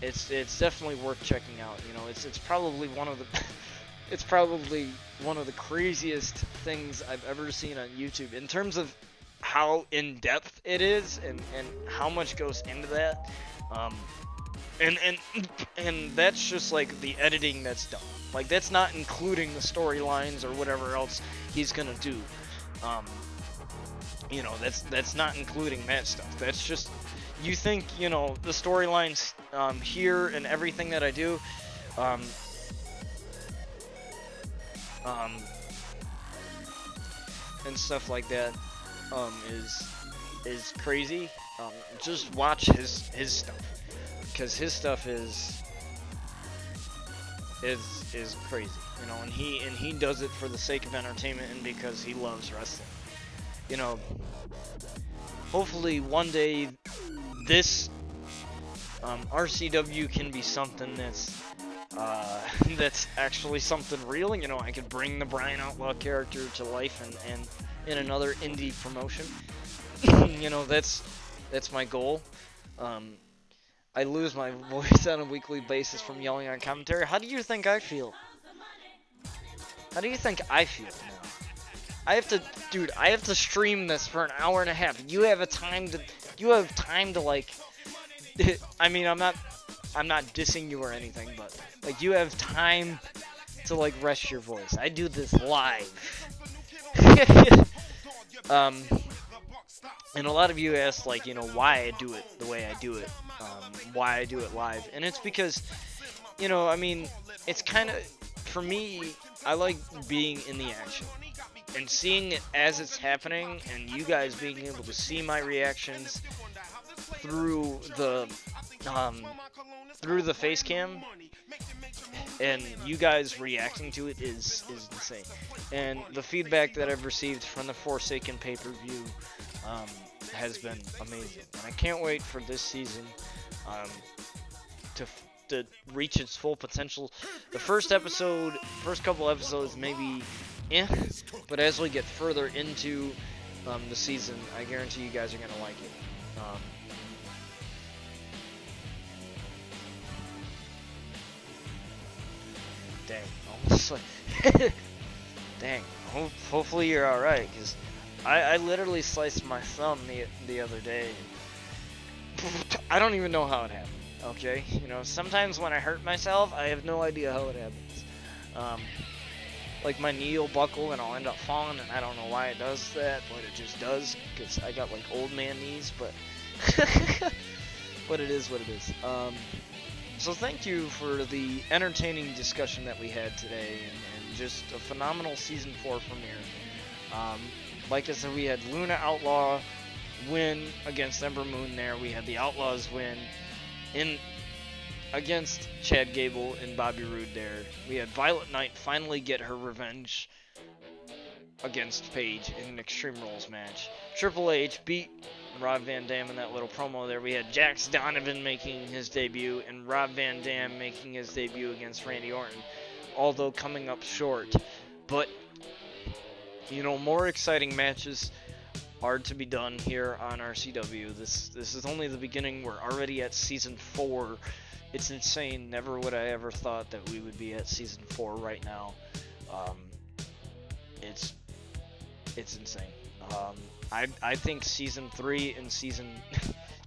it's definitely worth checking out. It's probably one of the it's probably one of the craziest things I've ever seen on YouTube in terms of how in depth it is and how much goes into that. And that's just like the editing that's done. Like, that's not including the storylines or whatever else he's gonna do. That's not including that stuff. That's just, you think, the storylines here and everything that I do, and stuff like that, is crazy. Just watch his stuff, because his stuff is crazy, and he does it for the sake of entertainment and because he loves wrestling. Hopefully one day this RCW can be something that's actually something real. I could bring the Brian Outlaw character to life and in another indie promotion. That's my goal. I lose my voice on a weekly basis from yelling on commentary. How do you think I feel? How do you think I feel now? I have to stream this for an hour and a half. You have time to like, I mean, I'm not dissing you or anything, but like, you have time to like rest your voice. I do this live. And a lot of you asked, like, why I do it the way I do it, why I do it live, and it's because, I mean, it's kind of, for me, I like being in the action and seeing it as it's happening, and you guys being able to see my reactions through the face cam, and you guys reacting to it is insane. And the feedback that I've received from the Forsaken pay-per-view has been amazing, and I can't wait for this season to reach its full potential. The first couple episodes maybe but as we get further into the season, I guarantee you guys are gonna like it. Dang, almost like dang. Hopefully you're all right, because I literally sliced my thumb the other day. I don't even know how it happened. Okay, sometimes when I hurt myself, I have no idea how it happens. Like, my knee will buckle and I'll end up falling, and I don't know why it does that, but it just does, because I got like old man knees. But but it is what it is. So thank you for the entertaining discussion that we had today, and just a phenomenal Season 4 premiere. Like I said, we had Luna Outlaw win against Ember Moon there. We had the Outlaws win against Chad Gable and Bobby Roode there. We had Violet Knight finally get her revenge against Paige in an Extreme Rules match. Triple H beat Rob Van Dam in that little promo there. We had Jax Donovan making his debut and Rob Van Dam making his debut against Randy Orton, although coming up short. But, you know, more exciting matches are to be done here on RCW. This is only the beginning. We're already at Season 4. It's insane. Never would I ever thought that we would be at Season 4 right now. It's insane. I think Season 3 and Season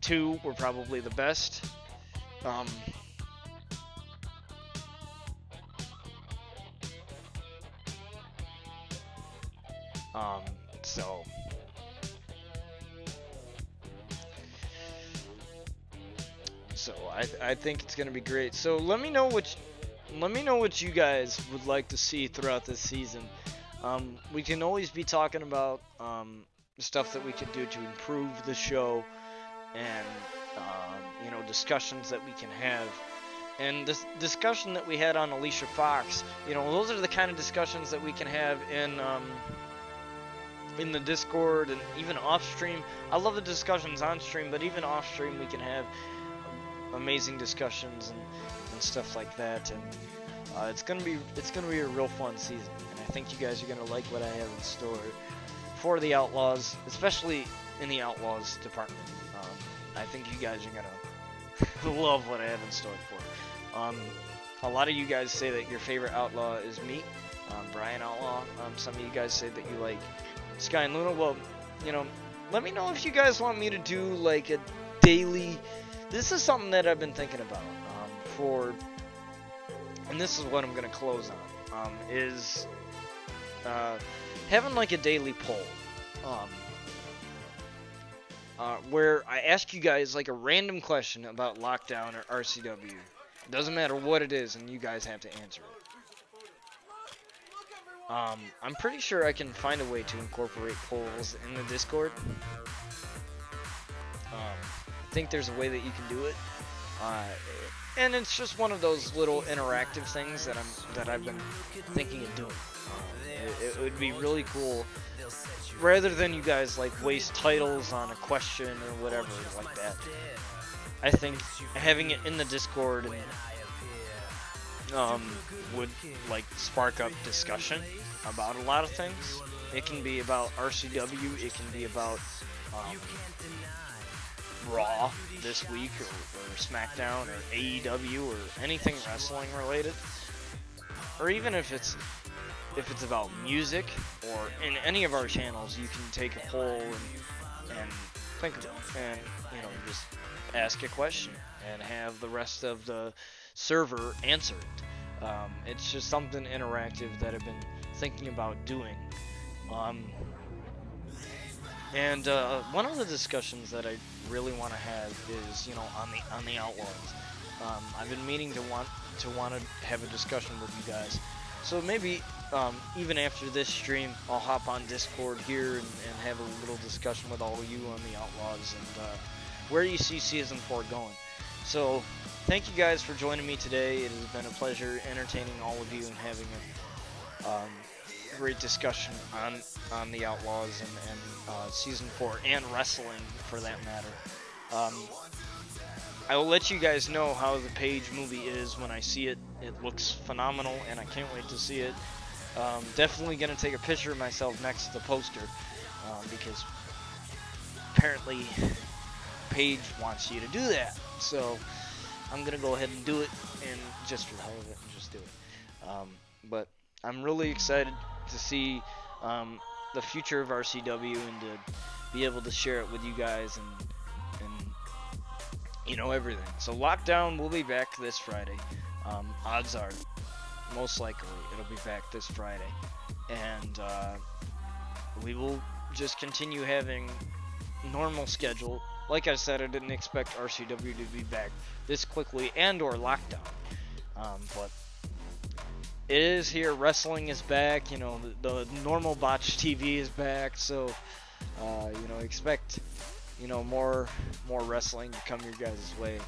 2 were probably the best. So I think it's gonna be great. So let me know what you guys would like to see throughout this season. We can always be talking about stuff that we can do to improve the show, and you know, discussions that we can have. And this discussion that we had on Alicia Fox, you know, those are the kind of discussions that we can have in the Discord and even off stream. I love the discussions on stream, but even off stream we can have amazing discussions and stuff like that. And it's gonna be a real fun season, and I think you guys are gonna like what I have in store for the Outlaws, especially in the Outlaws department. I think you guys are gonna love what I have in store for. A lot of you guys say that your favorite Outlaw is me, Brian Outlaw. Some of you guys say that you like Sky and Luna. Well, you know, let me know if you guys want me to do like a daily. This is something that I've been thinking about and this is what I'm gonna close on. Is having like a daily poll, where I ask you guys like a random question about Lockdown or RCW. It doesn't matter what it is, and you guys have to answer it. I'm pretty sure I can find a way to incorporate polls in the Discord. I think there's a way that you can do it, and it's just one of those little interactive things that I've been thinking of doing. It would be really cool, rather than you guys like waste titles on a question or whatever like that. I think having it in the Discord would like spark up discussion about a lot of things. It can be about RCW, it can be about Raw this week, or SmackDown, or AEW, or anything wrestling related, or even if it's about music, or in any of our channels, you can take a poll and think of it, and you know, just ask a question and have the rest of the server answer it. It's just something interactive that I've been thinking about doing. And one of the discussions that I really want to have is, you know, on the Outlaws. I've been meaning to want to have a discussion with you guys. So maybe even after this stream, I'll hop on Discord here and have a little discussion with all of you on the Outlaws and where you see Season 4 going. So thank you guys for joining me today. It has been a pleasure entertaining all of you and having a great discussion on the Outlaws and Season 4 and wrestling for that matter. I will let you guys know how the Paige movie is when I see it. It looks phenomenal and I can't wait to see it. Definitely going to take a picture of myself next to the poster because apparently Paige wants you to do that. So I'm going to go ahead and do it, and just for the hell of it, and just do it. But I'm really excited to see the future of RCW and to be able to share it with you guys and you know, everything. So Lockdown will be back this Friday. Odds are, most likely, it'll be back this Friday. And we will just continue having normal schedule like I said, I didn't expect RCW to be back this quickly and or lockdown. But it is here. Wrestling is back. You know, the normal botch TV is back. So, you know, expect, you know, more wrestling to come your guys' way.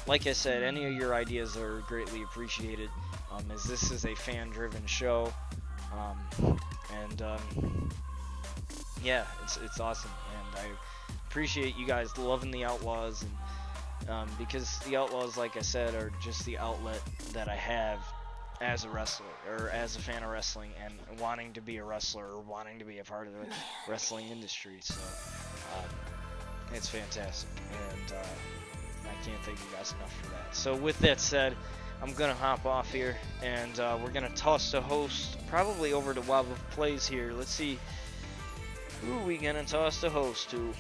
Like I said, any of your ideas are greatly appreciated, as this is a fan-driven show. Yeah, it's awesome, and I appreciate you guys loving the Outlaws, and because the Outlaws, like I said, are just the outlet that I have as a wrestler, or as a fan of wrestling, and wanting to be a wrestler, or wanting to be a part of the wrestling industry. So it's fantastic, and I can't thank you guys enough for that. So with that said, I'm gonna hop off here, and we're gonna toss the host probably over to Waba Plays here. Let's see, who are we gonna toss the host to?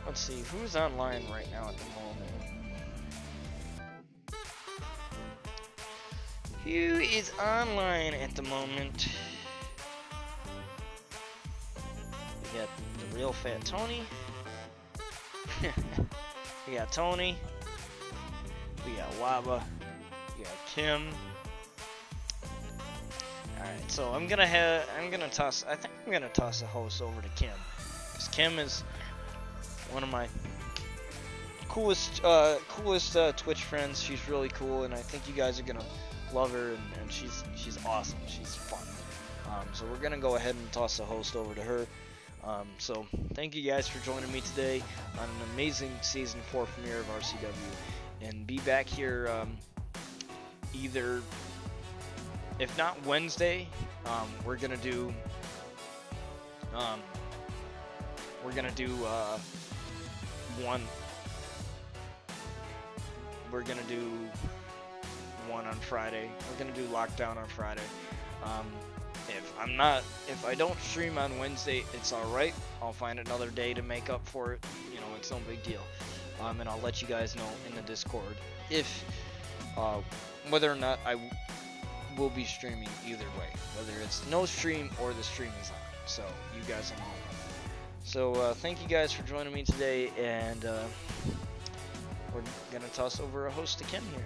Let's see, who's online right now at the moment? Who is online at the moment? We got the real fat Tony. We got Tony. We got Waba. We got Kim. Alright, so I'm gonna toss the host over to Kim. Because Kim is one of my coolest Twitch friends. She's really cool, and I think you guys are gonna love her, and she's awesome. She's fun. So we're gonna go ahead and toss the host over to her. So thank you guys for joining me today on an amazing season 4 premiere of RCW, and be back here either, if not Wednesday, we're gonna do one. We're gonna do one on Friday. We're gonna do Lockdown on Friday. If I don't stream on Wednesday, it's alright. I'll find another day to make up for it. You know, it's no big deal. And I'll let you guys know in the Discord if whether or not I will be streaming either way, whether it's no stream or the stream is on. So you guys will know. So thank you guys for joining me today, and we're gonna toss over a host to Kim here.